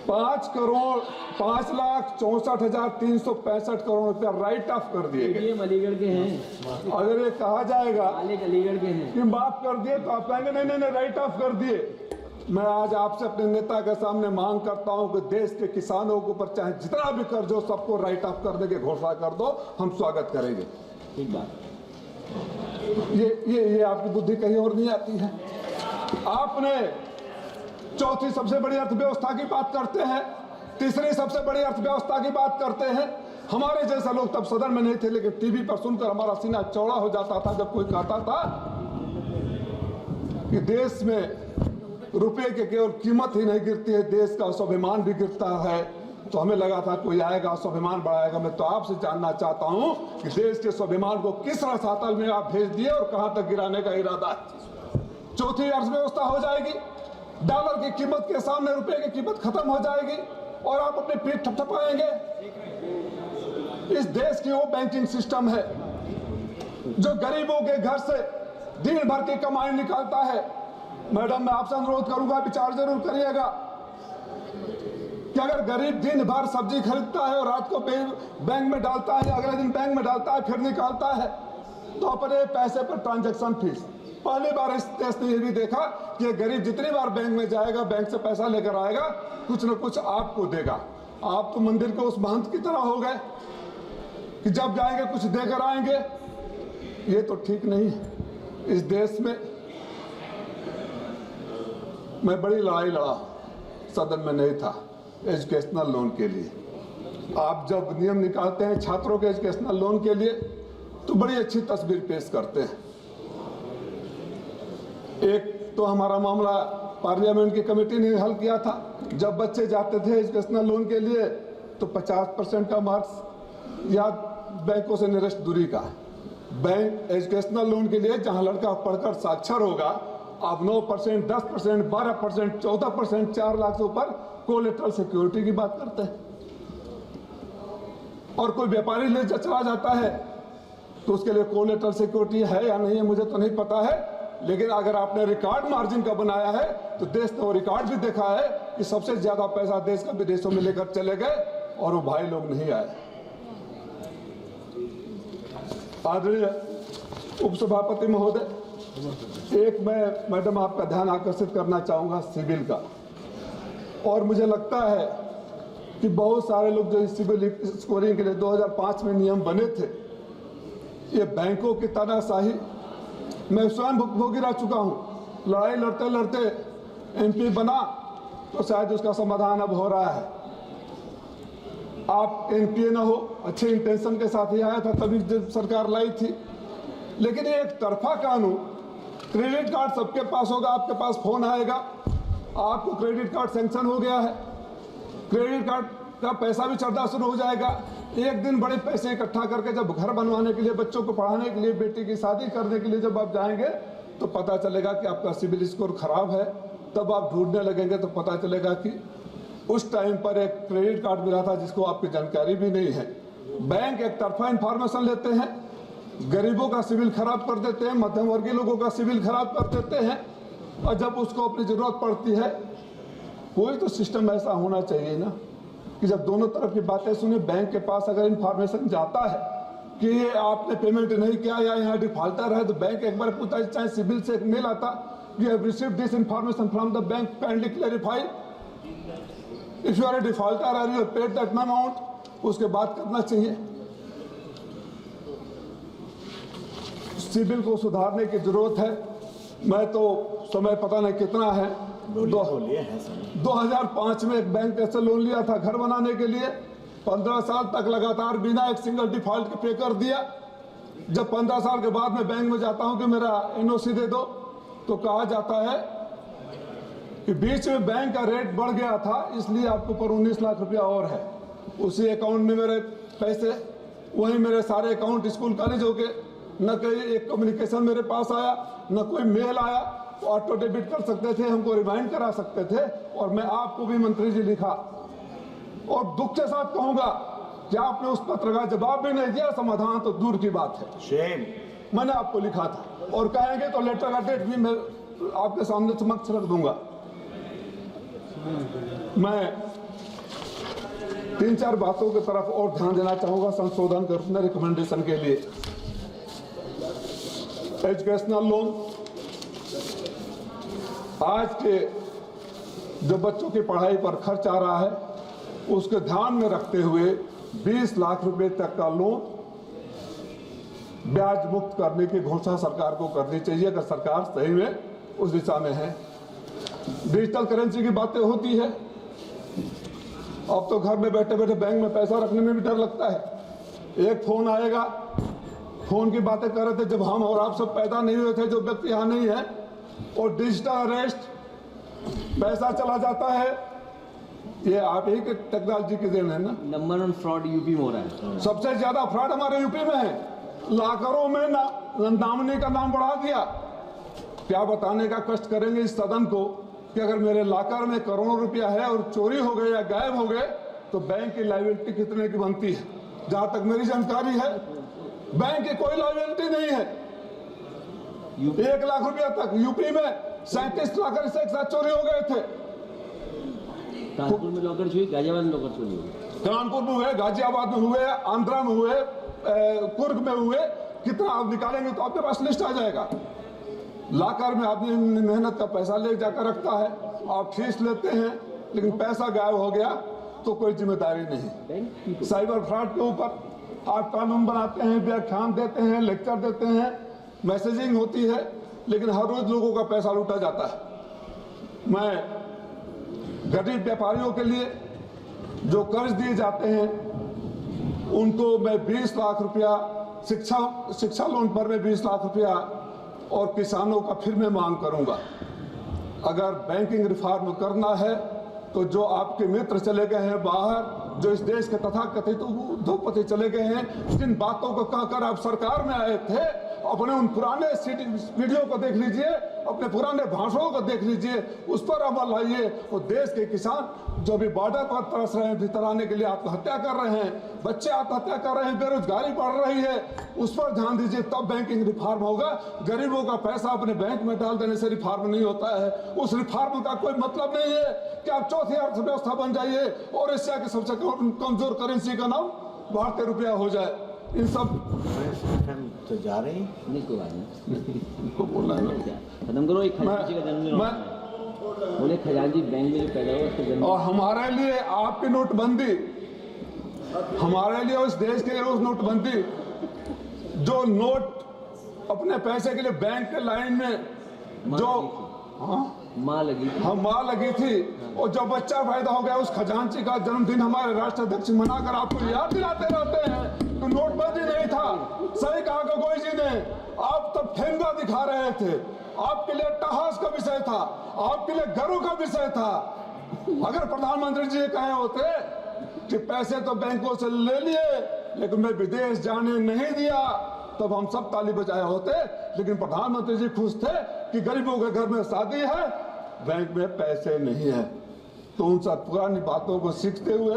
5,64,365 करोड़ रुपया राइट ऑफ कर दिए गए। अलीगढ़ के हैं। अगर ये कहा जाएगा अलीगढ़ के हैं कि माफ कर दिए तो आप कहेंगे नहीं राइट ऑफ कर दिए। मैं आज आपसे अपने नेता के सामने मांग करता हूं कि देश के किसानों के ऊपर चाहे जितना भी कर्ज हो सबको राइट ऑफ करने की घोषणा कर दो, हम स्वागत करेंगे। ठीक बात। ये आपकी बुद्धि कहीं और नहीं आती है। आपने चौथी सबसे बड़ी अर्थव्यवस्था की बात करते हैं, तीसरी सबसे बड़ी अर्थव्यवस्था की बात करते हैं। हमारे जैसे लोग तब सदन में नहीं थे, लेकिन टीवी पर सुनकर हमारा सीना चौड़ा हो जाता था जब कोई कहता था कि देश में रुपए की केवल कीमत ही नहीं गिरती है, देश का स्वाभिमान भी गिरता है। तो हमें लगा था कोई आएगा स्वाभिमान बढ़ाएगा। मैं तो आपसे जानना चाहता हूं कि देश के स्वाभिमान को किस रसातल में आप भेज दिए और कहां तक गिराने का इरादा है। चौथी अर्थव्यवस्था हो जाएगी, डॉलर की कीमत के सामने रुपए की कीमत खत्म हो जाएगी और आप अपनी पीठ थपथपाएंगे। इस देश की वो बैंकिंग सिस्टम है जो गरीबों के घर से दिन भर की कमाई निकालता है। मैडम, मैं आपसे अनुरोध करूंगा, विचार जरूर करिएगा कि अगर गरीब दिन भर सब्जी खरीदता है और रात को बैंक में डालता है, अगले दिन बैंक में डालता है, फिर निकालता है, तो अपने पैसे पर ट्रांजैक्शन फीस। पहली बार इस देश ने यह भी देखा कि गरीब जितनी बार बैंक में जाएगा, बैंक से पैसा लेकर आएगा, कुछ न कुछ आपको देगा। आप तो मंदिर के उस महंत की तरह हो गए कि जब जाएंगे कुछ देकर आएंगे। ये तो ठीक नहीं है। इस देश में मैं बड़ी लड़ाई लड़ा, सदन में नहीं था, एजुकेशनल लोन के लिए। आप जब नियम निकालते हैं छात्रों के एजुकेशनल लोन के लिए तो बड़ी अच्छी तस्वीर पेश करते हैं। एक तो हमारा मामला पार्लियामेंट की कमेटी ने हल किया था। जब बच्चे जाते थे एजुकेशनल लोन के लिए तो 50% का मार्क्स या बैंकों से निरस्त दूरी का। बैंक एजुकेशनल लोन के लिए जहां लड़का पढ़कर साक्षर होगा, आप 9%, 10%, 12%, 14%, 4 लाख से ऊपर कोलेटरल सिक्योरिटी की बात करते हैं। और कोई व्यापारी ले चला जाता है तो उसके लिए कोलेटरल सिक्योरिटी है या नहीं है मुझे तो नहीं पता है, लेकिन अगर आपने रिकॉर्ड मार्जिन का बनाया है तो देश ने वो रिकॉर्ड भी देखा है कि सबसे ज्यादा पैसा देश का विदेशों में लेकर चले गए और वो भाई लोग नहीं आए। आदरणीय उपसभापति महोदय, एक मैं मैडम आपका ध्यान आकर्षित करना चाहूंगा सिविल का। और मुझे लगता है कि बहुत सारे लोग जो सिविल स्कोरिंग के लिए 2005 में नियम बने थे, ये बैंकों की तानाशाही मैं स्वयं भुगतभोगी रह चुका हूं। लड़ाई लड़ते लड़ते एमपी बना तो शायद उसका समाधान अब हो रहा है। आप एनपीए ना हो, अच्छे इंटेंशन के साथ ही आया था, तभी सरकार लाई थी। लेकिन ये एक तरफा कानून, क्रेडिट कार्ड सबके पास होगा, आपके पास फोन आएगा, आपको क्रेडिट कार्ड सैंक्शन हो गया है, क्रेडिट कार्ड का पैसा भी चढ़ना शुरू हो जाएगा। एक दिन बड़े पैसे इकट्ठा करके जब घर बनवाने के लिए, बच्चों को पढ़ाने के लिए, बेटी की शादी करने के लिए जब आप जाएंगे तो पता चलेगा कि आपका सिविल स्कोर खराब है। तब आप ढूंढने लगेंगे तो पता चलेगा कि उस टाइम पर एक क्रेडिट कार्ड मिला था जिसको आपकी जानकारी भी नहीं है। बैंक एक तरफा इंफॉर्मेशन लेते हैं, गरीबों का सिविल खराब कर देते हैं, मध्यम वर्गीय लोगों का सिविल खराब कर देते हैं, और जब उसको अपनी जरूरत पड़ती है, कोई तो सिस्टम ऐसा होना चाहिए ना कि जब दोनों तरफ की बातें सुने, बैंक के पास अगर इंफॉर्मेशन जाता है कि ये आपने पेमेंट नहीं किया या यहाँ डिफॉल्टर है, तो बैंक एक बार पूछता है, चाहे सिविल से एक मेल आता, you have received this information from the bank, kindly clarify if you are a defaulter और यू पेड दैट अमाउंट, उसके बाद करना चाहिए। सिविल को सुधारने की जरूरत है। मैं तो समय पता नहीं कितना है, 2005 में एक बैंक से लोन लिया था घर बनाने के लिए, 15 साल तक लगातार बिना एक सिंगल डिफॉल्ट के पे कर दिया। जब 15 साल के बाद मैं बैंक में जाता हूं कि मेरा एनओसी दे दो, तो कहा जाता है कि बीच में बैंक का रेट बढ़ गया था, इसलिए आपके ऊपर 19 लाख रुपया और है। उसी अकाउंट में मेरे पैसे, वहीं मेरे सारे अकाउंट स्कूल कॉलेज हो गए। न कोई एक कम्युनिकेशन मेरे पास आया, न कोई मेल आया। ऑटो डेबिट कर सकते थे, हमको रिमाइंड करा सकते थे, और मैं आपको भी मंत्री जी लिखा, और दुख के साथ कहूंगा कि आपने उस पत्र का जवाब भी नहीं दिया, समाधान तो दूर की बात है। शेम। मैंने आपको लिखा था, और कहेंगे तो लेटर का डेट भी मैं आपके सामने समक्ष रख दूंगा। मैं 3-4 बातों की तरफ और ध्यान देना चाहूंगा संशोधन करने रिकमेंडेशन के लिए। एजुकेशनल लोन, आज के जो बच्चों की पढ़ाई पर खर्च आ रहा है, उसके ध्यान में रखते हुए 20 लाख रुपए तक का लोन ब्याज मुक्त करने की घोषणा सरकार को करनी चाहिए, अगर सरकार सही में उस दिशा में है। डिजिटल करेंसी की बातें होती है, अब तो घर में बैठे बैठे बैंक में पैसा रखने में भी डर लगता है। एक फोन आएगा, फोन की बातें कर रहे थे जब हम और आप सब पैदा नहीं हुए थे, जो व्यक्ति यहाँ नहीं है, और डिजिटल अरेस्ट, पैसा चला जाता है। ये आप ही के टेक्नोलॉजी की देन है ना। नंबर 1 फ्रॉड यूपी में हो रहा है। सबसे ज्यादा फ्रॉड हमारे यूपी में है। लाखों में नामनी का नाम बढ़ा दिया। क्या बताने का कष्ट करेंगे इस सदन को कि अगर मेरे लाकर में करोड़ों रुपया है और चोरी हो गए या गायब हो गए, तो बैंक की लायबिलिटी कितने की बनती है? जहां तक मेरी जानकारी है, बैंक की कोई लायबिलिटी नहीं है। 1 लाख रुपया तक यूपी में 37 लाख से एक साथ चोरी हो गए थे। कानपुर में लॉकर चोरी, गाजियाबाद में लॉकर चोरी हुए, कानपुर में हुए, गाजियाबाद में हुए, आंध्रा में हुए, कुर्ग में हुए। कितना आप निकालेंगे तो आपके पास लिस्ट आ जाएगा। लाकर में आदमी मेहनत का पैसा ले जाकर रखता है, आप फीस लेते हैं, लेकिन पैसा गायब हो गया तो कोई जिम्मेदारी नहीं। साइबर फ्रॉड के ऊपर आप कानून बनाते हैं, व्याख्यान देते हैं, लेक्चर देते हैं, मैसेजिंग होती है, लेकिन हर रोज लोगों का पैसा लूटा जाता है। मैं गरीब व्यापारियों के लिए जो कर्ज दिए जाते हैं उनको मैं 20 लाख रुपया, शिक्षा लोन पर मैं 20 लाख रुपया, और किसानों का फिर मैं मांग करूंगा। अगर बैंकिंग रिफॉर्म करना है तो जो आपके मित्र चले गए हैं बाहर, जो इस देश के तथाकथित उद्योगपति चले गए हैं, जिन बातों को कहकर आप सरकार में आए थे, अपने उन पुराने वीडियो को देख लीजिए, अपने पुराने भाषणों को देख लीजिए, उस पर अमल लाइए। और देश के किसान जो भी बॉर्डर पर तरस रहे हैं, भीतर आने के लिए आत्महत्या कर रहे हैं, बच्चे आत्महत्या कर रहे हैं, बेरोजगारी बढ़ रही है, उस पर ध्यान दीजिए, तब बैंकिंग रिफॉर्म होगा। गरीबों का पैसा अपने बैंक में डाल देने से रिफॉर्म नहीं होता है। उस रिफॉर्म का कोई मतलब नहीं है कि आप चौथी अर्थव्यवस्था बन जाइए और एशिया की सबसे कमजोर करेंसी का नाम भारतीय रुपया हो जाए। इन सब तो जा रहे हैं, नहीं कोई बात नहीं, बोला खत्म करो। एक खजांची का जन्मदिन बोले, खजांची बैंक में जो पैदा हुआ उसका जन्म। और हमारे लिए आपकी नोटबंदी, हमारे लिए उस देश के लिए उस नोटबंदी, जो नोट अपने पैसे के लिए बैंक के लाइन में जो माँ लगी थी, माँ लगी थी, और जब बच्चा पैदा हो गया, उस खजांची का जन्मदिन हमारे राष्ट्राध्यक्ष मनाकर आपको याद दिलाते रहते हैं तो नोटबंदी नहीं था। सही कहा गोगोई जी ने, आप तब ठेंगा दिखा रहे थे, आपके लिए अट्टहास का विषय था, आपके लिए गर्व का विषय था। अगर प्रधानमंत्री जी कहे होते कि पैसे तो बैंकों से ले लिए लेकिन मैं विदेश जाने नहीं दिया, तब हम सब ताली बजाए होते। लेकिन प्रधानमंत्री जी खुश थे कि गरीबों के घर में शादी है, बैंक में पैसे नहीं है। तो उन सब पुरानी बातों को सीखते हुए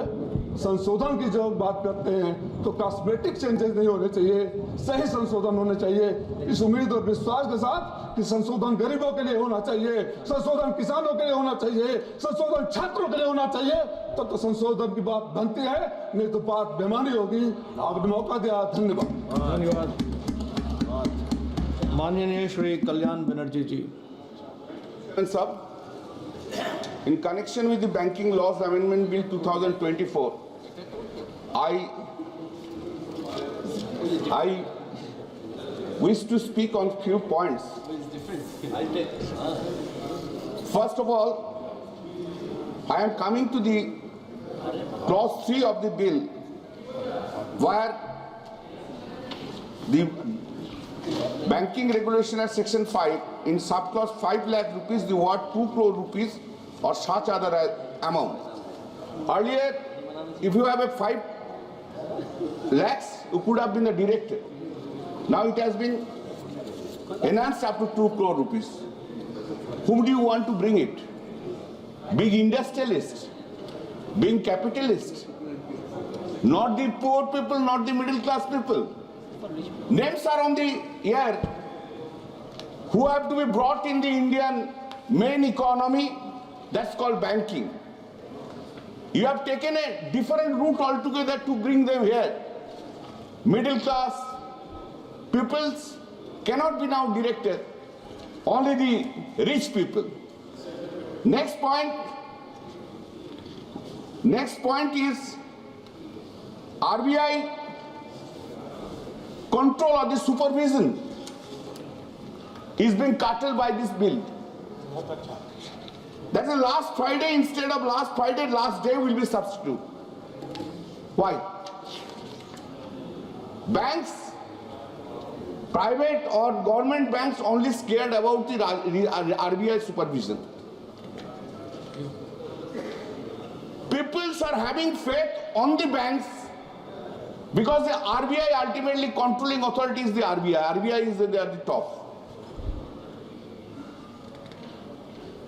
संशोधन की जब बात करते हैं तो कॉस्मेटिक चेंजेस नहीं होने चाहिए, सही संशोधन होने चाहिए। इस उम्मीद और विश्वास के साथ कि संशोधन गरीबों के लिए होना चाहिए, संशोधन किसानों के लिए होना चाहिए, संशोधन छात्रों के लिए होना चाहिए, तब तो संशोधन की बात बनती है, नहीं तो बात बेमानी होगी। आपने मौका दिया, धन्यवाद। माननीय श्री कल्याण बनर्जी जी। सब in connection with the Banking Laws Amendment Bill 2024, I wish to speak on few points. First of all, I am coming to the clause 3 of the bill, where the banking regulation at section 5, in subclause 5 lakh rupees, the word 2 crore rupees or such other amount. Earlier, if you have a 5 lakhs, you could have been a director. Now it has been enhanced up to 2 crore rupees. Whom do you want to bring it? Big industrialists, being capitalists, not the poor people, not the middle class people. Names are on the air who have to be brought in the Indian main economy, that's called banking. You have taken a different route altogether to bring them here. Middle class peoples cannot be now directed, only the rich people. Next point is RBI control of the supervision is being curtailed by this bill. That is last Friday, instead of last Friday, last day will be substitute. Why? Banks, private or government banks, only scared about the RBI supervision. Peoples are having faith on the banks because the RBI ultimately controlling authority is the RBI. RBI is at the top.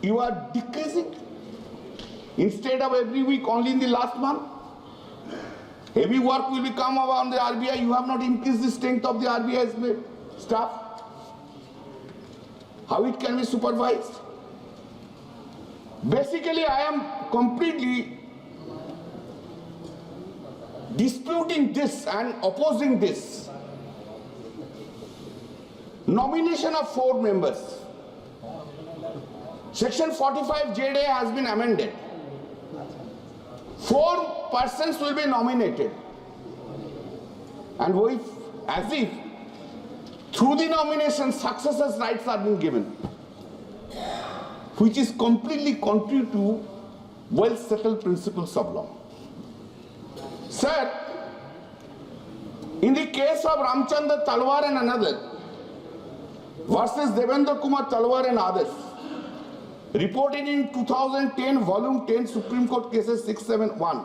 You are decreasing. Instead of every week, only in the last month. Heavy work will become on the RBI. You have not increased the strength of the RBI's staff. How it can be supervised? Basically, I am completely disputing this and opposing this. Nomination of 4 members. Section 45JA has been amended. 4 persons will be nominated. And as if through the nomination successors' rights are being given, which is completely contrary to well-settled principles of law. Sir, in the case of Ramchandra Talwar and another versus Devendra Kumar Talwar and others, reported in 2010, volume 10, Supreme Court cases 671.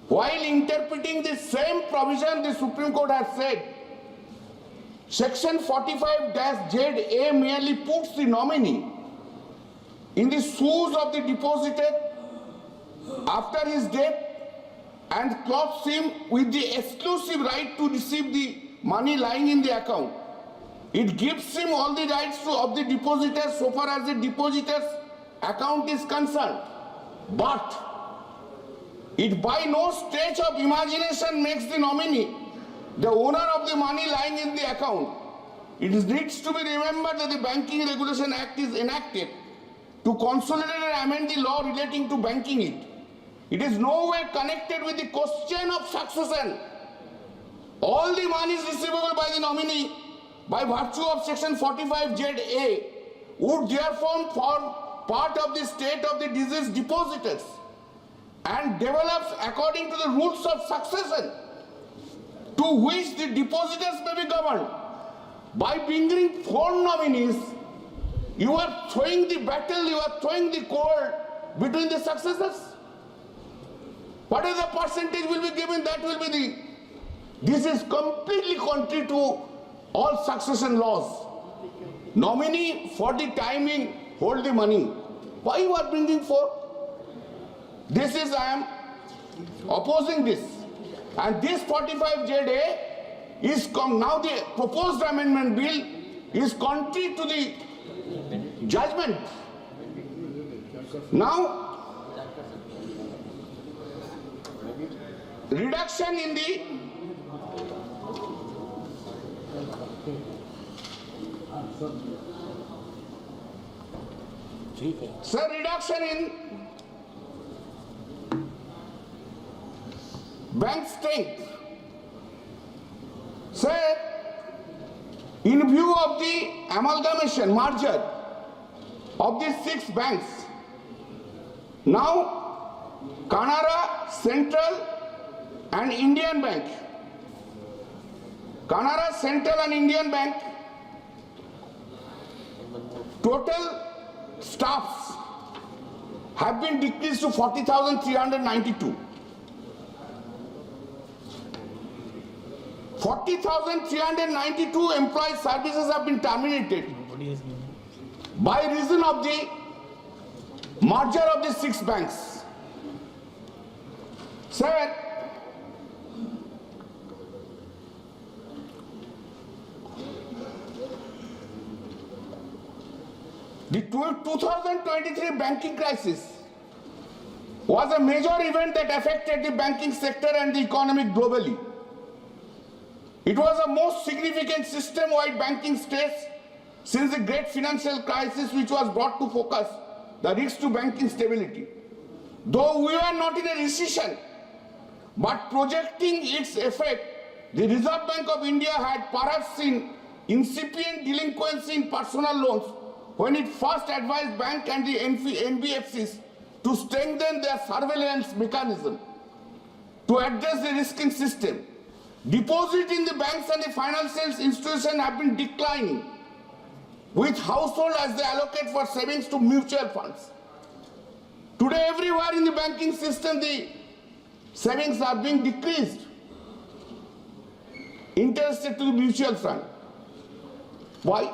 While interpreting the same provision, the Supreme Court has said, Section 45-ZA merely puts the nominee in the shoes of the depositor after his death and clothes him with the exclusive right to receive the money lying in the account. It gives him all the rights of the depositor so far as the depositor's account is concerned. But it by no stretch of imagination makes the nominee the owner of the money lying in the account. It needs to be remembered that the Banking Regulation Act is enacted to consolidate and amend the law relating to banking it. It is no way connected with the question of succession. All the money is receivable by the nominee by virtue of Section 45ZA would therefore form part of the state of the deceased depositors and develops according to the rules of succession to which the depositors may be governed. By bringing 4 nominees, you are throwing the battle, you are throwing the cord between the successors. What is the percentage will be given, that will be the... This is completely contrary to all succession laws. Nominee for the timing, hold the money. Why you are bringing 4? This is, I am opposing this. And this 45ZA is now the proposed amendment bill is contrary to the judgment. Now, reduction in the reduction in bank strength. Sir, in view of the amalgamation, merger of these 6 banks. Now, Kannada, Central and Indian Bank. Kannada, Central and Indian Bank, total staffs have been decreased to 40,392. 40,392 employee services have been terminated by reason of the merger of the 6 banks. Sir, the 2023 banking crisis was a major event that affected the banking sector and the economy globally. It was the most significant system-wide banking stress since the great financial crisis, which was brought to focus the risks to banking stability. Though we were not in a recession, but projecting its effect, the Reserve Bank of India had perhaps seen incipient delinquency in personal loans when it first advised banks and the NBFCs to strengthen their surveillance mechanism to address the risking system. Deposits in the banks and the financial institutions have been declining, with households as they allocate for savings to mutual funds. Today, everywhere in the banking system, the savings are being decreased, interested to the mutual fund. Why?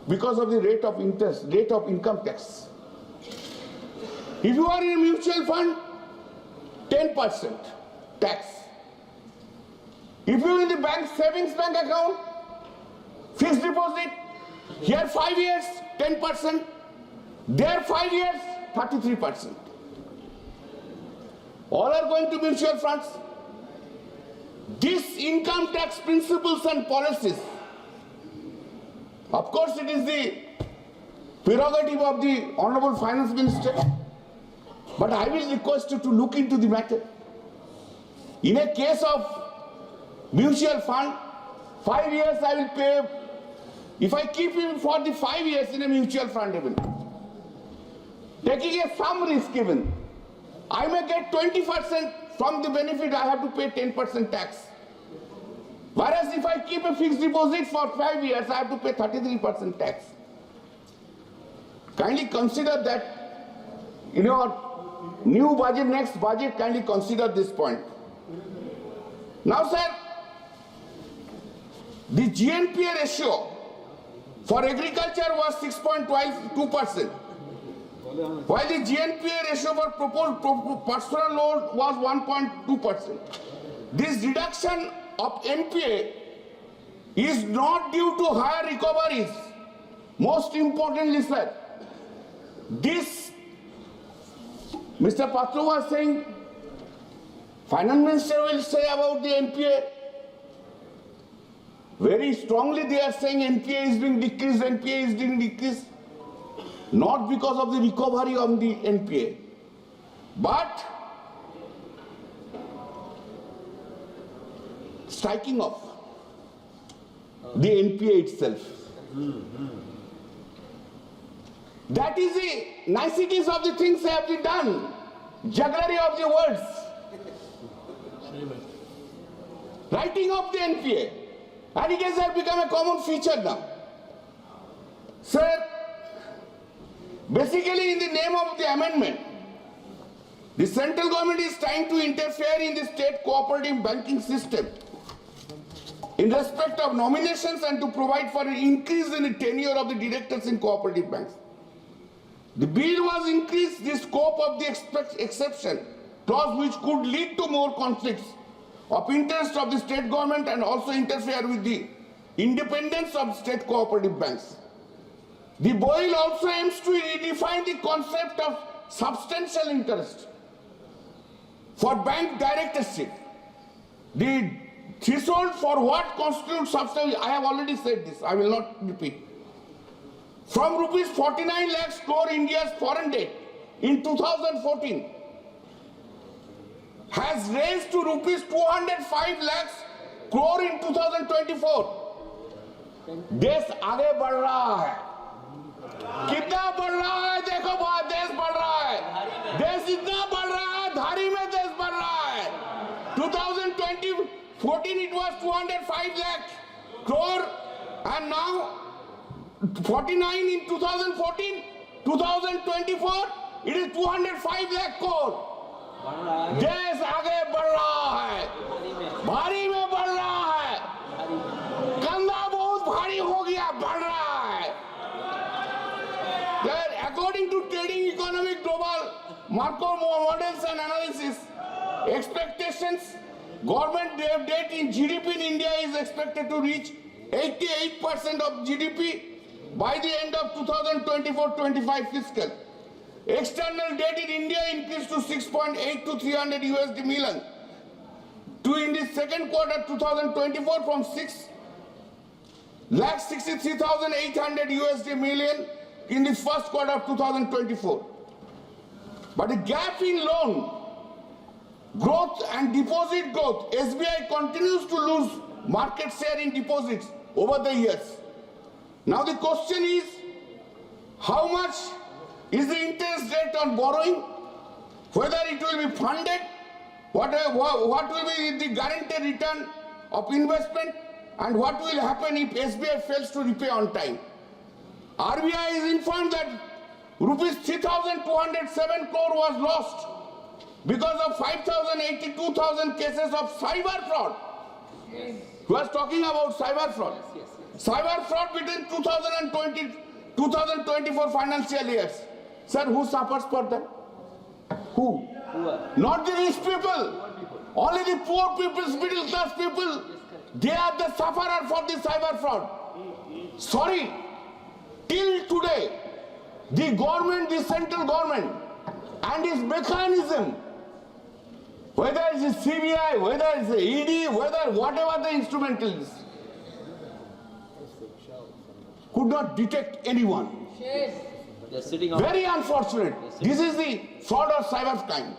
Because of the rate of interest, rate of income tax. If you are in a mutual fund, 10% tax. If you are in the bank, savings bank account, fixed deposit, here 5 years, 10%, there 5 years, 33%. All are going to mutual funds. These income tax principles and policies, of course it is the prerogative of the Honorable Finance Minister, but I will request you to look into the matter. In a case of mutual fund, 5 years I will pay. If I keep him for the 5 years in a mutual fund even, taking a some risk even, I may get 20% from the benefit, I have to pay 10% tax. Whereas if I keep a fixed deposit for 5 years, I have to pay 33% tax. Kindly consider that in your new budget, next budget, kindly consider this point. Now, sir, the GNPA ratio for agriculture was 6.2%, while the GNPA ratio for personal loan was 1.2%. This reduction of NPA is not due to higher recoveries. Most importantly, sir, this Mr. Patru was saying, Finance Minister will say about the NPA. Very strongly they are saying NPA is being decreased, NPA is being decreased. Not because of the recovery of the NPA, but striking off the NPA itself. That is the niceties of the things they have been done. Jugglery of the words. Writing off the NPA. And it has become a common feature now. Sir, basically in the name of the amendment, the central government is trying to interfere in the state cooperative banking system in respect of nominations and to provide for an increase in the tenure of the directors in cooperative banks. The bill was increased the scope of the exception clause, which could lead to more conflicts of interest of the state government and also interfere with the independence of state cooperative banks. The bill also aims to redefine the concept of substantial interest for bank directorship. The threshold for what constitutes substantial, I have already said this, I will not repeat. From rupees 49 lakhs crore India's foreign debt in 2014 has raised to rupees 205 lakhs crore in 2024. देश आगे बढ़ रहा है. कितना बढ़ रहा है देखो, बहुत देश बढ़ रहा है, देश इतना बढ़ रहा है, धारी में देश बढ़ रहा है। 2014 it was 205 lakh crore and now 49 in 2014, 2024 it is 205 lakh crore. देश आगे बढ़ रहा है, भारी में बढ़ रहा है, कंधा बहुत भारी हो गया, बढ़ रहा है। According to Trading Economic Global Marco Models and Analysis, expectations, government debt in GDP in India is expected to reach 88% of GDP by the end of 2024-25 fiscal. External debt in India increased to 6.8 to 300 USD million to in the second quarter 2024 from 6,63,800 USD million in the first quarter of 2024. But the gap in loan growth and deposit growth, SBI continues to lose market share in deposits over the years. Now the question is, how much is the interest rate on borrowing? Whether it will be funded, what will be the guaranteed return of investment, and what will happen if SBI fails to repay on time? RBI is informed that rupees 3,207 crore was lost because of 5,082,000 cases of cyber fraud. We are talking about cyber fraud. Cyber fraud between 2020-2024 financial years. Sir, who suffers for that? Who? Not the rich people. Only the poor people, middle class people. They are the sufferer for the cyber fraud. Sorry. Till today, the government, the central government, and its mechanism, whether it's CBI, whether it's ED, whether whatever the instrumental is, could not detect anyone. Very unfortunate. This is the fraud of cyber crime.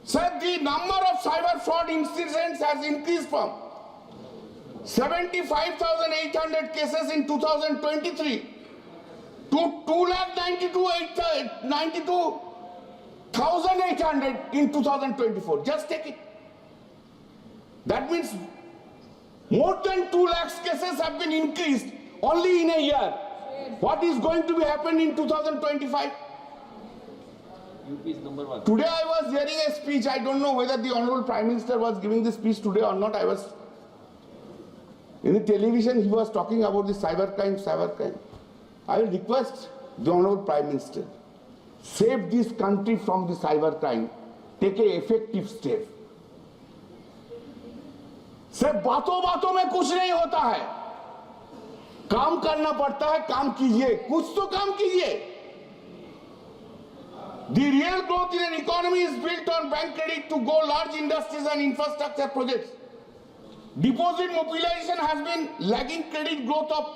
Sir, the number of cyber fraud incidents has increased from 75,800 cases in 2023 to 292,800 in 2024. Just take it. That means more than 2 lakhs cases have been increased only in a year. What is going to be happening in 2025? Today I was hearing a speech. I don't know whether the Honorable Prime Minister was giving this speech today or not. I was in the television, he was talking about the cyber crime. I will request the Honorable Prime Minister, save this country from the cyber crime. Take an effective step. सिर्फ बातों में कुछ नहीं होता है, काम करना पड़ता है, काम कीजिए, कुछ तो काम कीजिए. The real growth in an economy is built on bank credit to go large industries and infrastructure projects. Deposit mobilization has been lagging credit growth of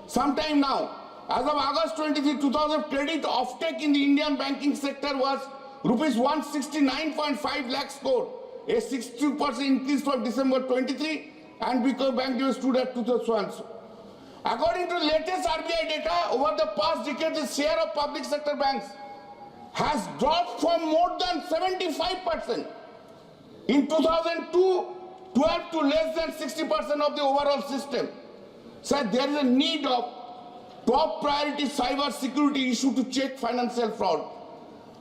some time now. As of August 23, 2000, credit offtake in the Indian banking sector was rupees 169.5 lakhs crore, a 62% increase from December 23, and because bank due stood at 2000. According to the latest RBI data, over the past decade, the share of public sector banks has dropped from more than 75% in 2012 to less than 60% of the overall system. So there is a need of top priority cyber security issue to check financial fraud.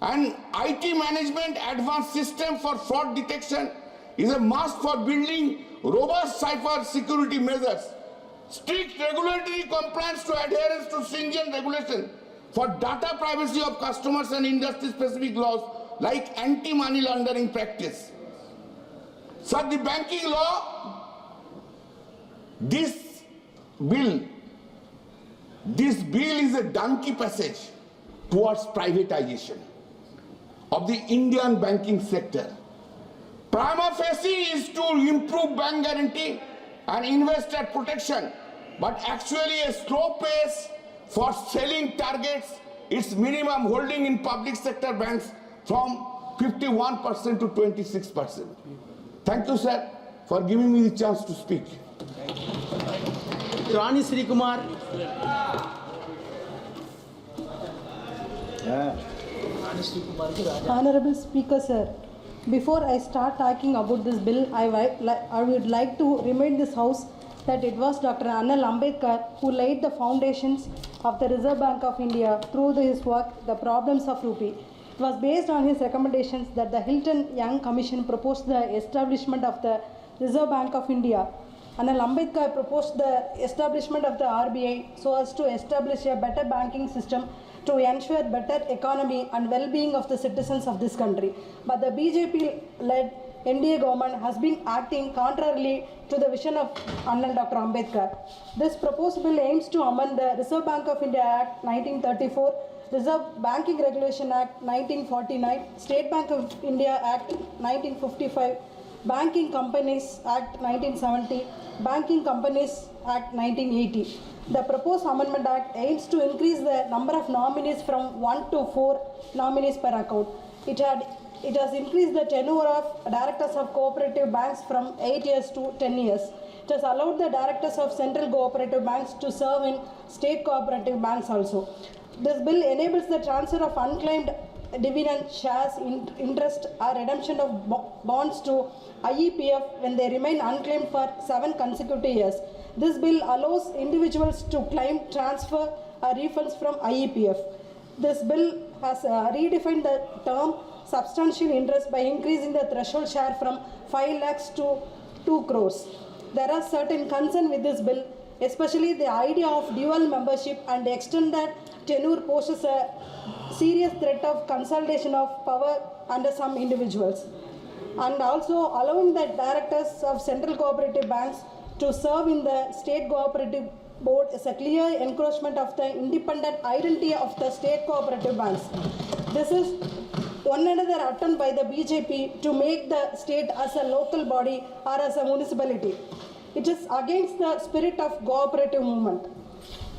And IT management advanced system for fraud detection is a must for building robust cyber security measures. Strict regulatory compliance to adherence to stringent regulation for data privacy of customers and industry-specific laws like anti-money laundering practice. So the banking law, this bill is a donkey passage towards privatization of the Indian banking sector. Prima facie is to improve bank guarantee and investor protection, but actually a slow pace for selling targets its minimum holding in public sector banks from 51% to 26%. Thank you, sir, for giving me the chance to speak. Rani Sri Kumar. Honorable Speaker, sir, before I start talking about this bill, I would like to remind this House that it was Dr. Annal Ambedkar who laid the foundations of the Reserve Bank of India through his work, The Problems of Rupee. It was based on his recommendations that the Hilton Young Commission proposed the establishment of the Reserve Bank of India. Annal Ambedkar proposed the establishment of the RBI so as to establish a better banking system to ensure better economy and well-being of the citizens of this country. But the BJP-led NDA government has been acting contrarily to the vision of Annal Dr. Ambedkar. This proposed bill aims to amend the Reserve Bank of India Act 1934, Reserve Banking Regulation Act 1949, State Bank of India Act 1955, Banking Companies Act 1970, Banking Companies Act 1980. The proposed amendment act aims to increase the number of nominees from 1 to 4 nominees per account. It has increased the tenure of directors of cooperative banks from 8 years to 10 years. It has allowed the directors of central cooperative banks to serve in state cooperative banks also. This bill enables the transfer of unclaimed dividend shares, interest or redemption of bonds to IEPF when they remain unclaimed for 7 consecutive years. This bill allows individuals to claim transfer or refunds from IEPF. This bill has redefined the term substantial interest by increasing the threshold share from 5 lakhs to 2 crores. There are certain concerns with this bill, especially the idea of dual membership and the extent that tenure poses a serious threat of consolidation of power under some individuals, and also allowing the directors of central cooperative banks to serve in the state cooperative board is a clear encroachment of the independent identity of the state cooperative banks. This is one another attempt by the BJP to make the state as a local body or as a municipality. It is against the spirit of cooperative movement.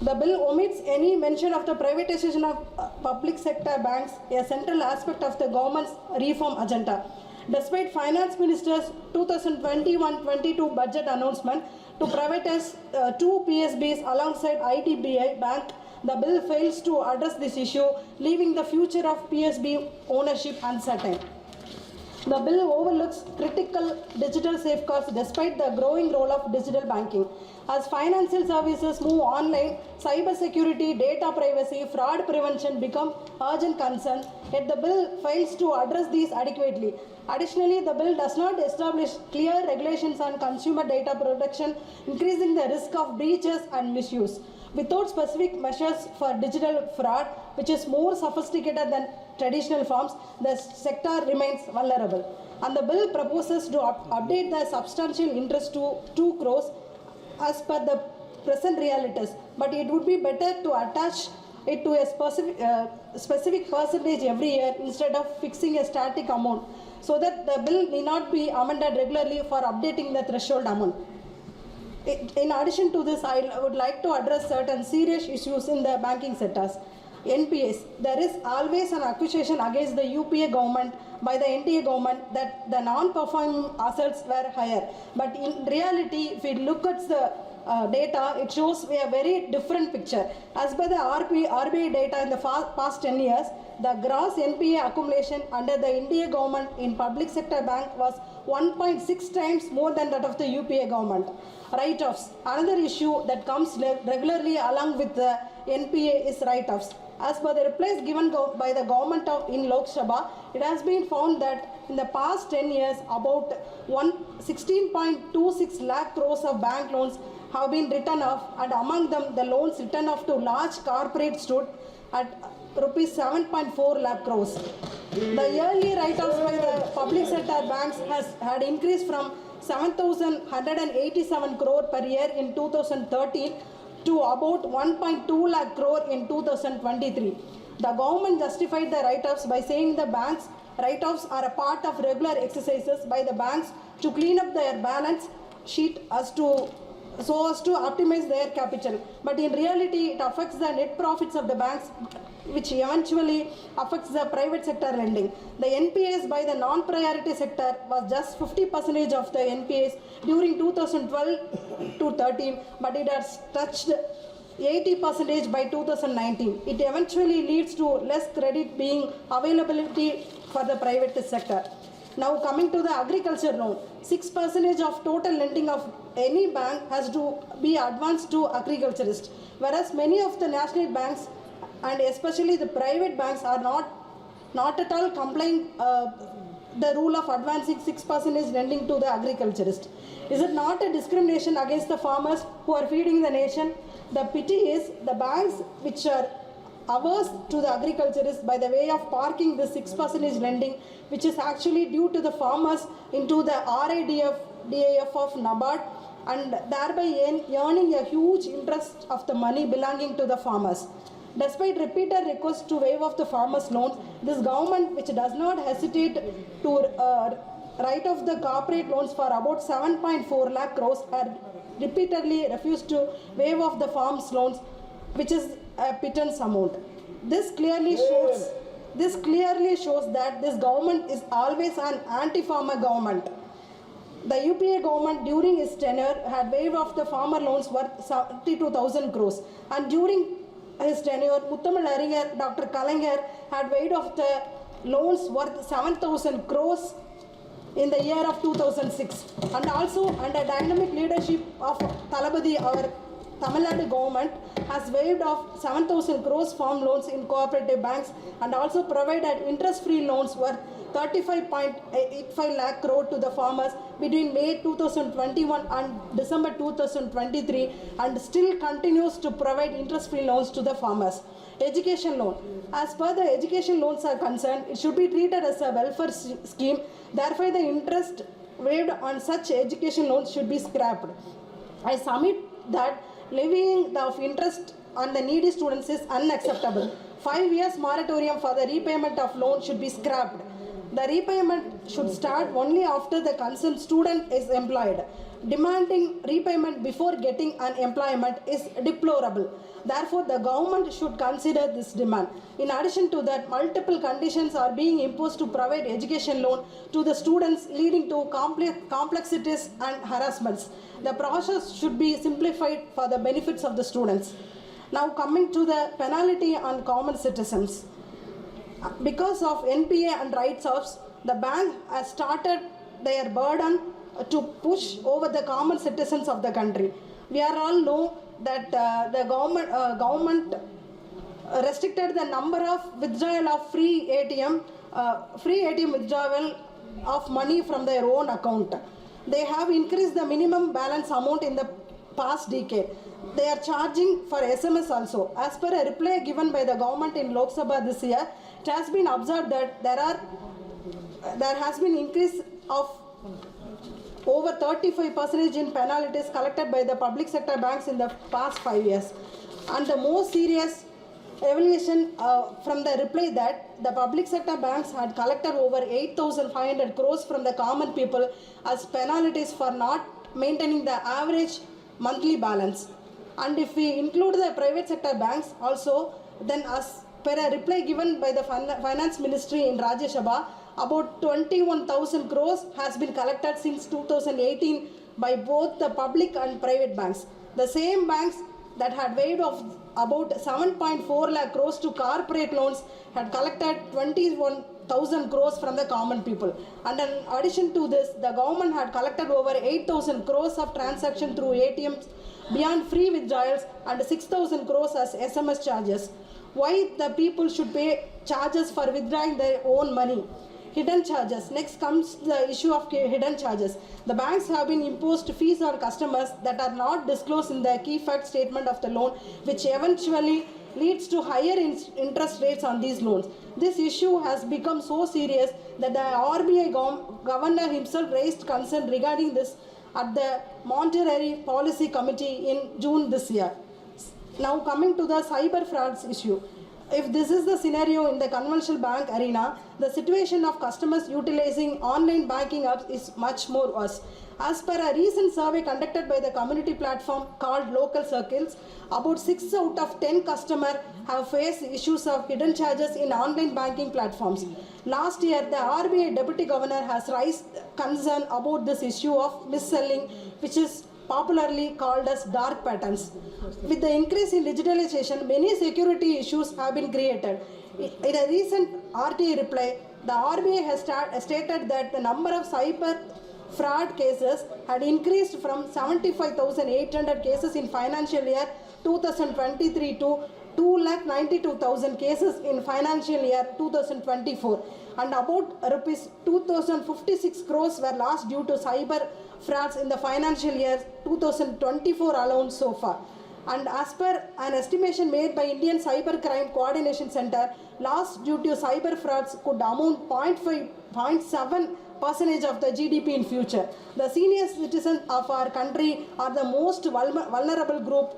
The bill omits any mention of the privatization of public sector banks, a central aspect of the government's reform agenda. Despite Finance Minister's 2021-22 budget announcement to privatize 2 PSBs alongside IDBI Bank, the bill fails to address this issue, leaving the future of PSB ownership uncertain. The bill overlooks critical digital safeguards despite the growing role of digital banking. As financial services move online, cybersecurity, data privacy, fraud prevention become urgent concerns, yet the bill fails to address these adequately. Additionally, the bill does not establish clear regulations on consumer data protection, increasing the risk of breaches and misuse. Without specific measures for digital fraud, which is more sophisticated than traditional forms, the sector remains vulnerable. And the bill proposes to update the substantial interest to 2 crores as per the present realities, but it would be better to attach it to a specific percentage every year instead of fixing a static amount, so that the bill need not be amended regularly for updating the threshold amount. In addition to this, I would like to address certain serious issues in the banking sectors. NPAs. There is always an accusation against the UPA government by the NDA government that the non-performing assets were higher. But in reality, if we look at the data, it shows a very different picture. As per the RBI data in the past 10 years, the gross NPA accumulation under the NDA government in public sector bank was 1.6 times more than that of the UPA government. Write-offs. Another issue that comes regularly along with the NPA is write-offs. As per the replies given by the government in Lok Sabha, it has been found that in the past 10 years, about 16.26 lakh crores of bank loans have been written off, and among them, the loans written off to large corporates stood at rupees 7.4 lakh crores. The yearly write-offs by the public sector banks had increased from 7,187 crore per year in 2013 to about 1.2 lakh crore in 2023. The government justified the write-offs by saying the banks' write-offs are a part of regular exercises by the banks to clean up their balance sheet so as to optimize their capital. But in reality, it affects the net profits of the banks, which eventually affects the private sector lending. The NPAs by the non-priority sector was just 50% of the NPAs during 2012 to 13, but it has touched 80% by 2019. It eventually leads to less credit being availability for the private sector. Now coming to the agriculture loan, 6% of total lending of any bank has to be advanced to agriculturists, whereas many of the national banks and especially the private banks are not at all complying the rule of advancing 6% lending to the agriculturist. Is it not a discrimination against the farmers who are feeding the nation? The pity is the banks which are averse to the agriculturists by the way of parking the 6% lending, which is actually due to the farmers into the DAF of NABARD, and thereby earning a huge interest of the money belonging to the farmers. Despite repeated requests to waive off the farmers' loans, this government, which does not hesitate to write off the corporate loans for about 7.4 lakh crores, had repeatedly refused to waive off the farmers' loans, which is a pittance amount. This clearly shows that this government is always an anti-farmer government. The UPA government during its tenure had waived off the farmer loans worth 72,000 crores, and during his tenure, Muthamal Aringer, Dr. Kalaignar had waived off the loans worth 7,000 crores in the year of 2006. And also under dynamic leadership of Thalapathy, our Tamil Nadu government has waived off 7,000 crores farm loans in cooperative banks and also provided interest-free loans worth 35.85 lakh crore to the farmers between May 2021 and December 2023, and still continues to provide interest-free loans to the farmers. Education loan. As per the education loans are concerned, it should be treated as a welfare scheme. Therefore, the interest waived on such education loans should be scrapped. I submit that levying of interest on the needy students is unacceptable. 5 years moratorium for the repayment of loan should be scrapped. The repayment should start only after the concerned student is employed. Demanding repayment before getting an employment is deplorable. Therefore, the government should consider this demand. In addition to that, multiple conditions are being imposed to provide education loan to the students, leading to complexities and harassments. The process should be simplified for the benefits of the students. Now coming to the penalty on common citizens. Because of NPA and write-offs, the bank has started their burden to push over the common citizens of the country. We are all know that the government restricted the number of withdrawal of free ATM withdrawal of money from their own account. They have increased the minimum balance amount in the past decade. They are charging for SMS also. As per a reply given by the government in Lok Sabha this year, it has been observed that there has been increase of over 35% in penalties collected by the public sector banks in the past 5 years. And the most serious evaluation from the reply that the public sector banks had collected over 8,500 crores from the common people as penalties for not maintaining the average monthly balance. And if we include the private sector banks also, then as per a reply given by the finance ministry in Rajya Sabha, about 21,000 crores has been collected since 2018 by both the public and private banks. The same banks that had waived off about 7.4 lakh crores to corporate loans had collected 21,000 crores from the common people. And in addition to this, the government had collected over 8,000 crores of transaction through ATMs beyond free withdrawals and 6,000 crores as SMS charges. Why the people should pay charges for withdrawing their own money? Hidden charges. Next comes the issue of hidden charges. The banks have been imposed fees on customers that are not disclosed in the key fact statement of the loan, which eventually leads to higher interest rates on these loans. This issue has become so serious that the RBI governor himself raised concern regarding this at the Monetary Policy Committee in June this year. Now coming to the cyber frauds issue. If this is the scenario in the conventional bank arena, the situation of customers utilizing online banking apps is much more worse. As per a recent survey conducted by the community platform called Local Circles, about 6 out of 10 customers have faced issues of hidden charges in online banking platforms. Last year, the RBI Deputy Governor has raised concern about this issue of mis-selling, which is popularly called as dark patterns. With the increase in digitalization, many security issues have been created. In a recent RTA reply, the RBI has stated that the number of cyber fraud cases had increased from 75,800 cases in financial year 2023 to 2,92,000 cases in financial year 2024, and about rupees 2,056 crores were lost due to cyber frauds in the financial year 2024 alone so far. And as per an estimation made by Indian Cybercrime Coordination Center, loss due to cyber frauds could amount 0.7% of the GDP in future. The senior citizens of our country are the most vulnerable group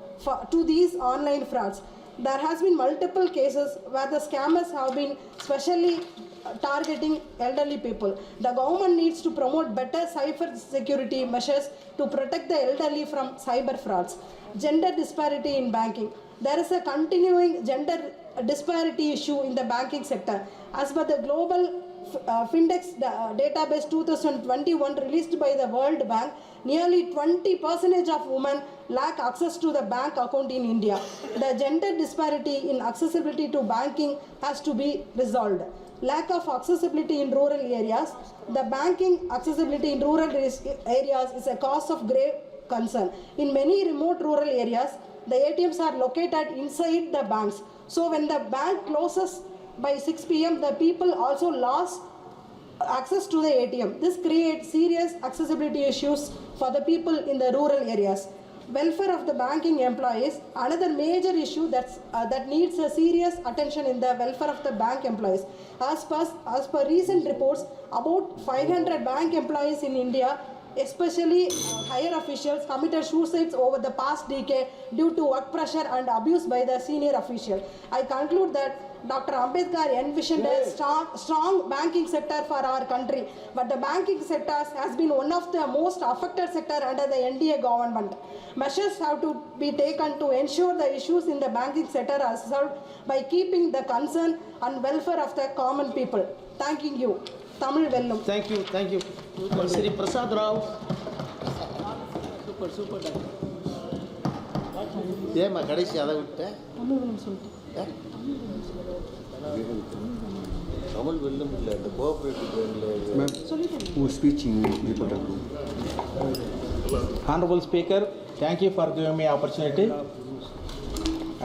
to these online frauds. There has been multiple cases where the scammers have been specially targeting elderly people. The government needs to promote better cyber security measures to protect the elderly from cyber frauds. Gender disparity in banking. There is a continuing gender disparity issue in the banking sector. As per the global Findex database 2021 released by the World Bank, nearly 20% of women lack access to the bank account in India. The gender disparity in accessibility to banking has to be resolved. Lack of accessibility in rural areas. The banking accessibility in rural areas is a cause of grave concern. In many remote rural areas, the ATMs are located inside the banks. So when the bank closes by 6 p.m., the people also lost access to the ATM. This creates serious accessibility issues for the people in the rural areas. Welfare of the banking employees, another major issue that needs a serious attention in the welfare of the bank employees. As per recent reports, about 500 bank employees in India, especially higher officials, committed suicides over the past decade due to work pressure and abuse by the senior official. I conclude that Dr. Ambedkar envisioned a strong banking sector for our country, but the banking sector has been one of the most affected sector under the NDA government. Measures have to be taken to ensure the issues in the banking sector are solved by keeping the concern and welfare of the common people. Thanking you. Tamil Vellum. Thank you. Sri Prasad Rao. Super. ஏமா கடைசி அதை விட்ட தமிழ் வெல்லும் இல்லை இந்த cooperative speaking. Honorable Speaker, thank you for giving me opportunity.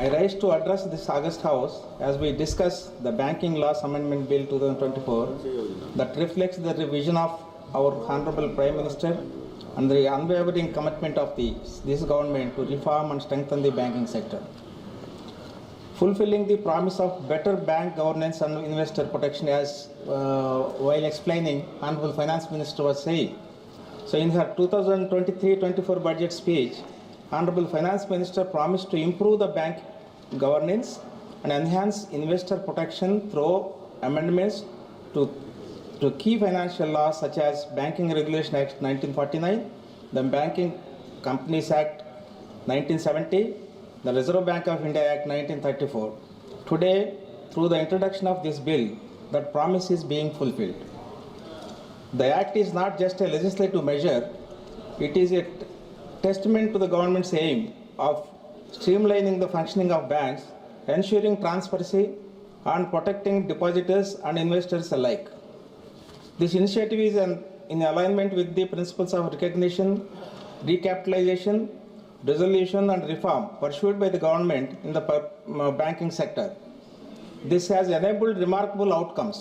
I rise to address this August House as we discuss the Banking Laws Amendment Bill 2024 that reflects the vision of our Honorable Prime Minister and the unwavering commitment of this government to reform and strengthen the banking sector. Fulfilling the promise of better bank governance and investor protection, as while explaining, Honorable Finance Minister was saying. So in her 2023-24 budget speech, Honorable Finance Minister promised to improve the bank governance and enhance investor protection through amendments to key financial laws such as Banking Regulation Act 1949, the Banking Companies Act 1970, the Reserve Bank of India Act 1934. Today, through the introduction of this bill, that promise is being fulfilled. The act is not just a legislative measure, it is a testament to the government's aim of streamlining the functioning of banks, ensuring transparency and protecting depositors and investors alike. This initiative is in alignment with the principles of recognition, recapitalization, resolution and reform pursued by the government in the banking sector. This has enabled remarkable outcomes,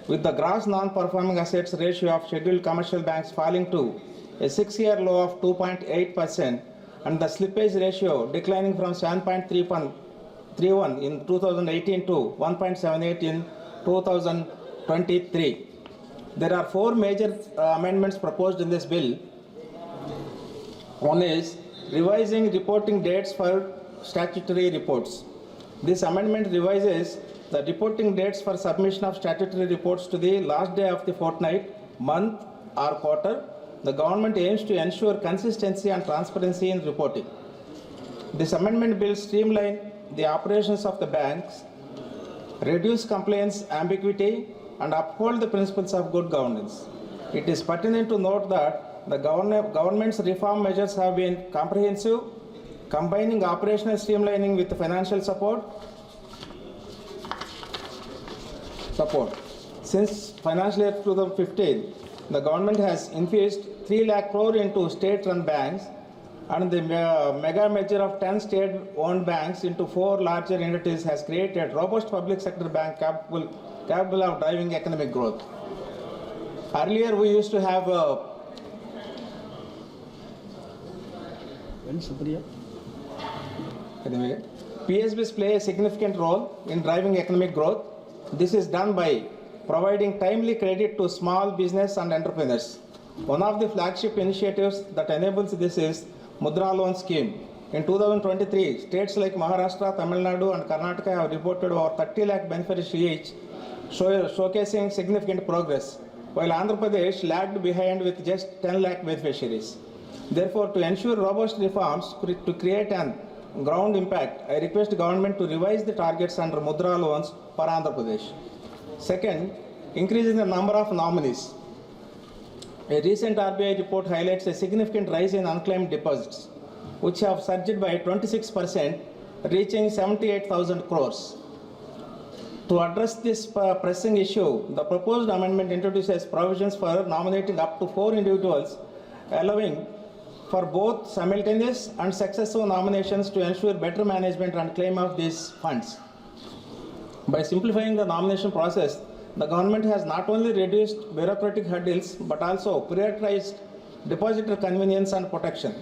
with the gross non-performing assets ratio of scheduled commercial banks falling to a 6-year low of 2.8% and the slippage ratio declining from 7.31 in 2018 to 1.78 in 2023. There are 4 major amendments proposed in this bill. One is revising reporting dates for statutory reports. This amendment revises the reporting dates for submission of statutory reports to the last day of the fortnight, month or quarter. The government aims to ensure consistency and transparency in reporting. This amendment will streamline the operations of the banks, reduce compliance ambiguity, and uphold the principles of good governance. It is pertinent to note that the government's reform measures have been comprehensive, combining operational streamlining with financial support. Since financial year 2015, the government has infused 3 lakh crore into state-run banks, and the mega merger of 10 state-owned banks into 4 larger entities has created robust public sector bank capable of driving economic growth. Earlier, we used to have PSBs play a significant role in driving economic growth. This is done by providing timely credit to small business and entrepreneurs. One of the flagship initiatives that enables this is Mudra Loan Scheme. In 2023, states like Maharashtra, Tamil Nadu and Karnataka have reported over 30 lakh beneficiaries each, showcasing significant progress, while Andhra Pradesh lagged behind with just 10 lakh beneficiaries. Therefore, to ensure robust reforms to create an ground impact, I request government to revise the targets under Mudra loans for Andhra Pradesh. Second, increasing the number of nominees. A recent RBI report highlights a significant rise in unclaimed deposits, which have surged by 26%, reaching 78,000 crores. To address this pressing issue, the proposed amendment introduces provisions for nominating up to 4 individuals, allowing for both simultaneous and successive nominations to ensure better management and claim of these funds. By simplifying the nomination process, the government has not only reduced bureaucratic hurdles but also prioritized depositor convenience and protection.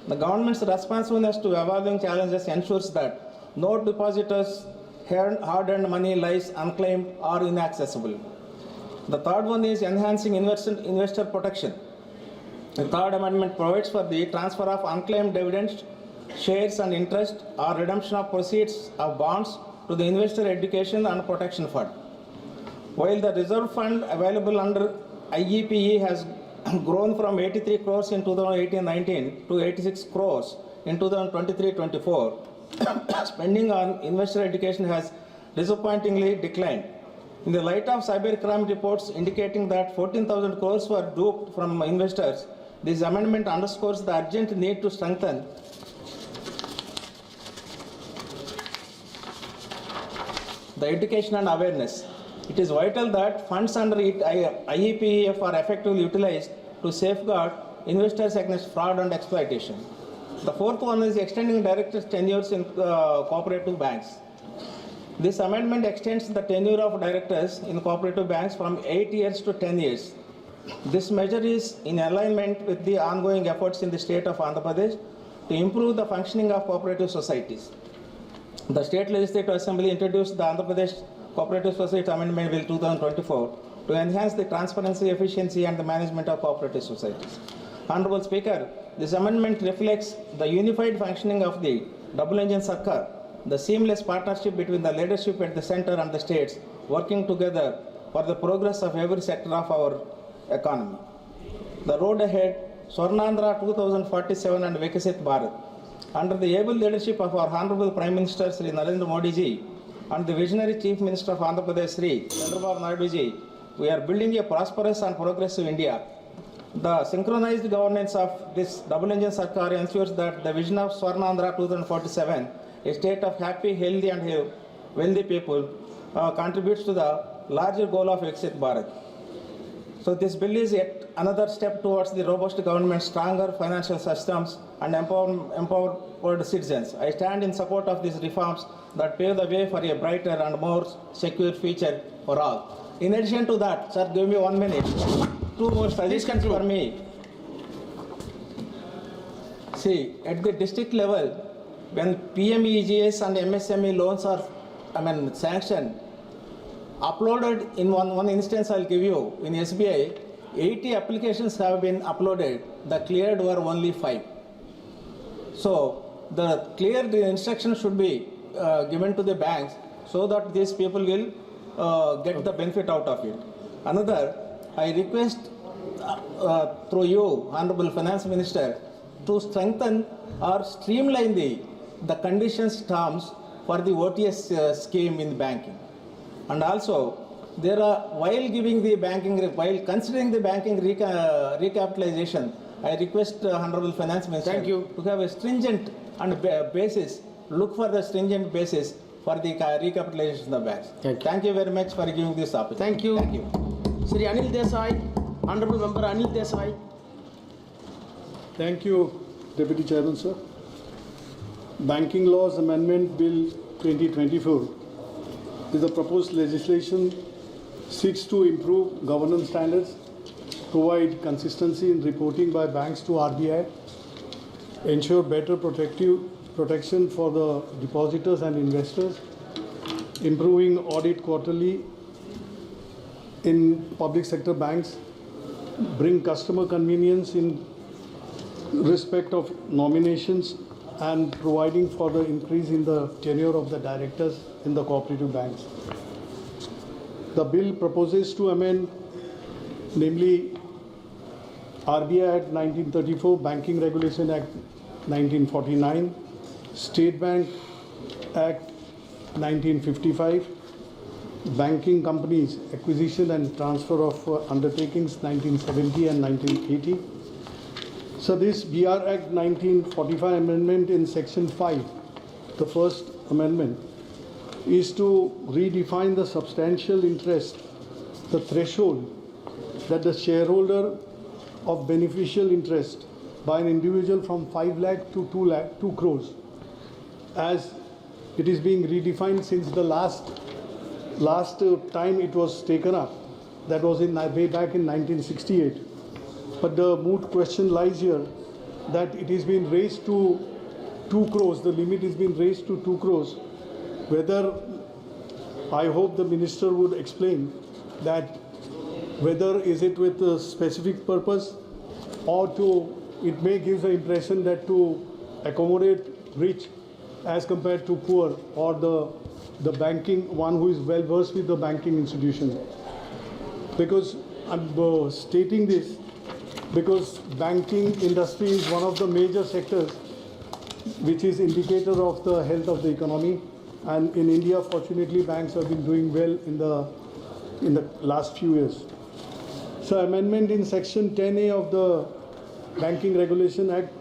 The government's responsiveness to evolving challenges ensures that no depositors' hard-earned money lies unclaimed or inaccessible. The third one is enhancing investor protection. The third amendment provides for the transfer of unclaimed dividends, shares and interest or redemption of proceeds of bonds to the Investor Education and Protection Fund. While the reserve fund available under IEPE has grown from 83 crores in 2018-19 to 86 crores in 2023-24, spending on investor education has disappointingly declined. In the light of cybercrime reports indicating that 14,000 crores were duped from investors, this amendment underscores the urgent need to strengthen the education and awareness. It is vital that funds under IEPF are effectively utilized to safeguard investors against fraud and exploitation. The fourth one is extending directors' tenures in cooperative banks. This amendment extends the tenure of directors in cooperative banks from 8 years to 10 years. This measure is in alignment with the ongoing efforts in the state of Andhra Pradesh to improve the functioning of cooperative societies. The State Legislative Assembly introduced the Andhra Pradesh Cooperative Society Amendment Bill 2024 to enhance the transparency, efficiency and the management of cooperative societies. Honorable Speaker, this amendment reflects the unified functioning of the double-engine Sarkar, the seamless partnership between the leadership at the center and the states working together for the progress of every sector of our economy. The road ahead, Swarnandhra 2047 and Vikasit Bharat. Under the able leadership of our Honorable Prime Minister Sri Narendra Modi ji and the visionary Chief Minister of Andhra Pradesh Sri Chandrababu Naidu ji, we are building a prosperous and progressive India. The synchronized governance of this double-engine Sarkar ensures that the vision of Swarnandhra 2047, a state of happy, healthy and wealthy people, contributes to the larger goal of Viksit Bharat. So this bill is yet another step towards the robust government, stronger financial systems and empowered citizens. I stand in support of these reforms that pave the way for a brighter and more secure future for all. In addition to that, sir, give me 1 minute. 2 more suggestions for me. See, at the district level, when PMEGS and MSME loans are sanctioned, uploaded in one instance I'll give you, in SBI, 80 applications have been uploaded, the cleared were only 5. So the instruction should be given to the banks so that these people will get the benefit out of it. Another, I request through you, Honorable Finance Minister, to strengthen or streamline the conditions terms for the OTS scheme in banking. And also, while considering the banking recapitalization, I request Honorable Finance Minister to have a stringent and basis, look for the stringent basis for the recapitalization of the banks. Thank you very much for giving this opportunity. Thank you. Thank you. Sri Anil Desai, Honorable Member Anil Desai. Thank you, Deputy Chairman, sir. Banking Laws Amendment Bill 2024 is a proposed legislation seeks to improve governance standards, provide consistency in reporting by banks to RBI, ensure better protection for the depositors and investors, improving audit quarterly in public sector banks, bring customer convenience in respect of nominations, and providing for the increase in the tenure of the directors in the cooperative banks. The bill proposes to amend, namely, RBI Act 1934, Banking Regulation Act 1949, State Bank Act 1955, Banking Companies Acquisition and Transfer of Undertakings 1970 and 1980. So this BR Act 1945 amendment in Section 5, the first amendment, is to redefine the substantial interest, the threshold that the shareholder of beneficial interest by an individual from 5 lakh to 2 crores, as it is being redefined since the last time it was taken up, that was in way back in 1968. But the moot question lies here that it is being raised to 2 crores, the limit is being raised to 2 crores. Whether, I hope the minister would explain that whether is it with a specific purpose or it may give the impression that to accommodate rich as compared to poor, or the banking, one who is well versed with the banking institution. Because I'm stating this because banking industry is one of the major sectors which is indicator of the health of the economy, and in India fortunately banks have been doing well in the last few years. So amendment in Section 10A of the Banking Regulation Act,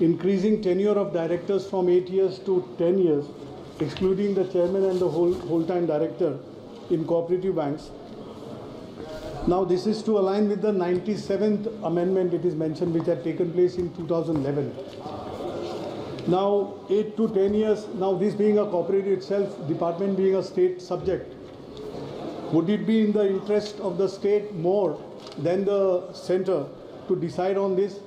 increasing tenure of directors from 8 years to 10 years, excluding the chairman and the whole-time director in cooperative banks. Now this is to align with the 97th amendment, it is mentioned, which had taken place in 2011. Now 8 to 10 years, now this being a cooperative itself, department being a state subject, would it be in the interest of the state more than the center to decide on this?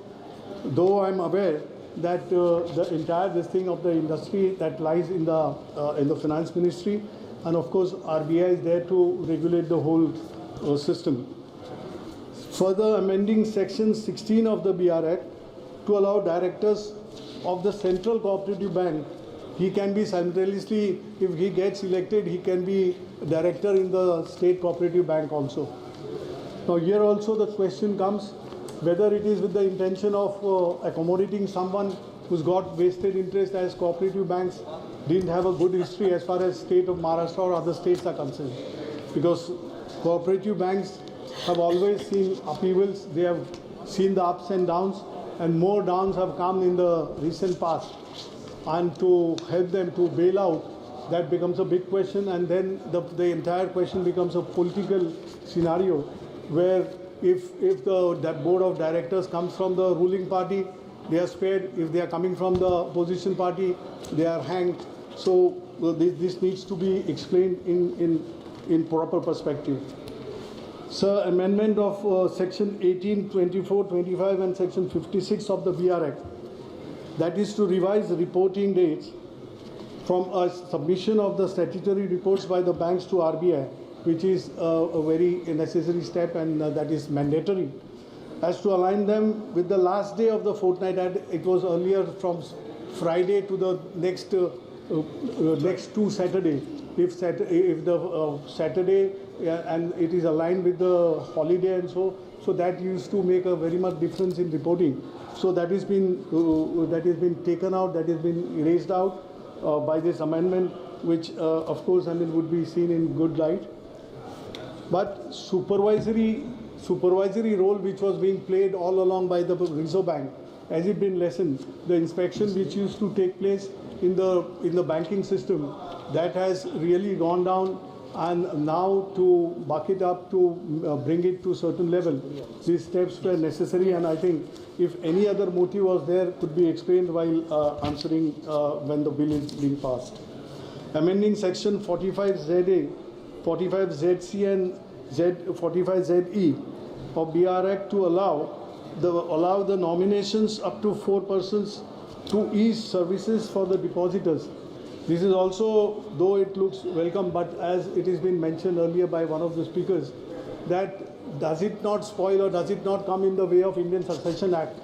Though I'm aware that the entire thing of the industry that lies in the finance ministry, and of course RBI is there to regulate the whole system. Further amending Section 16 of the BR Act to allow directors of the central cooperative bank, he can be simultaneously, if he gets elected, he can be director in the state cooperative bank also. Now here also the question comes whether it is with the intention of accommodating someone who's got vested interest, as cooperative banks didn't have a good history as far as state of Maharashtra or other states are concerned. Because cooperative banks have always seen upheavals, they have seen the ups and downs, and more downs have come in the recent past. And to help them to bail out, that becomes a big question, and then the entire question becomes a political scenario where if the board of directors comes from the ruling party, they are spared. If they are coming from the opposition party, they are hanged. So this needs to be explained in proper perspective. Sir, amendment of Section 18, 24, 25 and Section 56 of the BR Act, that is to revise the reporting dates from a submission of the statutory reports by the banks to RBI, which is a very necessary step, and that is mandatory, as to align them with the last day of the fortnight. It was earlier from Friday to the next 2 Saturdays. If the Saturday and it is aligned with the holiday and so that used to make a very much difference in reporting. So that has been taken out, that has been erased out by this amendment, which of course would be seen in good light. But supervisory supervisory role which was being played all along by the Reserve Bank, has it been lessened? The inspection which used to take place in the banking system, that has really gone down, and now to buck it up, to bring it to a certain level, these steps were necessary, and I think if any other motive was there, could be explained while answering when the bill is being passed. Amending section 45ZA, 45ZC and 45ZE of BR Act to allow the nominations up to 4 persons to ease services for the depositors. This is also, though it looks welcome, but as it has been mentioned earlier by one of the speakers, that does it not spoil or does it not come in the way of Indian Succession Act?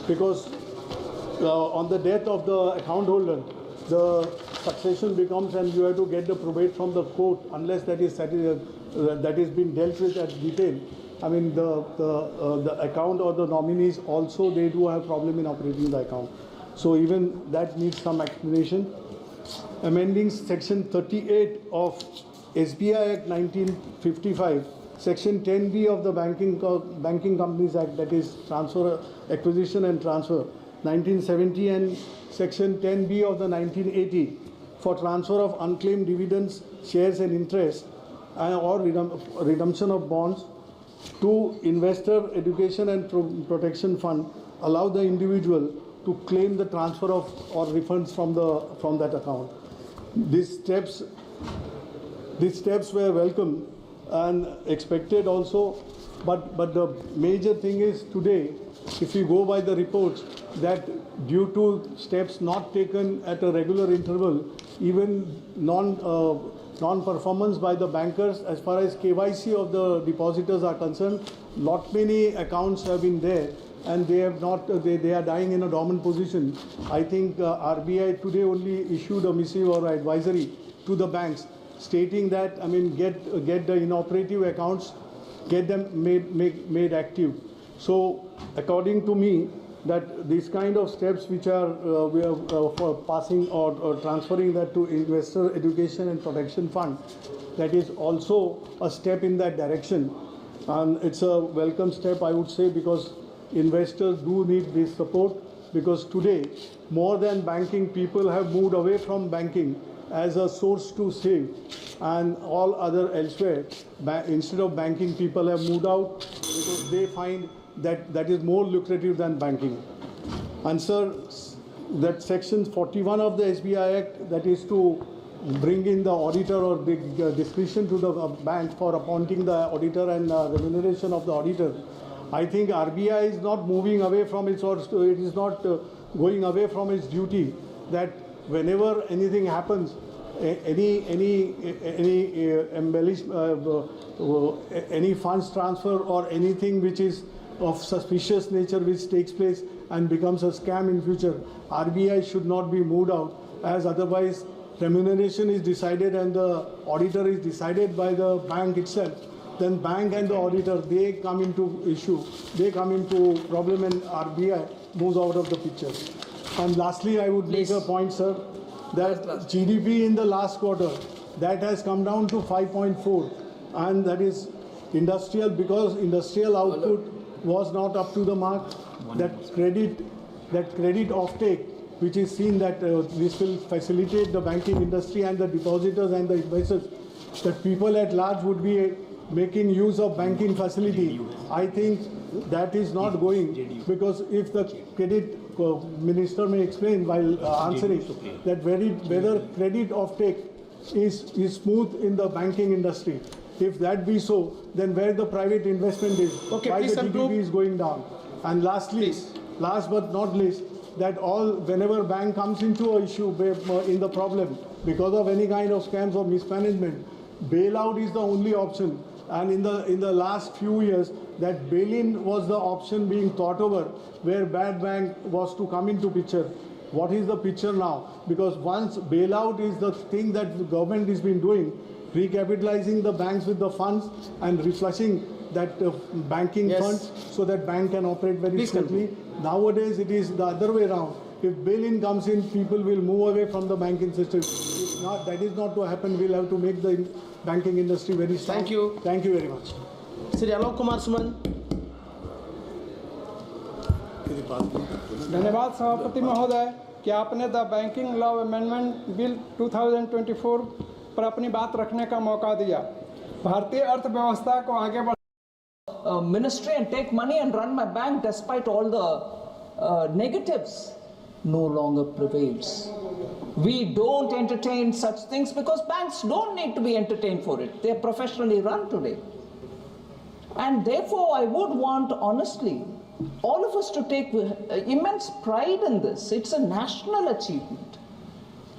Because on the death of the account holder, the succession becomes, and you have to get the probate from the court unless that is been dealt with at detail. I mean, the account or the nominees also, they do have problem in operating the account. So even that needs some explanation. Amending section 38 of SBI Act 1955, section 10B of the Banking Companies Act, that is transfer, acquisition and transfer, 1970, and section 10B of the 1980 for transfer of unclaimed dividends, shares and interest or redemption of bonds to Investor Education and Protection Fund, allow the individual to claim the transfer of or refunds from that account. These steps were welcome and expected also, but the major thing is today, if you go by the reports, that due to steps not taken at a regular interval, even non-performance by the bankers as far as KYC of the depositors are concerned, lot many accounts have been there and they have not, they are dying in a dormant position. I think RBI today only issued a missive or advisory to the banks stating that, I mean, get the inoperative accounts, get them made active. So according to me, that these kind of steps which are we are for passing or transferring that to Investor Education and Protection Fund, that is also a step in that direction, and it's a welcome step, I would say, because investors do need this support, because today more than banking, people have moved away from banking as a source to save and all other elsewhere. Instead of banking, people have moved out because they find that is more lucrative than banking. And sir, that section 41 of the SBI Act, that is to bring in the auditor or the discretion to the bank for appointing the auditor and remuneration of the auditor. I think RBI is not moving away from its, or it is not going away from its duty, that whenever anything happens, any funds transfer or anything which is of suspicious nature which takes place and becomes a scam in future, RBI should not be moved out, as otherwise remuneration is decided and the auditor is decided by the bank itself. Then bank and the auditor, they come into issue, they come into problem, and RBI moves out of the picture. And lastly, I would make a point, sir, that GDP in the last quarter, that has come down to 5.4, and that is industrial, because industrial output was not up to the mark. That credit offtake, which is seen that this will facilitate the banking industry and the depositors and the investors, that people at large would be making use of banking facility. I think that is not going, because if the credit minister may explain while answering that whether credit offtake is smooth in the banking industry. If that be so, then where the private investment is, why the GDP is going down. And lastly, last but not least, that whenever bank comes into an issue in the problem because of any kind of scams or mismanagement, bailout is the only option. And in the last few years, that bail-in was the option being thought over, where bad bank was to come into picture. What is the picture now? Because once bailout is the thing that the government has been doing, recapitalizing the banks with the funds and reflushing that banking funds so that bank can operate very smoothly. Nowadays, it is the other way around. If bail-in comes in, people will move away from the banking system. If not, that is not to happen. We'll have to make the banking industry very strong. Thank you. Thank you very much. Shri Alok Kumar Suman. धन्यवाद सभापति महोदय कि आपने the banking law amendment bill 2024 पर अपनी बात रखने का मौका दिया। भारतीय अर्थव्यवस्था को आगे बढ़ ministry and take money and run my bank despite all the negatives no longer prevails. We don't entertain such things because banks don't need to be entertained for it. They are professionally run today. And therefore I would want honestly all of us to take immense pride in this. It's a national achievement.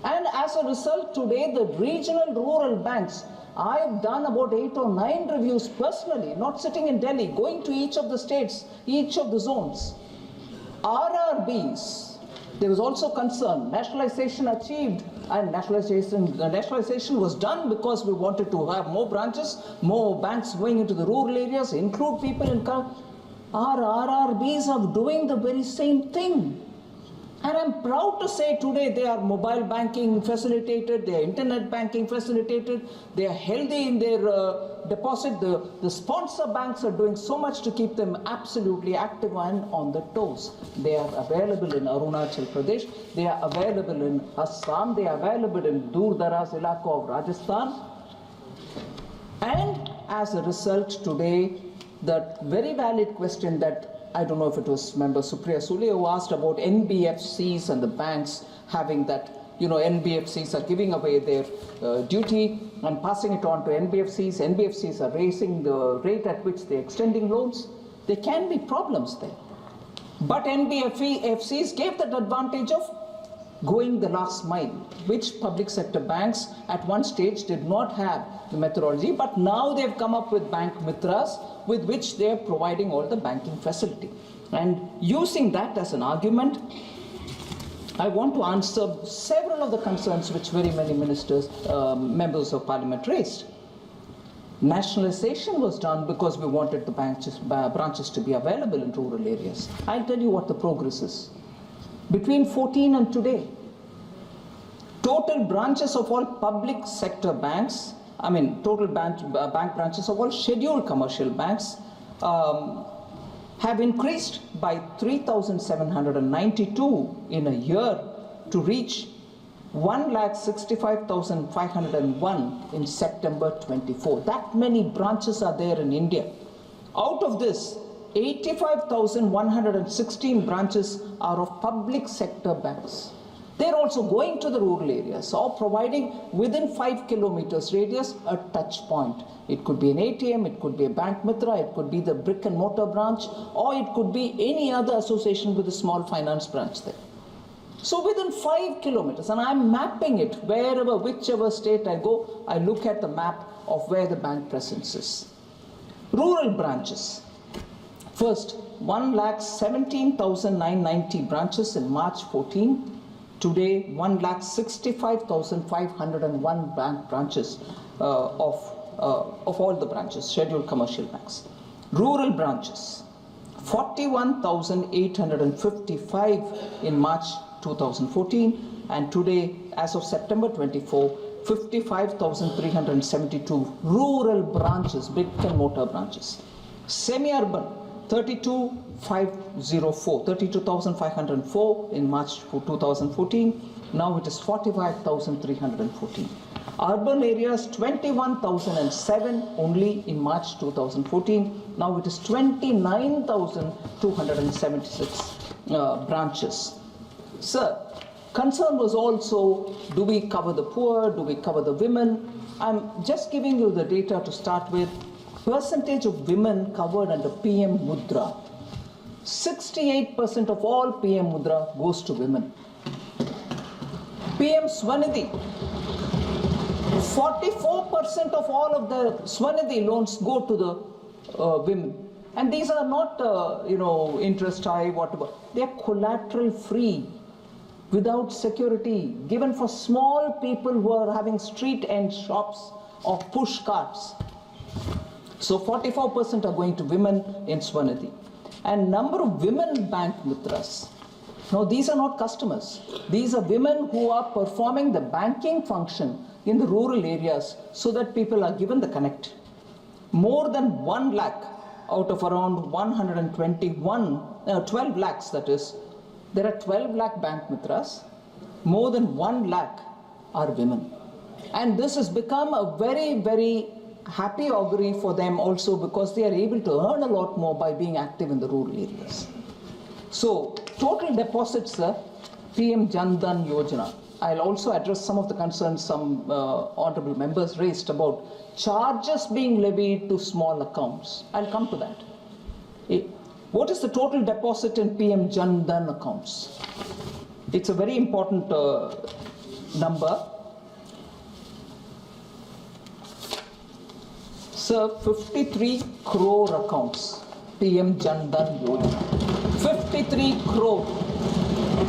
And as a result today the regional rural banks, I've done about 8 or 9 reviews personally, not sitting in Delhi, going to each of the states, each of the zones. RRBs, there was also concern, nationalization achieved, and nationalization was done because we wanted to have more branches, more banks going into the rural areas, include people in our RRBs are doing the very same thing. And I'm proud to say today they are mobile banking facilitated, they are internet banking facilitated, they are healthy in their deposit. The sponsor banks are doing so much to keep them absolutely active and on the toes. They are available in Arunachal Pradesh, they are available in Assam, they are available in Dur Daraz Ilaka of Rajasthan. And as a result today, that very valid question that I don't know if it was Member Supriya Sule who asked about NBFCs and the banks having that, NBFCs are giving away their duty and passing it on to NBFCs. NBFCs are raising the rate at which they're extending loans. There can be problems there. But NBFCs gave that advantage of going the last mile, which public sector banks at one stage did not have the methodology, but now they've come up with bank mitras with which they're providing all the banking facility. And using that as an argument, I want to answer several of the concerns which very many ministers, members of parliament raised. Nationalization was done because we wanted the branches to be available in rural areas. I'll tell you what the progress is. Between 14 and today, total branches of all public sector banks, total bank branches of all scheduled commercial banks have increased by 3,792 in a year to reach 1,65,501 in September 24. That many branches are there in India. Out of this, 85,116 branches are of public sector banks. They're also going to the rural areas or providing within 5 kilometers radius a touch point. It could be an ATM, it could be a bank mitra, it could be the brick and mortar branch, or it could be any other association with a small finance branch there. So within 5 kilometers, and I'm mapping it wherever, whichever state I go, I look at the map of where the bank presence is. Rural branches. First, 1,17,990 branches in March 14. Today, 1,65,501 bank branches of all the branches, scheduled commercial banks. Rural branches, 41,855 in March 2014, and today, as of September 24, 55,372 rural branches, brick and mortar branches. Semi-urban, 32,504 in March 2014. Now it is 45,314. Urban areas, 21,007 only in March 2014. Now it is 29,276 branches. Sir, concern was also, do we cover the poor? Do we cover the women? I'm just giving you the data to start with. Percentage of women covered under PM Mudra. 68% of all PM Mudra goes to women. PM Swanidhi. 44% of all of the Swanidhi loans go to the women. And these are not, interest high, whatever. They are collateral free, without security, given for small people who are having street end shops or push carts. So 44% are going to women in Swanidhi. And number of women bank mitras. Now these are not customers. These are women who are performing the banking function in the rural areas so that people are given the connect. more than 1 lakh out of around 12 lakhs that is, there are 12 lakh bank mitras, more than 1 lakh are women. And this has become a very, very happy augury for them also because they are able to earn a lot more by being active in the rural areas. So, total deposits, PM Jan Dhan Yojana. I'll also address some of the concerns some honorable members raised about charges being levied to small accounts. I'll come to that. What is the total deposit in PM Jan Dhan accounts? It's a very important number. Sir, 53 crore accounts, PM Jan Dhan Yojana. 53 crore.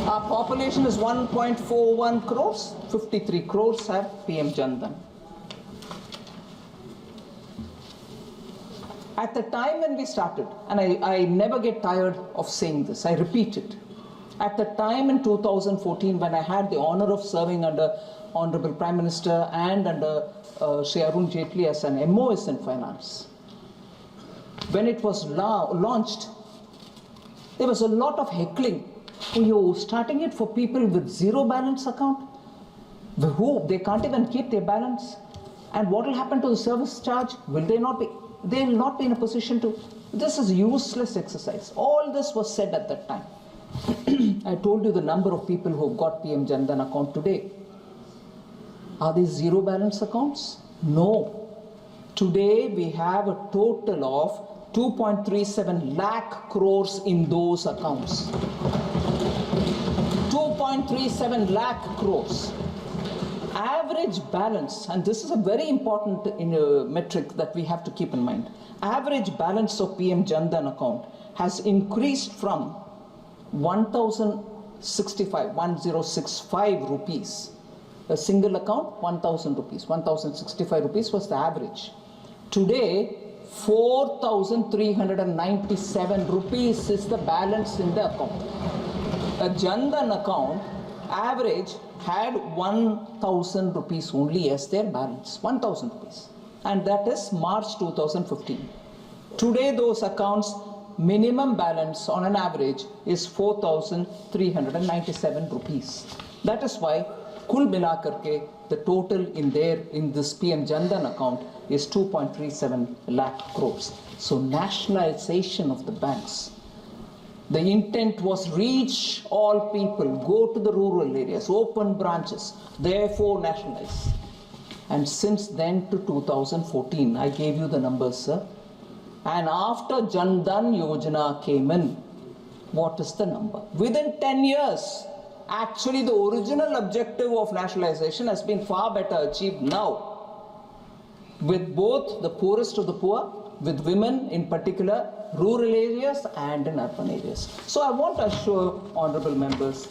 Our population is 1.41 crores. 53 crores have PM Jan Dhan. At the time when we started, and I never get tired of saying this, I repeat it. At the time in 2014 when I had the honor of serving under Honorable Prime Minister and under Shri Arun Jaitley as an MOS in finance, when it was launched, there was a lot of heckling. Oh, you're starting it for people with zero balance account? Who? They can't even keep their balance. And what will happen to the service charge? Will they not be? They will not be in a position to. This is a useless exercise. All this was said at that time. I told you the number of people who have got PM Jan Dhan account today. Are these zero balance accounts? No. Today we have a total of 2.37 lakh crores in those accounts. 2.37 lakh crores. Average balance, and this is a very important metric that we have to keep in mind. Average balance of PM Jan Dhan account has increased from 1065 rupees. A single account, 1000 rupees. 1065 rupees was the average. Today, 4,397 rupees is the balance in the account. A Jan Dhan account average had 1,000 rupees only as their balance, 1,000 rupees. And that is March 2015. Today those accounts minimum balance on an average is 4,397 rupees. That is why Kul Milakar ke, the total in this PM Jan Dhan account is 2.37 lakh crores. So nationalization of the banks. The intent was reach all people, go to the rural areas, open branches, therefore nationalize. And since then to 2014, I gave you the numbers, sir. And after Jan Dhan Yojana came in, what is the number? Within 10 years, actually the original objective of nationalization has been far better achieved now. With both the poorest of the poor, with women in particular, rural areas and in urban areas. So I want to assure honorable members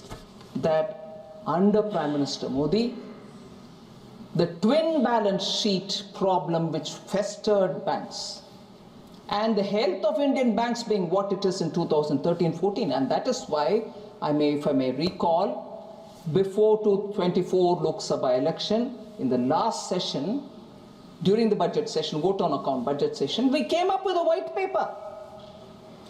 that under Prime Minister Modi, the twin balance sheet problem which festered banks and the health of Indian banks being what it is in 2013-14, and that is why if I may recall, before 2024 Lok Sabha election, in the last session, during the budget session, vote on account budget session, we came up with a white paper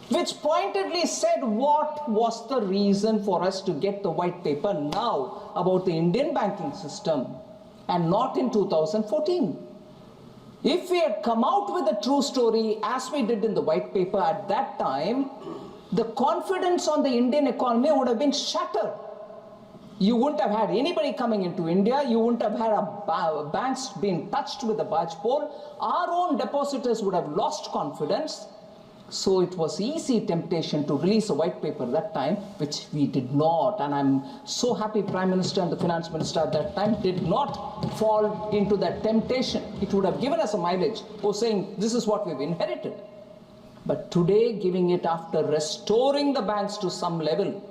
which pointedly said what was the reason for us to get the white paper now about the Indian banking system and not in 2014. If we had come out with a true story as we did in the white paper at that time, the confidence on the Indian economy would have been shattered. You wouldn't have had anybody coming into India. You wouldn't have had banks being touched with a barge pole. Our own depositors would have lost confidence. So it was easy temptation to release a white paper that time, which we did not. And I'm so happy Prime Minister and the Finance Minister at that time did not fall into that temptation. It would have given us a mileage for saying this is what we've inherited. But today, giving it after restoring the banks to some level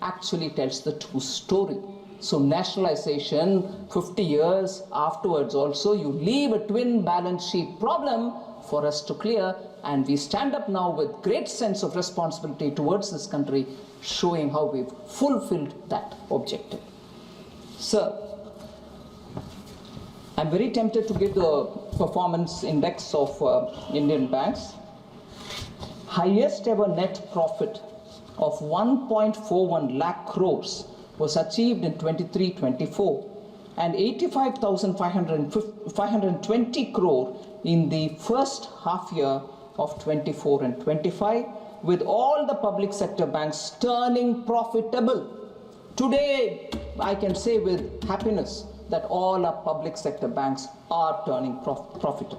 actually tells the true story. So nationalization, 50 years afterwards also, you leave a twin balance sheet problem for us to clear, and we stand up now with great sense of responsibility towards this country, showing how we've fulfilled that objective. Sir, I'm very tempted to give the performance index of Indian banks. Highest ever net profit of 1.41 lakh crores was achieved in 23-24 and 85,520 crore in the first half year of 24 and 25, with all the public sector banks turning profitable. Today, I can say with happiness that all our public sector banks are turning profitable.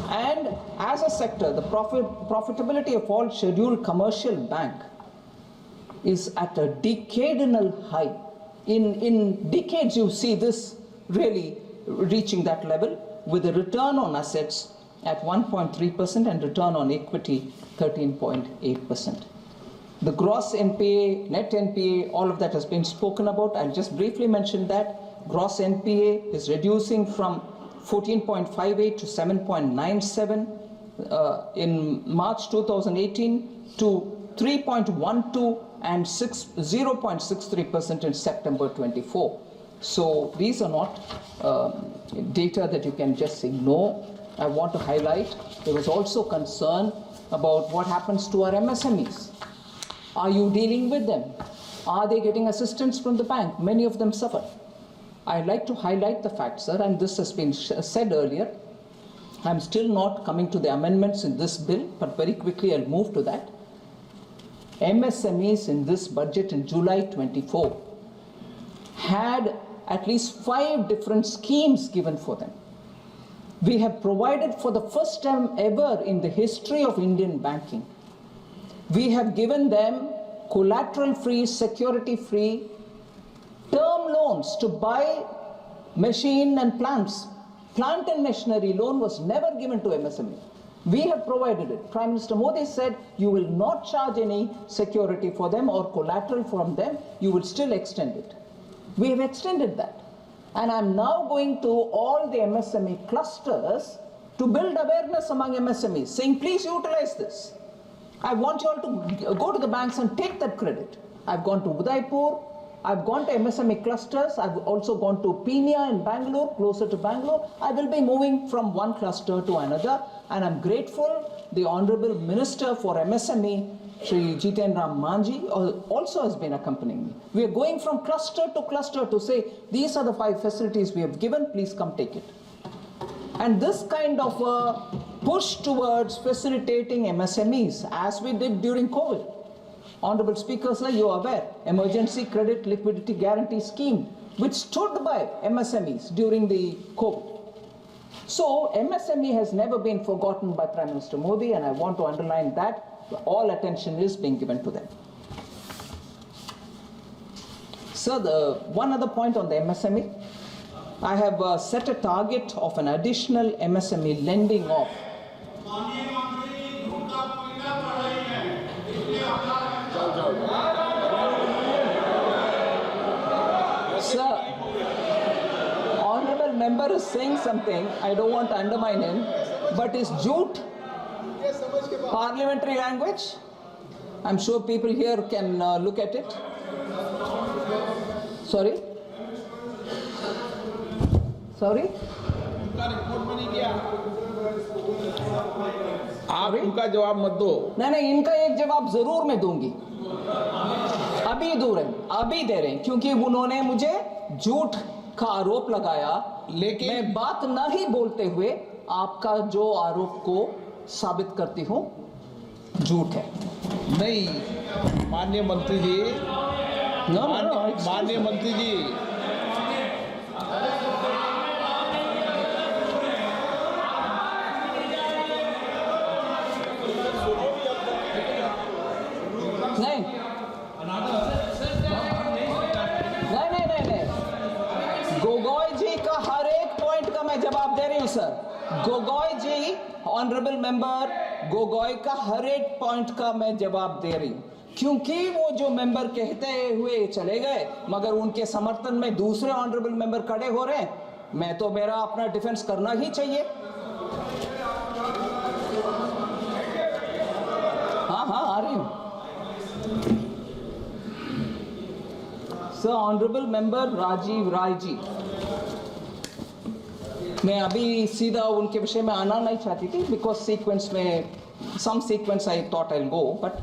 And as a sector, the profitability of all scheduled commercial bank is at a decadal high. In decades, you see this really reaching that level with a return on assets at 1.3% and return on equity 13.8%. The gross NPA, net NPA, all of that has been spoken about. I'll just briefly mention that. Gross NPA is reducing from 14.58 to 7.97 in March 2018 to 3.12 and 0.63% in September 24. So these are not data that you can just ignore. I want to highlight there was also concern about what happens to our MSMEs. Are you dealing with them? Are they getting assistance from the bank? Many of them suffer. I'd like to highlight the fact, sir, and this has been said earlier. I'm still not coming to the amendments in this bill, but very quickly I'll move to that. MSMEs in this budget in July 24 had at least 5 different schemes given for them. We have provided for the first time ever in the history of Indian banking. We have given them collateral-free, security-free term loans to buy machine and plants. Plant and machinery loan was never given to MSME. We have provided it. Prime Minister Modi said you will not charge any security for them or collateral from them. You will still extend it. We have extended that. And I'm now going to all the MSME clusters to build awareness among MSMEs, saying please utilize this. I want you all to go to the banks and take that credit. I've gone to Udaipur, I've gone to MSME clusters, I've also gone to Peenya in Bangalore, closer to Bangalore. I will be moving from one cluster to another, and I'm grateful the Honorable Minister for MSME, Shri Jitendra Manji, also has been accompanying me. We are going from cluster to cluster to say, these are the 5 facilities we have given, please come take it. And this kind of a push towards facilitating MSMEs, as we did during COVID. Honorable Speaker, sir, you are aware, Emergency Credit Liquidity Guarantee Scheme, which stood by MSMEs during the COVID. So MSME has never been forgotten by Prime Minister Modi, and I want to underline that all attention is being given to them. Sir, one other point on the MSME. I have set a target of an additional MSME lending of Sir, Honorable Member is saying something, I don't want to undermine him, but is jute parliamentary language? I'm sure people here can look at it. Sorry? Sorry? आप उनका जवाब मत दो। नहीं, इनका एक जवाब जरूर मैं दूंगी। अभी दे रहे हैं, क्योंकि उन्होंने मुझे झूठ का आरोप लगाया, लेकिन मैं बात नहीं बोलते हुए आपका जो आरोप को साबित करती हूँ झूठ है। नहीं, माननीय मंत्री जी, माननीय मंत्री जी, नहीं, गोगोई जी का हर एक पॉइंट का मैं जवाब दे रही हूं सर। गोगोई जी, ऑनरेबल मेंबर गोगोई का हर एक पॉइंट का मैं जवाब दे रही हूं, क्योंकि वो जो मेंबर कहते हुए चले गए मगर उनके समर्थन में दूसरे ऑनरेबल मेंबर खड़े हो रहे हैं, मैं तो मेरा अपना डिफेंस करना ही चाहिए। हाँ आ रही हूं। Sir, Honorable Member Rajiv Rai ji, मैं अभी सीधा उनके विषय में आना नहीं चाहती थी, बिकॉज सीक्वेंस में some sequence I thought I go, but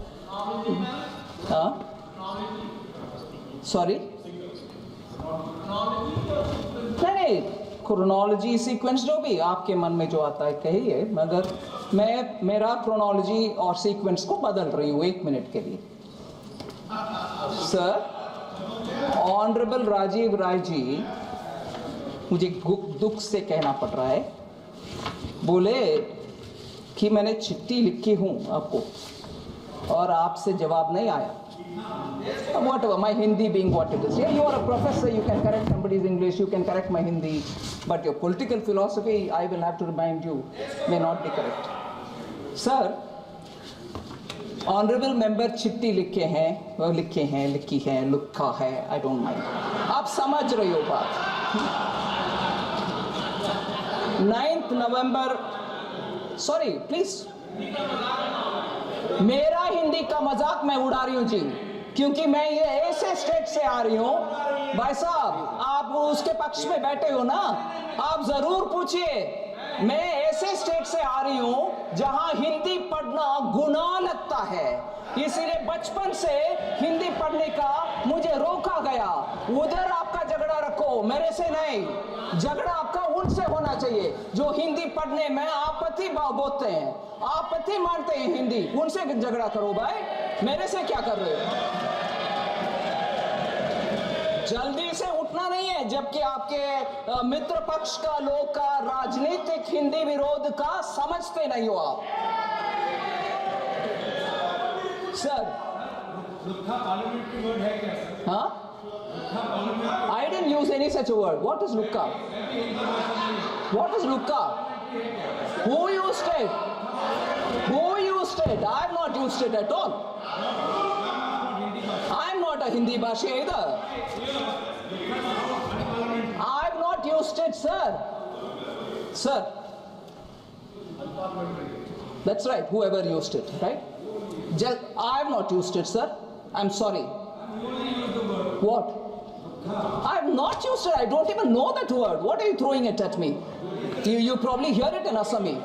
sorry नहीं, क्रोनोलॉजी सीक्वेंस जो भी आपके मन में जो आता है कहिए, मगर मैं मेरा क्रोनोलॉजी और सीक्वेंस को बदल रही हूँ 1 मिनट के लिए। सर, ऑनरेबल राजीव राय जी, मुझे दुख से कहना पड़ रहा है, बोले कि मैंने चिट्ठी लिखी हूँ आपको और आपसे जवाब नहीं आया। Whatever, my Hindi being what it is. Yeah, you are a professor, you can correct somebody's English, you can correct my Hindi, but your political philosophy, I will have to remind you, may not be correct. Sir, honorable member चिट्ठी लिखी है, लिखा है, I don't mind. आप समझ रही हो बात। 9th November, sorry, please. मेरा हिंदी का मजाक मैं उड़ा रही हूँ जी, क्योंकि मैं ये ऐसे स्टेट से आ रही हूँ। भाई साहब, आप उसके पक्ष में बैठे हो ना, आप जरूर पूछिए। मैं ऐसे स्टेट से आ रही हूँ जहाँ हिंदी पढ़ना गुनाह लगता है, इसीलिए बचपन से हिंदी पढ़ने का मुझे रोका गया। उधर आपका झगड़ा रखो, मेरे से नहीं। झगड़ा आपका उनसे होना चाहिए जो हिंदी पढ़ने में आपत्ति बोलते हैं, आपत्ति मानते हैं हिंदी, उनसे झगड़ा करो भाई, मेरे से क्या कर रहे हो? जल्दी से उठना नहीं है, जबकि आपके मित्र पक्ष का लोग का राजनीतिक हिंदी विरोध का समझते नहीं हो आप। सर, हाँ? I didn't use any such a word. What is lukka? What is lukka? Who used it? Who used it? I have not used it at all. I am not a Hindi bhashi either. I have not used it, sir. Sir. That's right, whoever used it, right? I have not used it, sir. I'm sorry. What? I have not used it. I don't even know that word. What are you throwing it at me? You probably hear it in Assami.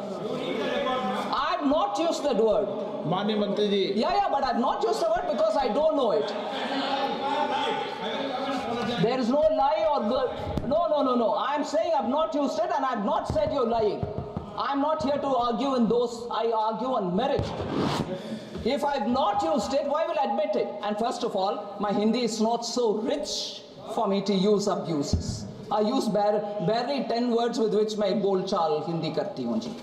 I have not used that word. माननीय मंत्री जी, Yeah, but I have not used the word because I don't know it. There is no lie or good. No. I am saying I have not used it and I have not said you're lying. I am not here to argue in those. I argue on merit. If I have not used it, why will I admit it? And first of all, my Hindi is not so rich for me to use abuses. I use barely 10 words with which my bolchal Hindi karti hoon ji.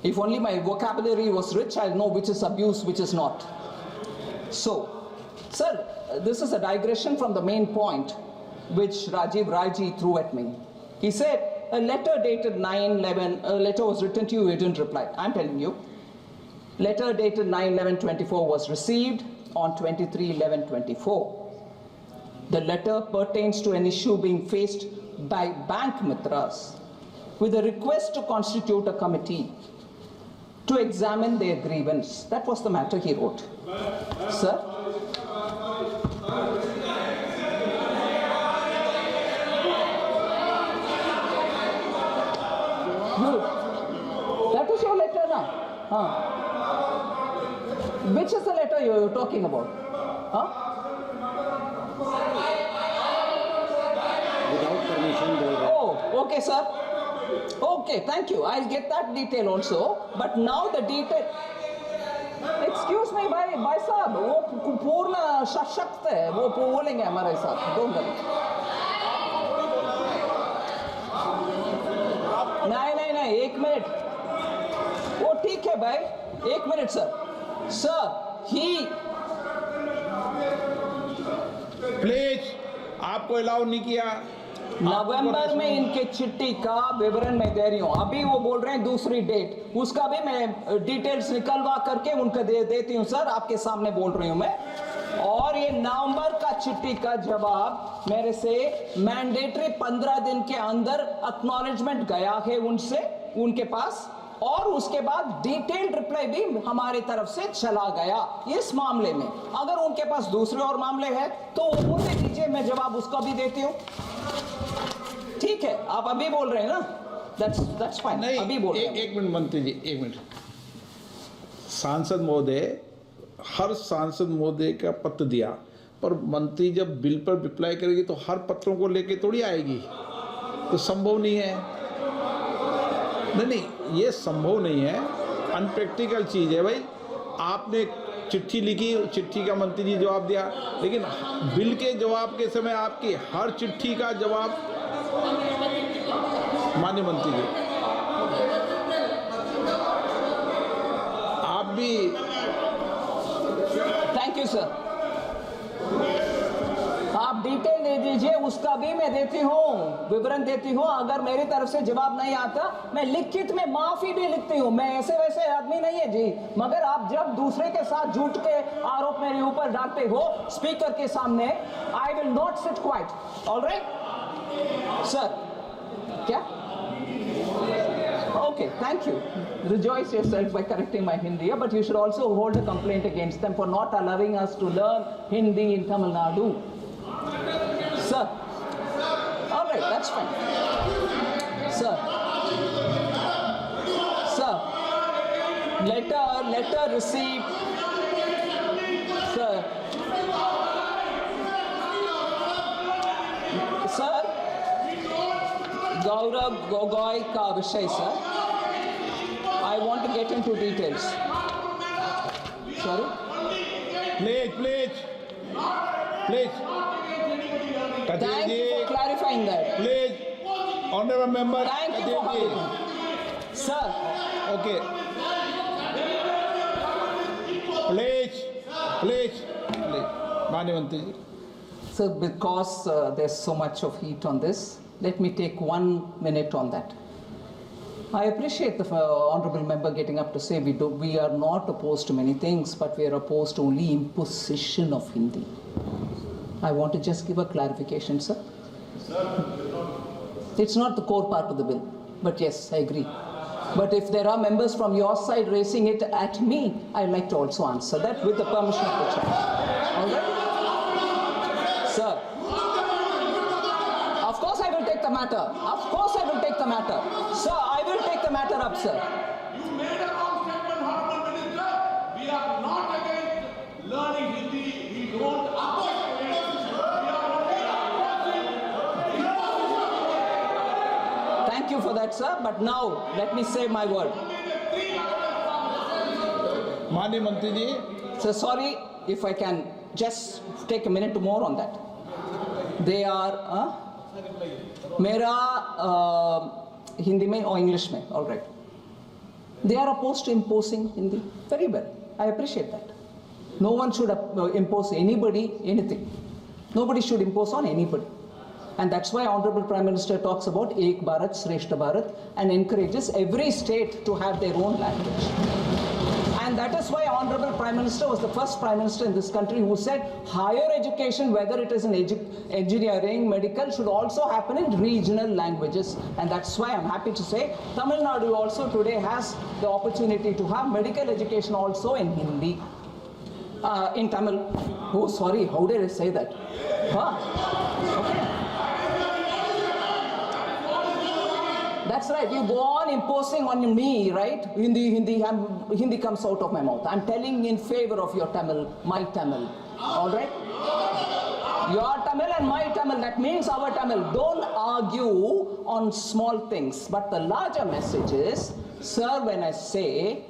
If only my vocabulary was rich, I'll know which is abuse, which is not. So, sir, this is a digression from the main point which Rajiv Raiji threw at me. He said, a letter dated 9/11, a letter was written to you, you didn't reply. I'm telling you, letter dated 9/11/24 was received on 23/11/24. The letter pertains to an issue being faced by bank mitras with a request to constitute a committee to examine their grievance. That was the matter he wrote. Sir? Good. That is your letter now. Which is the letter you're talking about? Without permission. Oh, okay, sir. Okay, thank you. I'll get that detail also. But now the detail. Excuse me, भाई साहब, वो पूर्ण सशक्त है, वो बोलेंगे हमारे साथ. Don't worry. नहीं, 1 मिनट. वो ठीक है भाई, 1 minute sir. Sir, he. Please, आपको अलाउ नहीं किया. नवंबर में इनके चिट्ठी का विवरण मैं दे रही हूँ. अभी वो बोल रहे हैं दूसरी डेट, उसका भी मैं डिटेल्स निकलवा करके उनको देती हूँ सर. आपके सामने बोल रही हूँ मैं. और ये नवंबर का चिट्ठी का जवाब मेरे से मैंडेटरी 15 दिन के अंदर एक्नॉलेजमेंट गया है उनके पास, और उसके बाद डिटेल्ड रिप्लाई भी हमारे तरफ से चला गया इस मामले में. अगर उनके पास दूसरे और मामले हैं तो मुझे दीजिए, मैं जवाब उसका भी देती हूँ. ठीक है, आप अभी बोल रहे हैं ना. That's fine. नहीं, अभी बोल रहे हैं। एक मिनट मंत्री जी, एक मिनट। सांसद महोदय, हर सांसद महोदय का पत्र दिया, पर मंत्री जब बिल पर रिप्लाई करेगी तो हर पत्रों को लेके थोड़ी आएगी, तो संभव नहीं है। नहीं, ये संभव नहीं है, अनप्रैक्टिकल चीज़ है भाई। आपने चिट्ठी लिखी, चिट्ठी का मंत्री जी जवाब दिया, लेकिन बिल के जवाब के समय आपकी हर चिट्ठी का जवाब माननीय मंत्री जी आप भी। Thank you sir. आप डिटेल दे दीजिए, उसका भी मैं देती हूँ, विवरण देती हूँ। अगर मेरी तरफ से जवाब नहीं आता, मैं लिखित में माफी भी लिखती हूँ। मैं ऐसे वैसे आदमी नहीं है जी, मगर आप जब दूसरे के साथ झूठ के आरोप मेरे ऊपर डालते हो स्पीकर के सामने, I will not sit quite. Alright sir, क्या? Okay, thank you. Rejoice yourself by correcting my Hindi, but you should also hold a complaint against them for not allowing us to learn Hindi in Tamil Nadu. Sir. All right, that's fine. Sir. Sir. Letter received. Sir. Sir. Gaurav Gogoi का विषय sir, I want to get into details. Sorry? Please. Thank you for clarifying that. Please, honorable member. Thank you for having me. Sir. Okay. Please. माननीय मंत्री जी। So because there's so much of heat on this, let me take 1 minute on that. I appreciate the honorable member getting up to say we are not opposed to many things, but we are opposed to only imposition of Hindi. I want to just give a clarification, sir. It's not the core part of the bill, but yes, I agree. But if there are members from your side raising it at me, I'd like to also answer that with the permission of the chair. All right? Sir. Of course I will take the matter. Of course I will take the matter. Sir, I will take the matter up, sir. You made a wrong statement, Honorable Minister. We are not against learning Hindi. We don't oppose it. Thank you for that, sir. But now, let me say my word. माननीय मंत्री जी। So sorry if I can just take a minute more on that. They are, मेरा हिंदी में और English में, all right. They are opposed to imposing Hindi. Very well. I appreciate that. No one should impose anybody anything. Nobody should impose on anybody. And that's why Honorable Prime Minister talks about Ek Bharat, Shreshta Bharat and encourages every state to have their own language. And that is why Honorable Prime Minister was the first Prime Minister in this country who said higher education, whether it is in engineering, medical, should also happen in regional languages. And that's why I'm happy to say Tamil Nadu also today has the opportunity to have medical education also in Hindi. In Tamil. Oh, sorry, how did I say that? Huh? Okay. That's right, you go on imposing on me, right? Hindi comes out of my mouth. I'm telling in favor of your Tamil, my Tamil. All right? Your Tamil and my Tamil, that means our Tamil. Don't argue on small things. But the larger message is, sir, when I say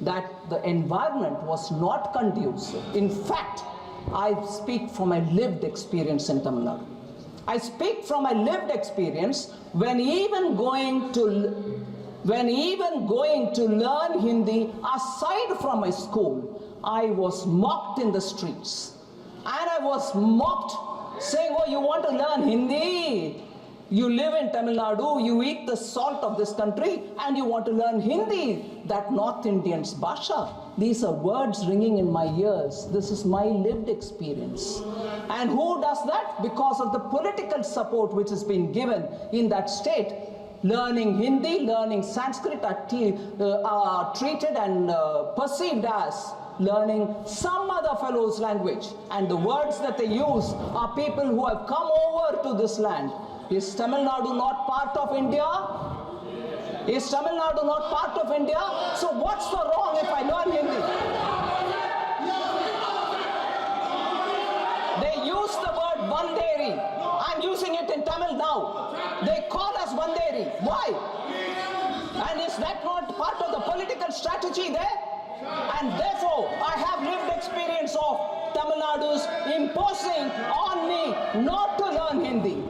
that the environment was not conducive, in fact, I speak from my lived experience in Tamil Nadu. I speak from my lived experience when even going to learn Hindi aside from my school, I was mocked in the streets. And I was mocked saying, oh, you want to learn Hindi? You live in Tamil Nadu, you eat the salt of this country, and you want to learn Hindi, that North Indian's Bhasha. These are words ringing in my ears. This is my lived experience. And who does that? Because of the political support which has been given in that state. Learning Hindi, learning Sanskrit are treated and perceived as learning some other fellow's language. And the words that they use are people who have come over to this land. Is Tamil Nadu not part of India? Is Tamil Nadu not part of India? So what's the wrong if I learn Hindi? They use the word Vanderi. I'm using it in Tamil now. They call us Vanderi. Why? And is that not part of the political strategy there? And therefore, I have lived experience of Tamil Nadu's imposing on me not to learn Hindi.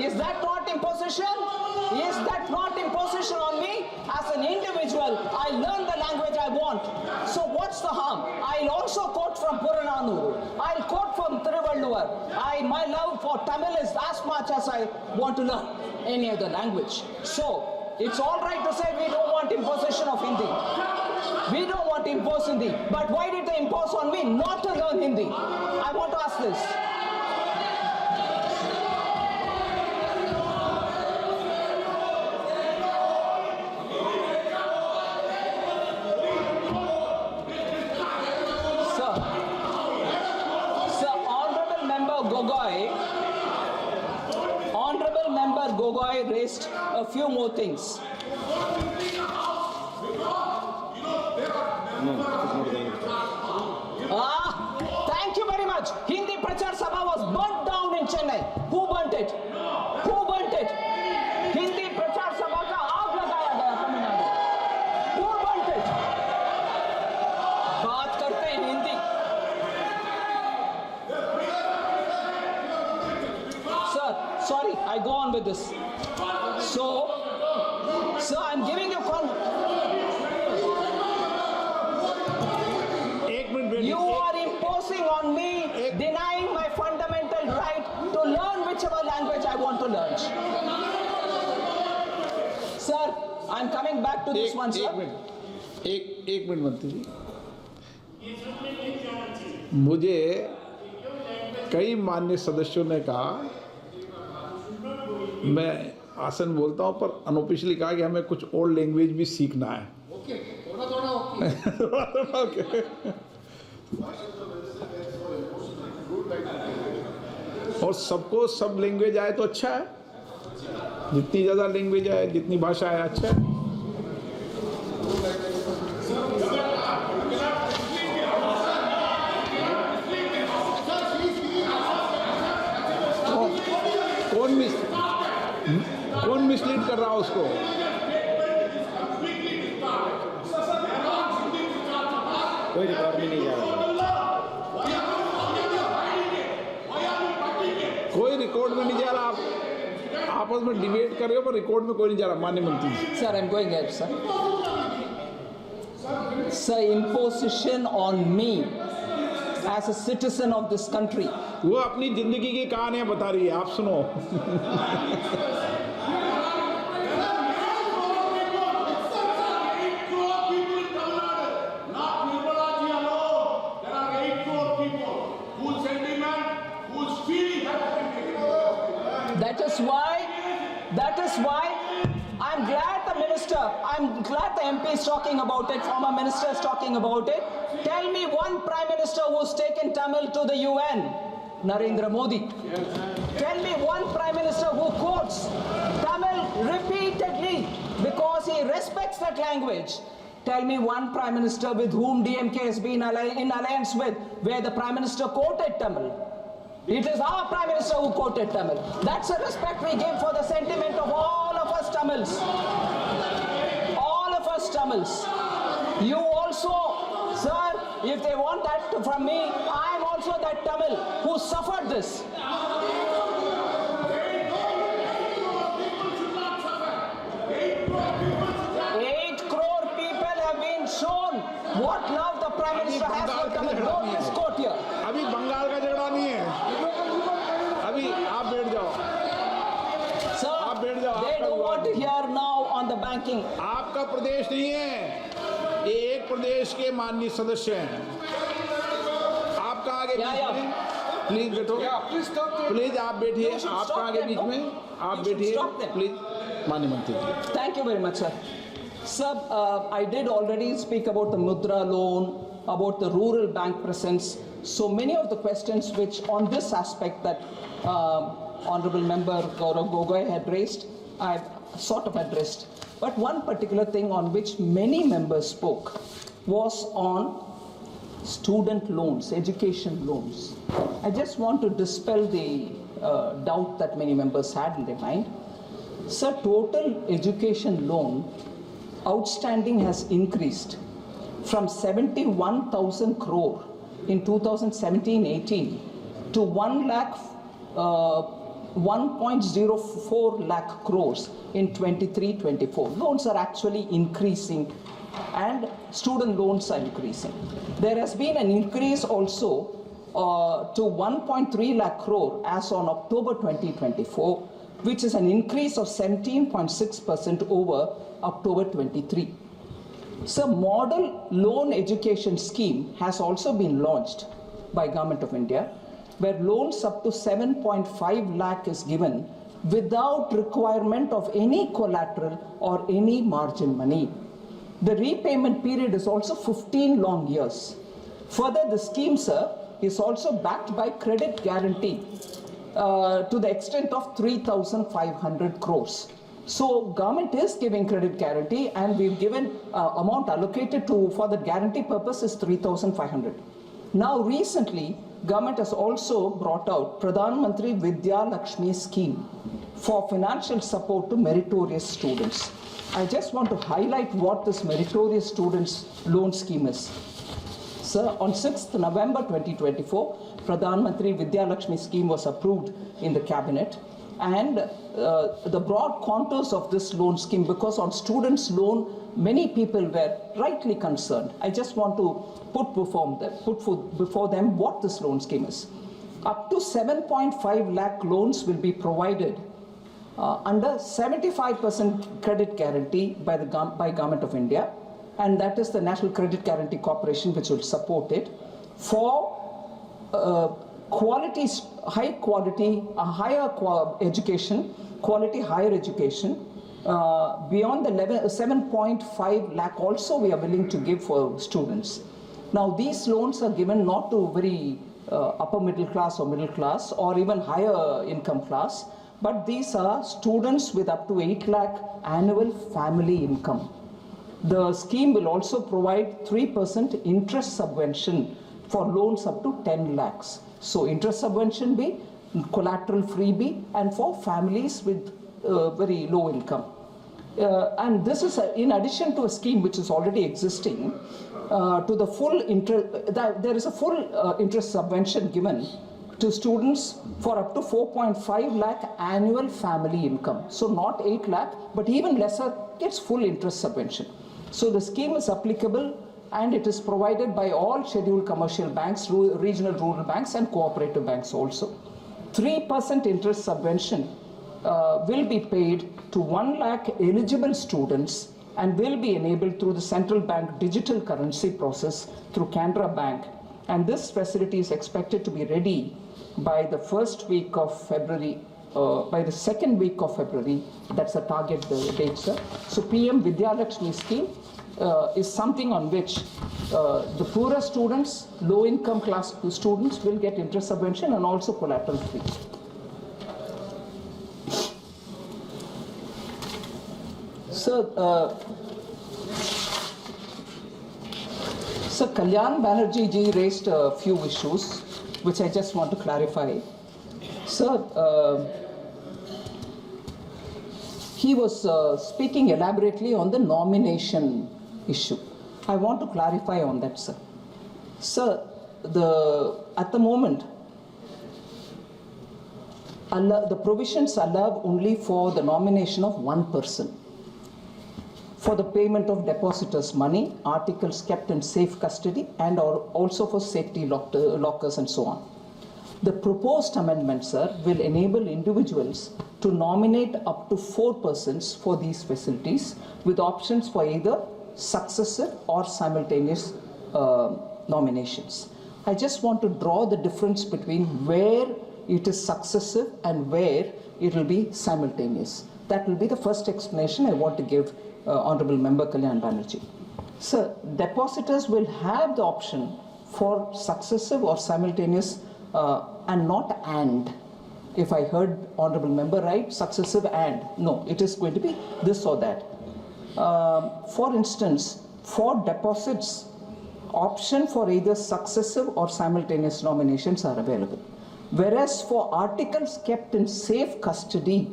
Is that not imposition? Is that not imposition on me? As an individual, I learn the language I want. So what's the harm? I'll also quote from Purananuru. I'll quote from Thiruvalluvar. My love for Tamil is as much as I want to learn any other language. So it's all right to say we don't want imposition of Hindi. We don't want to impose Hindi. But why did they impose on me not to learn Hindi? I want to ask this. Honorable Member Gogoi raised a few more things. Thank you very much. Hindi Prachar Sabha was burnt down in Chennai. Who burnt it? Who burnt it? Hindi Prachar Sabha ka aag lagaya gaya Tamil Nadu. Who burnt it? बात करते हैं Hindi. Sir, sorry, I go on with this. So I'm giving you You are imposing on me, denying my fundamental right to learn whichever language I want to learn. Sir, I'm coming back to this one, sir. एक minute मंत्री जी, मुझे कई माननीय सदस्यों ने कहा, मैं आसन बोलता हूं पर अनऑफिशियली कहा कि हमें कुछ और लैंग्वेज भी सीखना है. ओके. और सबको सब लैंग्वेज आए तो अच्छा है. जितनी ज़्यादा लैंग्वेज आए, जितनी भाषा आए, अच्छा है. कौन मिसलीड कर रहा है उसको? कोई रिकॉर्ड में नहीं जा रहा. कोई रिकॉर्ड में नहीं जा रहा. आप आपस में डिबेट कर रहे हो पर रिकॉर्ड में कोई नहीं जा रहा. माननीय मंत्री जी. Sir, I'm going ahead, sir. Sir, imposition on me as a citizen of this country. वो अपनी जिंदगी की कहानियां बता रही है, आप सुनो. That is why I'm glad the MP is talking about it, former minister is talking about it. Tell me one prime minister who's taken Tamil to the UN. Narendra Modi. Tell me one prime minister who quotes Tamil repeatedly because he respects that language. Tell me one prime minister with whom DMK has been in alliance with, where the prime minister quoted Tamil. It is our prime minister who quoted Tamil. That's a respect we give for the sentiment of all of us Tamils. All of us Tamils. You also, sir, if they want that from me, I am also that Tamil who suffered this. 8 crore people have been shown what love the prime minister has for Tamil. Don't misquote here. अभी बंगाल का झगड़ा नहीं है. अभी आप बैठ जाओ. Sir, they don't want to hear now on the banking. आपका प्रदेश नहीं है, ये एक प्रदेश के माननीय सदस्य हैं. आपका आगे प्लीज बैठो. प्लीज आप बैठिए. आपका आगे बीच में आप बैठिए प्लीज. माननीय मंत्री. Thank you very much, sir. Sir, I did already speak about the Mudra loan, about the rural bank presence. So many of the questions which on this aspect that Honorable Member Gaurav Gogoi had raised, I've sort of addressed. But one particular thing on which many members spoke was on student loans, education loans. I just want to dispel the doubt that many members had in their mind. Sir, total education loan outstanding has increased from 71,000 crore in 2017-18 to 1.04 lakh crores in 23-24. Loans are actually increasing and student loans are increasing. There has been an increase also to 1.3 lakh crore as on October 2024, which is an increase of 17.6% over October 23. So, model loan education scheme has also been launched by Government of India, where loans up to 7.5 lakh is given without requirement of any collateral or any margin money. The repayment period is also 15 long years. Further, the scheme, sir, is also backed by credit guarantee to the extent of 3,500 crores. So government is giving credit guarantee, and we've given amount allocated for the guarantee purpose is 3,500. Now recently, government has also brought out Pradhan Mantri Vidya Lakshmi scheme for financial support to meritorious students. I just want to highlight what this meritorious students loan scheme is. Sir, on 6th November 2024, Pradhan Mantri Vidya Lakshmi scheme was approved in the cabinet, and the broad contours of this loan scheme, because on students' loan, many people were rightly concerned. I just want to put before them what this loan scheme is. Up to 7.5 lakh loans will be provided under 75% credit guarantee by Government of India, and that is the National Credit Guarantee Corporation which will support it, for high quality, higher education, quality higher education. Beyond the level 7.5 lakh also we are willing to give for students. Now these loans are given not to very upper middle class or even higher income class, but these are students with up to 8 lakh annual family income. The scheme will also provide 3% interest subvention for loans up to 10 lakhs. So interest subvention be, collateral free be, and for families with very low income. And this is in addition to a scheme which is already existing, to the full interest, there is a full interest subvention given to students for up to 4.5 lakh annual family income. So not 8 lakh, but even lesser gets full interest subvention. So the scheme is applicable, and it is provided by all scheduled commercial banks, regional rural banks, and cooperative banks also. 3% interest subvention will be paid to 1 lakh eligible students and will be enabled through the central bank digital currency process through Canara Bank. And this facility is expected to be ready by the first week of February, by the second week of February. That's the target date, sir. So PM Vidya Lakshmi scheme is something on which the poorer students, low income class students will get interest subvention and also collateral free. So, Kalyan Banerjee ji raised a few issues which I just want to clarify. Sir, he was speaking elaborately on the nomination issue. I want to clarify on that, sir. Sir, at the moment, the provisions allow only for the nomination of one person, for the payment of depositors' money, articles kept in safe custody, and also for safety lockers and so on. The proposed amendment, sir, will enable individuals to nominate up to 4 persons for these facilities, with options for either successive or simultaneous nominations. I just want to draw the difference between where it is successive and where it will be simultaneous. That will be the first explanation I want to give Honorable Member Kalyan Banerjee. Sir, depositors will have the option for successive or simultaneous and not and. If I heard Honorable Member right, successive and. No, it is going to be this or that. For instance, for deposits, option for either successive or simultaneous nominations are available. Whereas for articles kept in safe custody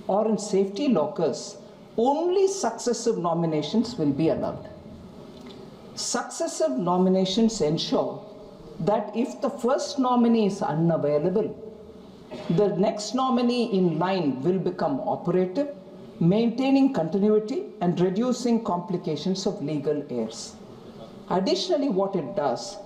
or in safety lockers, only successive nominations will be allowed. Successive nominations ensure that if the first nominee is unavailable, the next nominee in line will become operative, maintaining continuity and reducing complications of legal heirs. Additionally, what it does,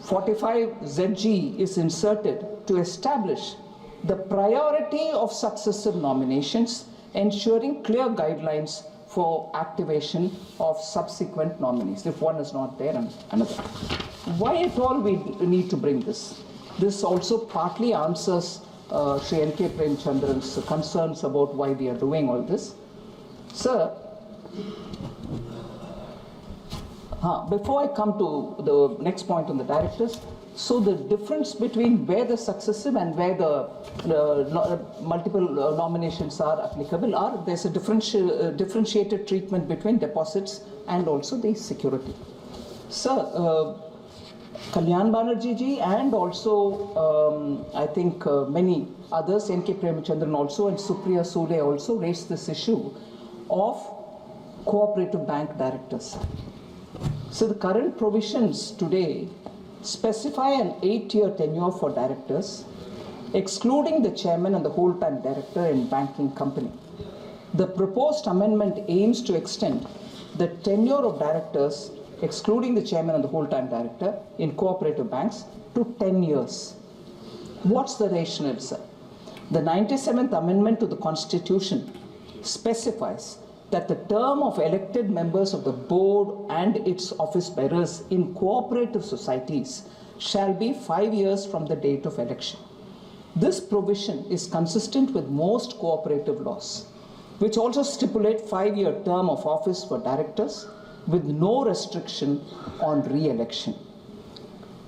45ZG is inserted to establish the priority of successive nominations, ensuring clear guidelines for activation of subsequent nominees. If one is not there, and another. Why at all we need to bring this? This also partly answers Shri N.K. Premchandran's concerns about why we are doing all this. Sir, before I come to the next point on the directors, so the difference between where the successive and where the multiple nominations are applicable are, there's a differentiated treatment between deposits and also the security. Sir, Kalyan Banerjee ji and also I think many others, N.K. Premchandran also and Supriya Sule also raised this issue of cooperative bank directors. So the current provisions today specify an 8-year tenure for directors, excluding the chairman and the whole-time director in banking company. The proposed amendment aims to extend the tenure of directors, excluding the chairman and the whole-time director in cooperative banks, to 10 years. What's the rationale, sir? The 97th Amendment to the Constitution specifies that the term of elected members of the board and its office bearers in cooperative societies shall be 5 years from the date of election. This provision is consistent with most cooperative laws, which also stipulate 5-year term of office for directors with no restriction on re-election.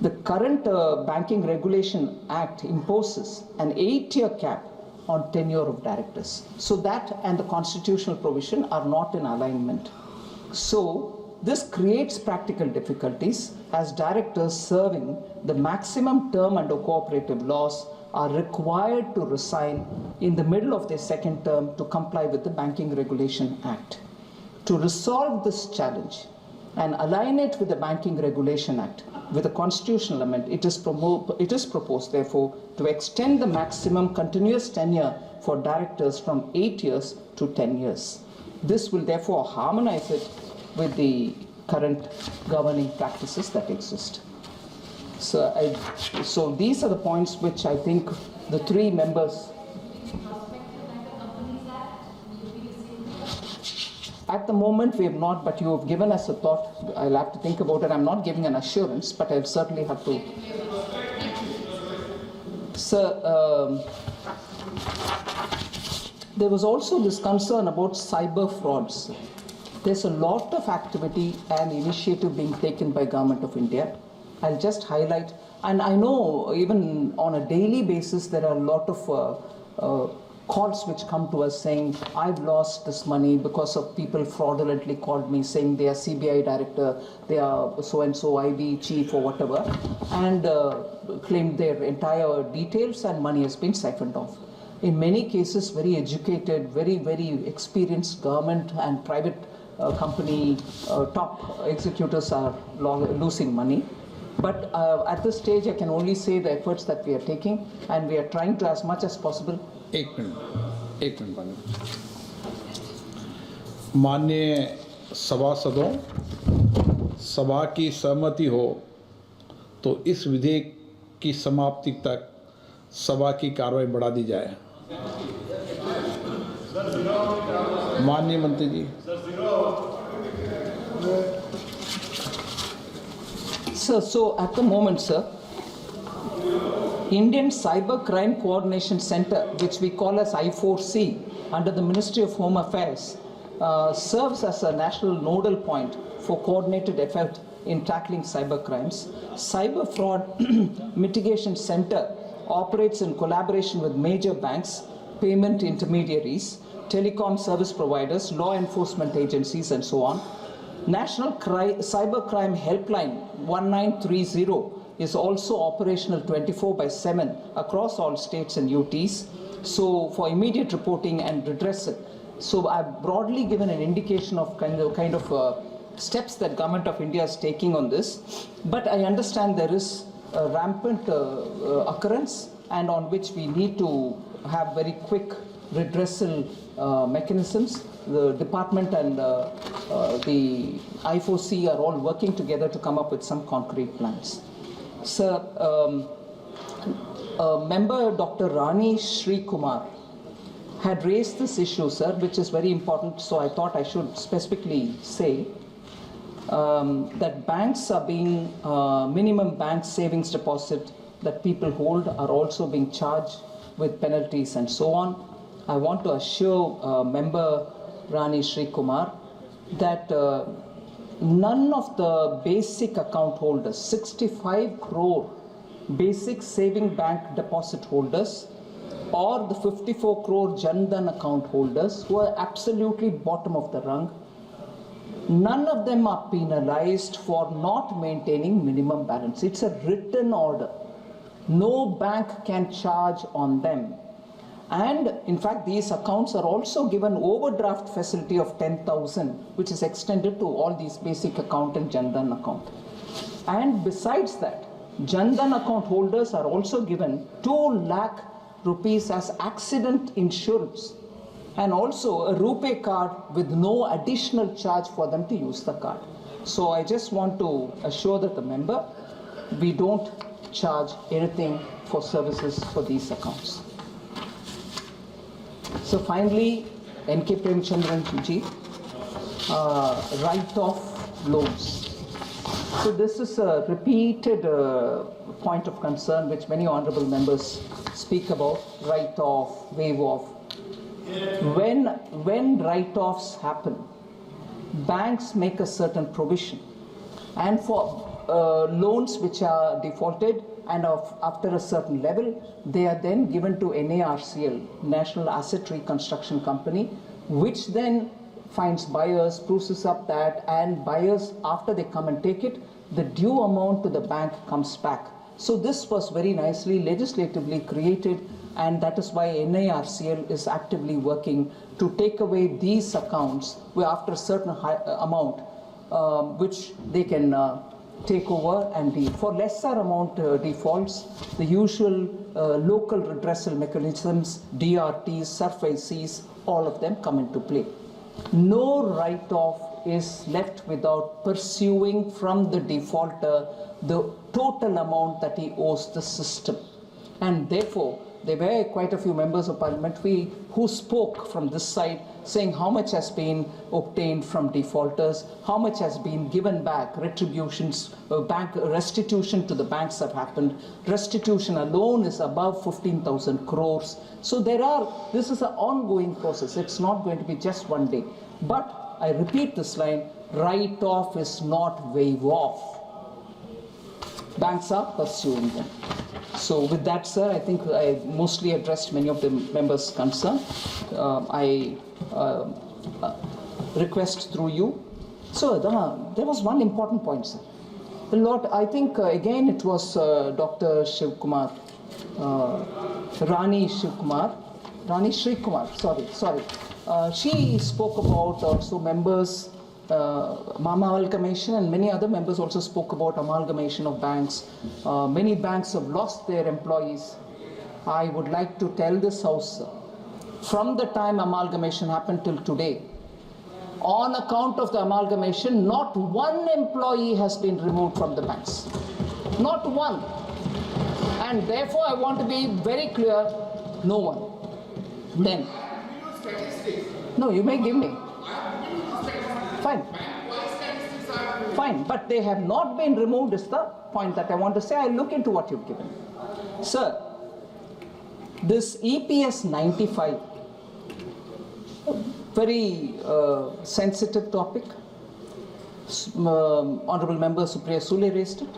The current Banking Regulation Act imposes an 8-year cap on tenure of directors. So that and the constitutional provision are not in alignment. So this creates practical difficulties as directors serving the maximum term under cooperative laws are required to resign in the middle of their second term to comply with the Banking Regulation Act. To resolve this challenge and align it with the Banking Regulation Act, with a constitutional amendment, it is proposed, therefore, to extend the maximum continuous tenure for directors from 8 years to 10 years. This will therefore harmonize it with the current governing practices that exist. So these are the points which I think the three members. At the moment we have not, but you have given us a thought. I'll have to think about it. I'm not giving an assurance, but I'll certainly have to. Sir, there was also this concern about cyber frauds. There's a lot of activity and initiative being taken by Government of India. I'll just highlight, and I know even on a daily basis there are a lot of calls which come to us saying, I've lost this money because of people fraudulently called me saying they are CBI director, they are so-and-so IB chief or whatever, and claimed their entire details and money has been siphoned off. In many cases, very educated, very, very experienced government and private company top executives are losing money. But at this stage, I can only say the efforts that we are taking, and we are trying to, as much as possible. एक minute माननीय सभासदों, सभा की सहमति हो तो इस विधेयक की समाप्ति तक सभा की कार्रवाई बढ़ा दी जाए। माननीय मंत्री जी। Sir, so at the moment, sir, Indian Cyber Crime Coordination Center, which we call as I4C, under the Ministry of Home Affairs, serves as a national nodal point for coordinated effort in tackling cyber crimes. Cyber Fraud Mitigation Center operates in collaboration with major banks, payment intermediaries, telecom service providers, law enforcement agencies, and so on. National Cybercrime Helpline 1930 is also operational 24/7 across all states and UTs, so for immediate reporting and redressal. So I've broadly given an indication of kind of steps that Government of India is taking on this, but I understand there is a rampant occurrence, and on which we need to have very quick redressal mechanisms. The department and the I4C are all working together to come up with some concrete plans. Sir, member Dr. Rani Sri Kumar had raised this issue, sir, which is very important, so I thought I should specifically say that banks are being, minimum bank savings deposit that people hold are also being charged with penalties and so on. I want to assure member Rani Sri Kumar that none of the basic account holders, 65 crore basic saving bank deposit holders, or the 54 crore Jan Dhan account holders who are absolutely bottom of the rung, none of them are penalized for not maintaining minimum balance. It's a written order. No bank can charge on them. And in fact, these accounts are also given overdraft facility of 10,000, which is extended to all these basic account and Jan Dhan account. And besides that, Jan Dhan account holders are also given 2 lakh rupees as accident insurance, and also a RuPay card with no additional charge for them to use the card. So I just want to assure that the member, we don't charge anything for services for these accounts. So finally, N.K. Premchandran ji, write-off loans. So this is a repeated point of concern which many honorable members speak about, write-off, waive-off. When write-offs happen, banks make a certain provision, and for loans which are defaulted and after a certain level, they are then given to NARCL, National Asset Reconstruction Company, which then finds buyers, processes up that, and buyers, after they come and take it, the due amount to the bank comes back. So this was very nicely legislatively created, and that is why NARCL is actively working to take away these accounts where after a certain amount, which they can take over, and for lesser amount defaults, the usual local redressal mechanisms, DRTs, SURF-ICs, all of them come into play. No write-off is left without pursuing from the defaulter the total amount that he owes the system. And therefore, there were quite a few members of parliament who spoke from this side, saying how much has been obtained from defaulters, how much has been given back, retributions, bank restitution to the banks have happened. Restitution alone is above 15,000 crores. So this is an ongoing process. It's not going to be just one day. But I repeat this line, write-off is not waive-off. Banks are pursuing them. So with that, sir, I think I mostly addressed many of the members' concerned. I request through you. So there was one important point, sir. I think again it was Dr. Shiv Kumar, Rani Sri Kumar, sorry. She spoke about also members, amalgamation, and many other members also spoke about amalgamation of banks. Many banks have lost their employees. I would like to tell this House, sir, from the time amalgamation happened till today, on account of the amalgamation, not one employee has been removed from the banks. Not one. And therefore, I want to be very clear, no one. Then. No, you may give me. Fine. Fine, but they have not been removed is the point that I want to say. I'll look into what you've given. Sir, this EPS 95, very sensitive topic. Honorable Member Supriya Sule raised it.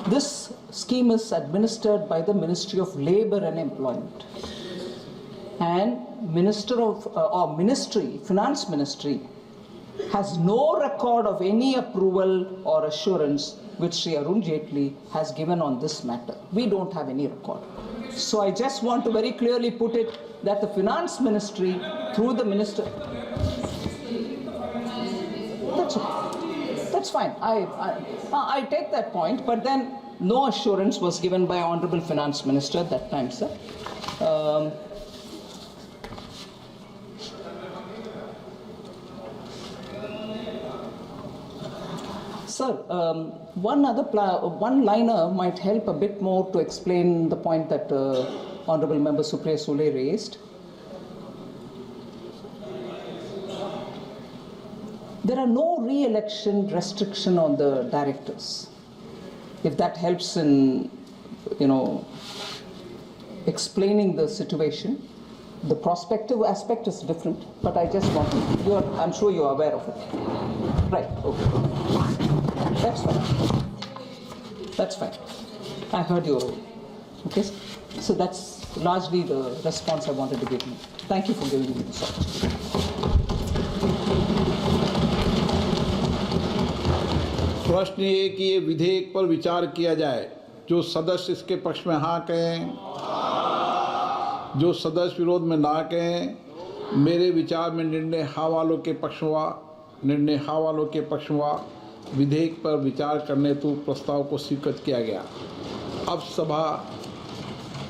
This scheme is administered by the Ministry of Labour and Employment. And Minister of or Ministry, Finance Ministry, has no record of any approval or assurance which Sri Arun Jaitley has given on this matter. We don't have any record. So I just want to very clearly put it that the Finance Ministry, through the Minister, that's fine. I take that point, but then no assurance was given by Honorable Finance Minister at that time, sir. Sir, one liner might help a bit more to explain the point that Honorable Member Supriya Sule raised. There are no re-election restriction on the directors. If that helps in, explaining the situation. The prospective aspect is different, but I just want to, I'm sure you're aware of it. Right, okay. That's fine. That's fine. I heard you. Okay, so that's largely the response I wanted to give you. Thank you for giving me this opportunity. प्रश्न ये कि ये विधेयक पर विचार किया जाए। जो सदस्य इसके पक्ष में हाँ कहें, जो सदस्य विरोध में ना कहें। मेरे विचार में निर्णय हाँ वालों के पक्ष हुआ, निर्णय हाँ वालों के पक्ष हुआ। विधेयक पर विचार करने हेतु प्रस्ताव को स्वीकृत किया गया। अब सभा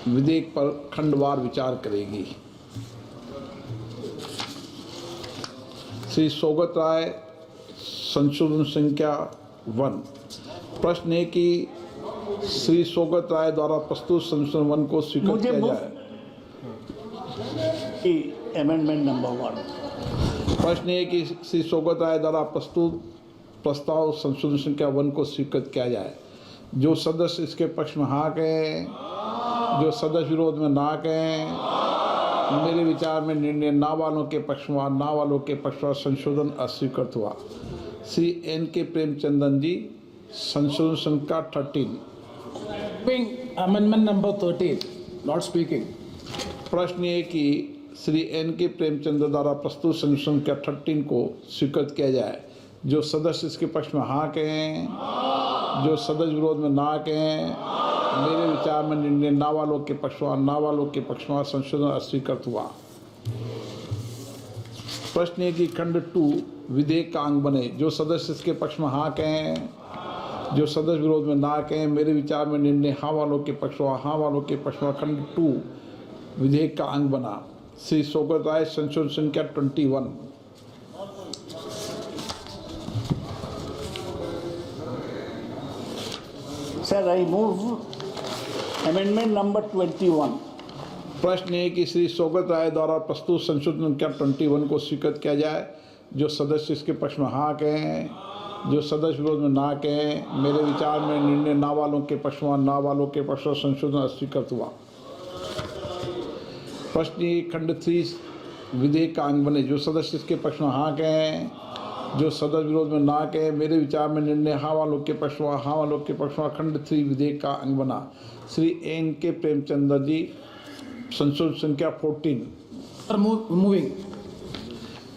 विधेयक पर खंडवार विचार करेगी। श्री सौगत राय, संशोधन संख्या 1। प्रश्न है कि श्री सौगत राय द्वारा प्रस्तुत संशोधन 1 को स्वीकृत किया जाए। Amendment number 1। प्रश्न है कि श्री सौगत राय द्वारा प्रस्तुत प्रस्ताव संशोधन संख्या 1 को स्वीकृत किया जाए। जो सदस्य इसके पक्ष में हाँ कहें, जो सदस्य विरोध में ना कहें। मेरे विचार में निर्णय ना वालों के पक्ष में, ना वालों के पक्ष में संशोधन अस्वीकृत हुआ। श्री N.K. प्रेमचंदन जी, संशोधन संख्या 13। Amendment number 13, not speaking. प्रश्न ये कि श्री N.K. प्रेमचंद द्वारा प्रस्तुत संशोधन संख्या 13 को स्वीकृत किया जाए। जो सदस्य इसके पक्ष में हाँ कहें, जो सदस्य विरोध में ना कहें। मेरे विचार में निर्णय ना वालों के पक्ष में, ना वालों के पक्ष में संशोधन अस्वीकृत हुआ। प्रश्न है कि खंड 2 विधेयक का अंग बने। जो सदस्य इसके पक्ष में हाँ कहें, जो सदस्य विरोध में ना कहें। मेरे विचार में निर्णय हाँ वालों के पक्ष में, हाँ वालों के पक्ष में खंड 2 विधेयक का अंग बना। श्री सौगत राय, संशोधन संख्या 21। Sir, I move amendment number 21. प्रश्न है कि श्री सौगत राय द्वारा प्रस्तुत संशोधन संख्या 21 को स्वीकृत किया जाए। जो सदस्य इसके पक्ष में हाँ कहें, जो सदस्य विरोध में ना कहें। मेरे विचार में निर्णय ना वालों के पक्ष में, ना वालों के पक्ष में संशोधन अस्वीकृत हुआ। प्रश्न खंड 3 विधेयक का अंग बने। जो सदस्य इसके पक्ष में हाँ कहें, जो सदस्य विरोध में ना कहें। मेरे विचार में निर्णय हाँ वालों के पक्ष में, हाँ वालों के पक्ष में खंड 3 विधेयक का अंग बना। श्री N.K. प्रेमचंद जी, संशोधन संख्या 14। मूविंग।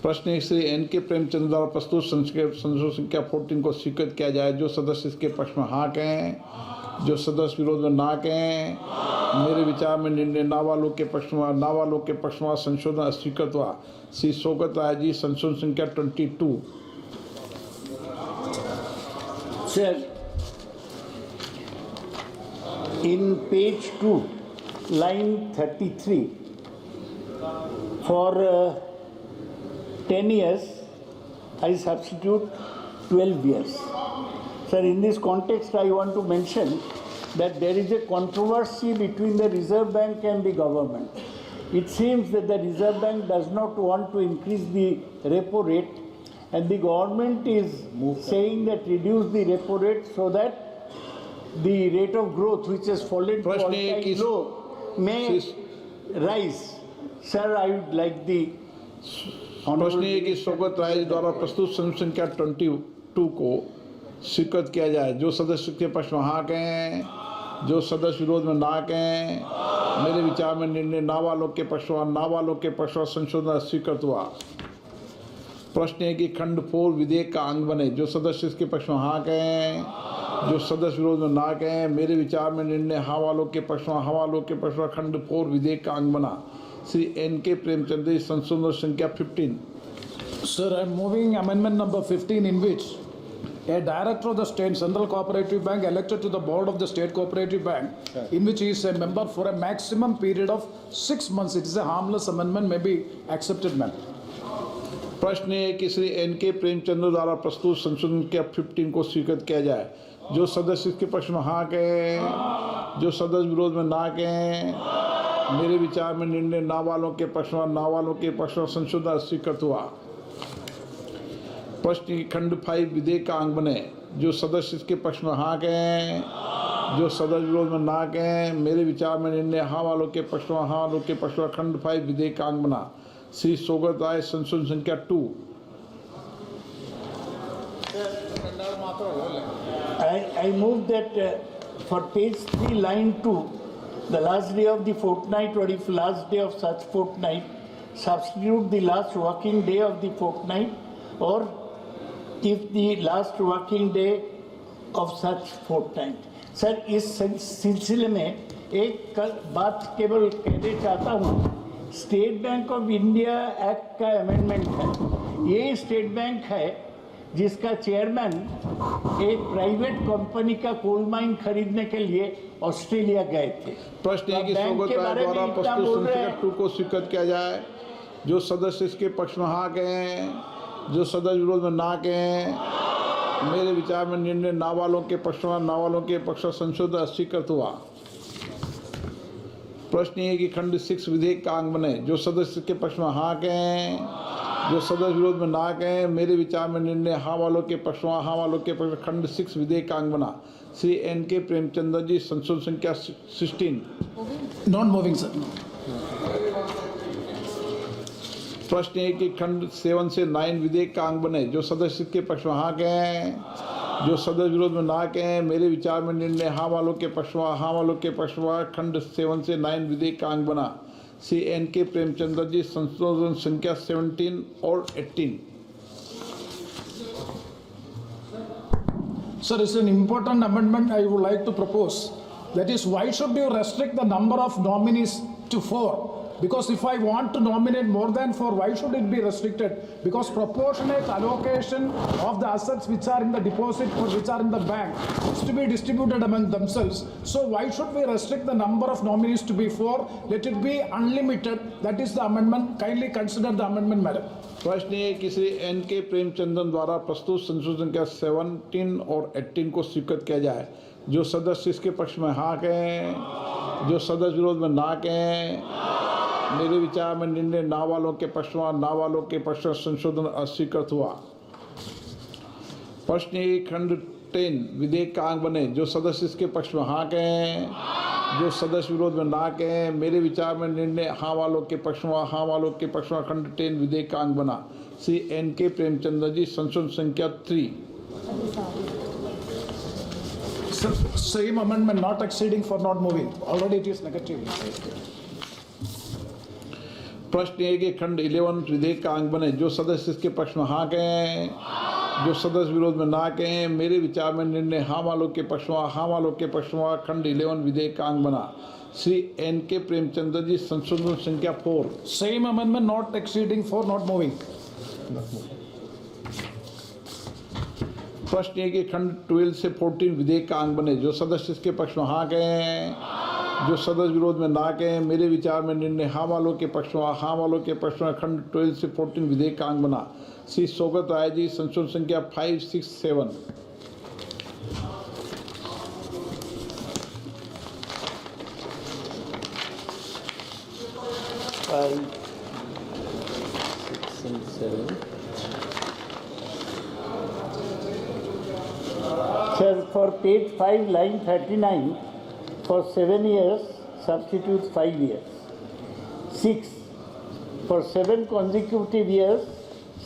प्रश्न श्री N.K. प्रेमचंद द्वारा प्रस्तुत संशोधन संख्या 14 को स्वीकृत किया जाए। जो सदस्य इसके पक्ष में हाँ कहें, जो सदस्य विरोध में ना कहें। मेरे विचार में निर्णय ना वालों के पक्ष में, ना वालों के पक्ष में संशोधन अस्वीकृत हुआ। श्री सौगत राय जी, संशोधन संख्या 22। Sir, in page 2, line 33, for 10 years, I substitute 12 years. Sir, in this context, I want to mention that there is a controversy between the Reserve Bank and the government. It seems that the Reserve Bank does not want to increase the repo rate, and the government is saying that reduce the repo rate so that the rate of growth, which has fallen to all-time low, may rise. Sir, I would like the प्रश्न है कि सौगत राय द्वारा प्रस्तुत संशोधन संख्या 22 को स्वीकृत किया जाए। जो सदस्य के पक्ष में हाँ कहें, जो सदस्य विरोध में ना कहें, मेरे विचार में निर्णय नाबालिग के पक्ष में संशोधन स्वीकृत हुआ। प्रश्न है कि खंड 4 विधेयक का अंग बने। जो सदस्य इसके पक्ष में हाँ कहें, जो सदस्य विरोध में ना कहें, मेरे विचार में निर्णय हाँ वालों के पक्ष में खंड 4 विधेयक का अंग बना। श्री N.K. प्रेमचंद, संशोधन संख्या 15। Sir, I am moving amendment number 15 in which a director of the state central cooperative bank elected to the board of the state cooperative bank, in which he is a member for a maximum period of 6 months. It is a harmless amendment, may be accepted, ma'am. प्रश्न है कि Shri N.K. Premchand द्वारा प्रस्तुत संशोधन संख्या 15 को स्वीकृत किया जाए। जो सदस्य इसके पक्ष में हाँ कहें, जो सदस्य विरोध में ना कहें, मेरे विचार में निर्णय ना वालों के पक्ष में संशोधन स्वीकृत हुआ। प्रश्न खंड 5 विधेयक का अंग बने। जो सदस्य इसके पक्ष में हाँ कहें, जो सदस्य विरोध में ना कहें, मेरे विचार में निर्णय हाँ वालों के पक्ष में खंड 5 विधेयक का अंग बना। श्री सोगत राय, संशोधन संख्या 2। I move that for page 3 line 2, the last day of the fortnight or if last day of such fortnight, substitute the last working day of the fortnight or if the last working day of such fortnight. Sir, इस सिलसिले में एक बात केवल कहना चाहता हूँ। State bank of India act का अमेंडमेंट है। ये स्टेट बैंक है जिसका चेयरमैन एक प्राइवेट कंपनी का कोल माइन खरीदने के लिए ऑस्ट्रेलिया गए थे। प्रश्न है कि सोगत राय द्वारा प्रस्तुत संशोधन 2 को स्वीकृत किया जाए। जो सदस्य इसके पक्ष में हाँ कहें, जो सदस्य विरोध में ना कहें, मेरे विचार में निर्णय ना वालों के पक्ष में संशोधन स्वीकृत हुआ। प्रश्न है कि खंड 6 विधेयक का अंग बने। जो सदस्य के पक्ष में हाँ कहें, जो सदस्य विरोध में ना कहें, मेरे विचार में निर्णय हाँ वालों के पक्ष में खंड 6 विधेयक का अंग बना। श्री N.K. प्रेमचंद जी, संशोधन संख्या 16। Non moving sir. प्रश्न है कि खंड 7 से 9 विधेयक का अंग बने। जो सदस्य के पक्ष में हाँ कहें, जो सदस्य विरोध में ना कहें, मेरे विचार में निर्णय हाँ वालों के पक्ष में खंड 7 से 9 विधेयक का अंग बना। श्री N.K. प्रेमचंद जी, संशोधन संख्या 17 और 18। Sir, it's an important amendment I would like to propose. That is, why should you restrict the number of nominees to 4? Because if I want to nominate more than 4, why should it be restricted? Because proportionate allocation of the assets which are in the deposit or which are in the bank is to be distributed among themselves. So why should we restrict the number of nominees to be 4? Let it be unlimited. That is the amendment. Kindly consider the amendment, madam. प्रश्न है कि Shri N.K. Premachandran द्वारा प्रस्तुत संशोधन संख्या 17 और 18 को स्वीकृत किया जाए। जो सदस्य इसके पक्ष में हाँ कहें, जो सदस्य विरोध में ना कहें, मेरे विचार में निर्णय ना वालों के पक्ष में संशोधन अस्वीकृत हुआ। प्रश्न है खंड 10 विधेयक का अंग बने। जो सदस्य इसके पक्ष में हाँ कहें, जो सदस्य विरोध में ना कहें, मेरे विचार में निर्णय हाँ वालों के पक्ष में खंड 10 विधेयक का अंग बना। श्री N.K. प्रेमचंद जी, संशोधन संख्या 3। Same amendment, not exceeding for not moving. Already it is negative. प्रश्न है कि खंड 11 विधेयक का अंग बने। जो सदस्य इसके पक्ष में हाँ कहें, जो सदस्य विरोध में ना कहें, मेरे विचार में निर्णय हाँ वालों के पक्ष में खंड 11 विधेयक का अंग बना। श्री N.K. प्रेमचंद जी, संशोधन संख्या 4। Same amendment, not exceeding for not moving. प्रश्न है कि खंड 12 से 14 विधेयक का अंग बने। जो सदस्य इसके पक्ष में हाँ कहें, जो सदस्य विरोध में ना कहें, मेरे विचार में निर्णय हाँ वालों के पक्ष में खंड 12 से 14 विधेयक का अंग बना। श्री सोगत राय जी, संशोधन संख्या 5, 6, 7। Sir, for page 5, line 39, for 7 years, substitute 5 years. 6, for 7 consecutive years,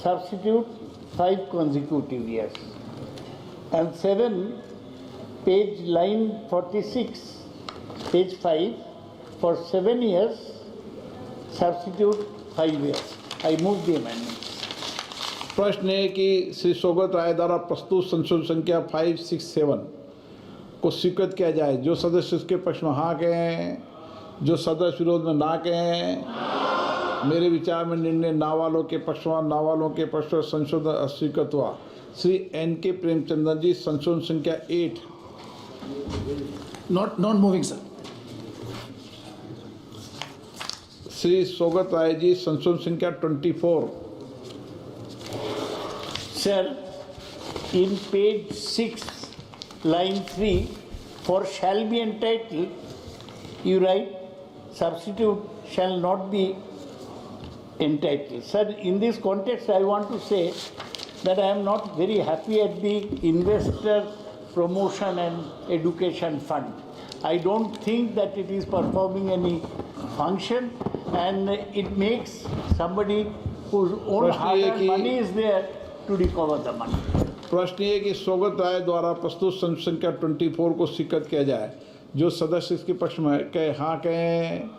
substitute 5 consecutive years. And 7, page line 46, page 5, for 7 years, substitute 5 years. I move the amendment. प्रश्न है कि श्री सोगत राय द्वारा प्रस्तुत संशोधन संख्या 567 को स्वीकृत किया जाए। जो सदस्य इसके पक्ष में हाँ कहें, जो सदस्य विरोध में ना कहें। मेरे विचार में निर्णय ना वालों के पक्ष में, ना वालों के पक्ष में संशोधन अस्वीकृत हुआ। श्री N.K. प्रेमचंद्रन जी, संशोधन संख्या 8। Not moving, sir. Shri Sougat Rai ji, संशोधन संख्या 24। Sir, in page 6, line 3, for shall be entitled, you write substitute shall not be entitled. Sir, in this context, I want to say that I am not very happy at the Investor Promotion and Education Fund. I don't think that it is performing any function, and it makes somebody whose own hard-earned money is there to recover the money. प्रश्न ये कि सोगत राय द्वारा प्रस्तुत संख्या 24 को स्वीकृत किया जाए। जो सदस्य इसके पक्ष में कहे हाँ कहें,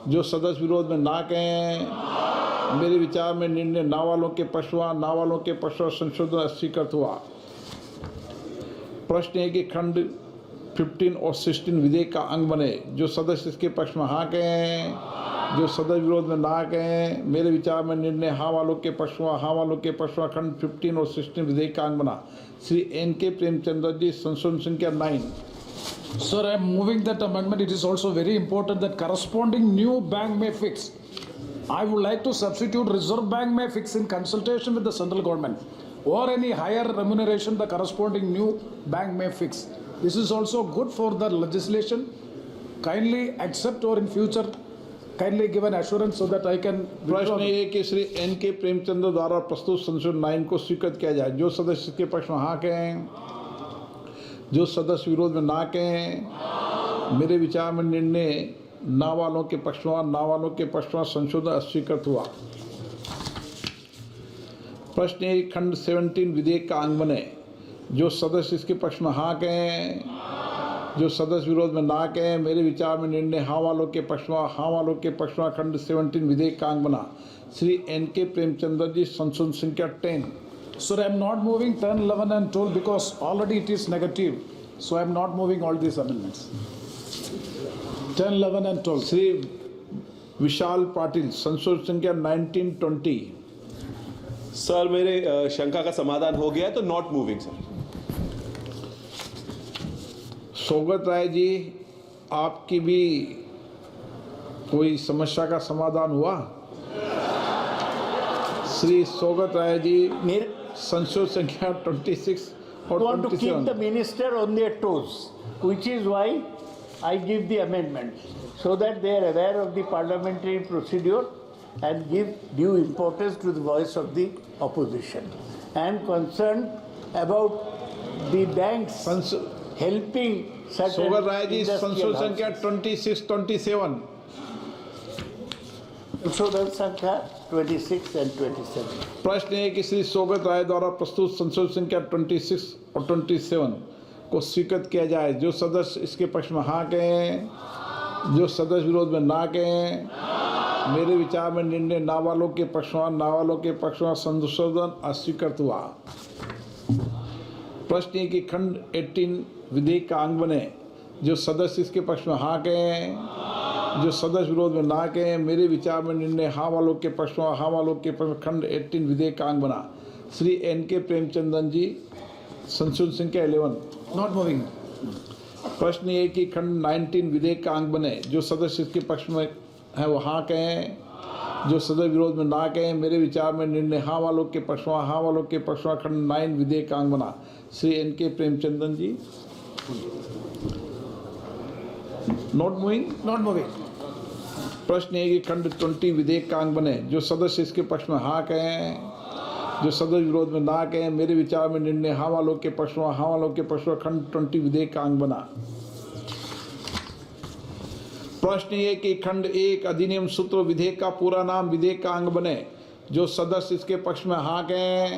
जो सदस्य विरोध में ना कहें। मेरे विचार में निर्णय ना वालों के पक्ष में, ना वालों के पक्ष में संशोधन अस्वीकृत हुआ। प्रश्न है कि खंड 15 और 16 विधेयक का अंग बने। जो सदस्य इसके पक्ष में हाँ कहें, जो सदस्य विरोध में ना कहें। मेरे विचार में निर्णय हाँ वालों के पक्ष में, हाँ वालों के पक्ष में खंड 15 और 16 विधेयक का अंग बना। श्री N.K. प्रेमचंद्र जी, संशोधन संख्या 9। Sir, I am moving that amendment. It is also very important that corresponding new bank may fix. I would like to substitute Reserve Bank may fix in consultation with the central government, or any higher remuneration the corresponding new bank may fix. This is also good for the legislation. Kindly accept, or in future kindly give an assurance so that I can. प्रश्न ये कि Shri N.K. Premchandra द्वारा प्रस्तुत संशोधन 9 को स्वीकृत किया जाए। जो सदस्य के पक्ष में हाँ कहें, जो सदस्य विरोध में ना कहें। मेरे विचार में निर्णय ना वालों के पक्ष में, ना वालों के पक्ष में संशोधन अस्वीकृत हुआ। प्रश्न है खंड 17 विधेयक का अंग बने। जो सदस्य इसके पक्ष में हाँ कहें, जो सदस्य विरोध में ना कहें। मेरे विचार में निर्णय हाँ वालों के पक्ष में, हाँ वालों के पक्ष में खंड 17 विधेयक का अंग बना। श्री N.K. प्रेमचंद्र जी, संशोधन संख्या 10। Sir, I am not moving 10, 11 and 12 because already it is negative. So I am not moving all these amendments. 10, 11 and 12. Shri Vishal Patil, संशोधन संख्या 19, 20। सर, मेरे शंका का समाधान हो गया है, तो not moving sir. Sougat Rai ji, आपकी भी कोई समस्या का समाधान हुआ? श्री सोगत राय जी, संशोधन संख्या 26 और 27। Want to keep the minister on their toes, which is why I give the amendment, so that they are aware of the parliamentary procedure and give due importance to the voice of the opposition. I am concerned about the banks helping certain Sougat Rai ji, industrial संशोधन संख्या houses. 26, 27। संशोधन संख्या 26 and 27। प्रश्न है कि श्री सोगत राय द्वारा प्रस्तुत संशोधन संख्या 26 और 27 को स्वीकृत किया जाए। जो सदस्य इसके पक्ष में हाँ कहें, जो सदस्य विरोध में ना कहें। मेरे विचार में निर्णय ना वालों के पक्ष में, ना वालों के पक्ष में संशोधन अस्वीकृत हुआ। प्रश्न है कि खंड 18 विधेयक का अंग बने। जो सदस्य इसके पक्ष में हाँ कहें, जो सदस्य विरोध में ना कहें। मेरे विचार में निर्णय हाँ वालों के पक्ष में, हाँ वालों के पक्ष में खंड 18 विधेयक का अंग बना। श्री N.K. प्रेमचंद्रन जी, संशोधन संख्या 11। Not moving. प्रश्न ये कि खंड 19 विधेयक का अंग बने। जो सदस्य इसके पक्ष में है वो हाँ कहें, जो सदस्य विरोध में ना कहें। मेरे विचार में निर्णय हाँ वालों के पक्ष में, हाँ वालों के पक्ष में खंड 9 विधेयक का अंग बना। Shri N.K. Premachandran ji, not moving. Not moving. प्रश्न है कि खंड 20 विधेयक का अंग बने। जो सदस्य इसके पक्ष में हाँ कहें, जो सदस्य विरोध में ना कहें। मेरे विचार में निर्णय हाँ वालों के पक्ष में, हाँ वालों के पक्ष में खंड 20 विधेयक का अंग बना। प्रश्न ये कि खंड 1 अधिनियम सूत्र विधेयक का पूरा नाम विधेयक का अंग बने। जो सदस्य इसके पक्ष में हाँ कहें,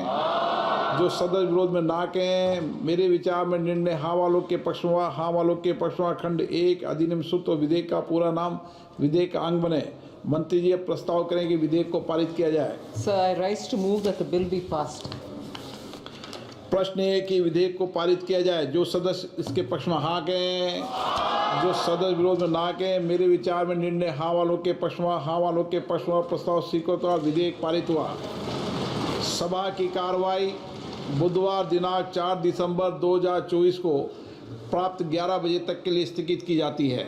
जो सदस्य विरोध में ना कहें। मेरे विचार में निर्णय हाँ वालों के पक्ष में, हाँ वालों के पक्ष में खंड 1 अधिनियम सूत्र विधेयक का पूरा नाम विधेयक का अंग बने। मंत्री जी अब प्रस्ताव करें कि विधेयक को पारित किया जाए। Sir, I rise to move that the bill be passed. प्रश्न है कि विधेयक को पारित किया जाए। जो सदस्य इसके पक्ष में हाँ कहें, जो सदस्य विरोध में ना कहें। मेरे विचार में निर्णय हाँ वालों के पक्ष में, हाँ वालों के पक्ष में प्रस्ताव स्वीकृत हुआ, विधेयक पारित हुआ। सभा की कार्रवाई बुधवार दिनांक 4 दिसंबर 2024 को प्राप्त 11 बजे तक के लिए स्थगित की जाती है।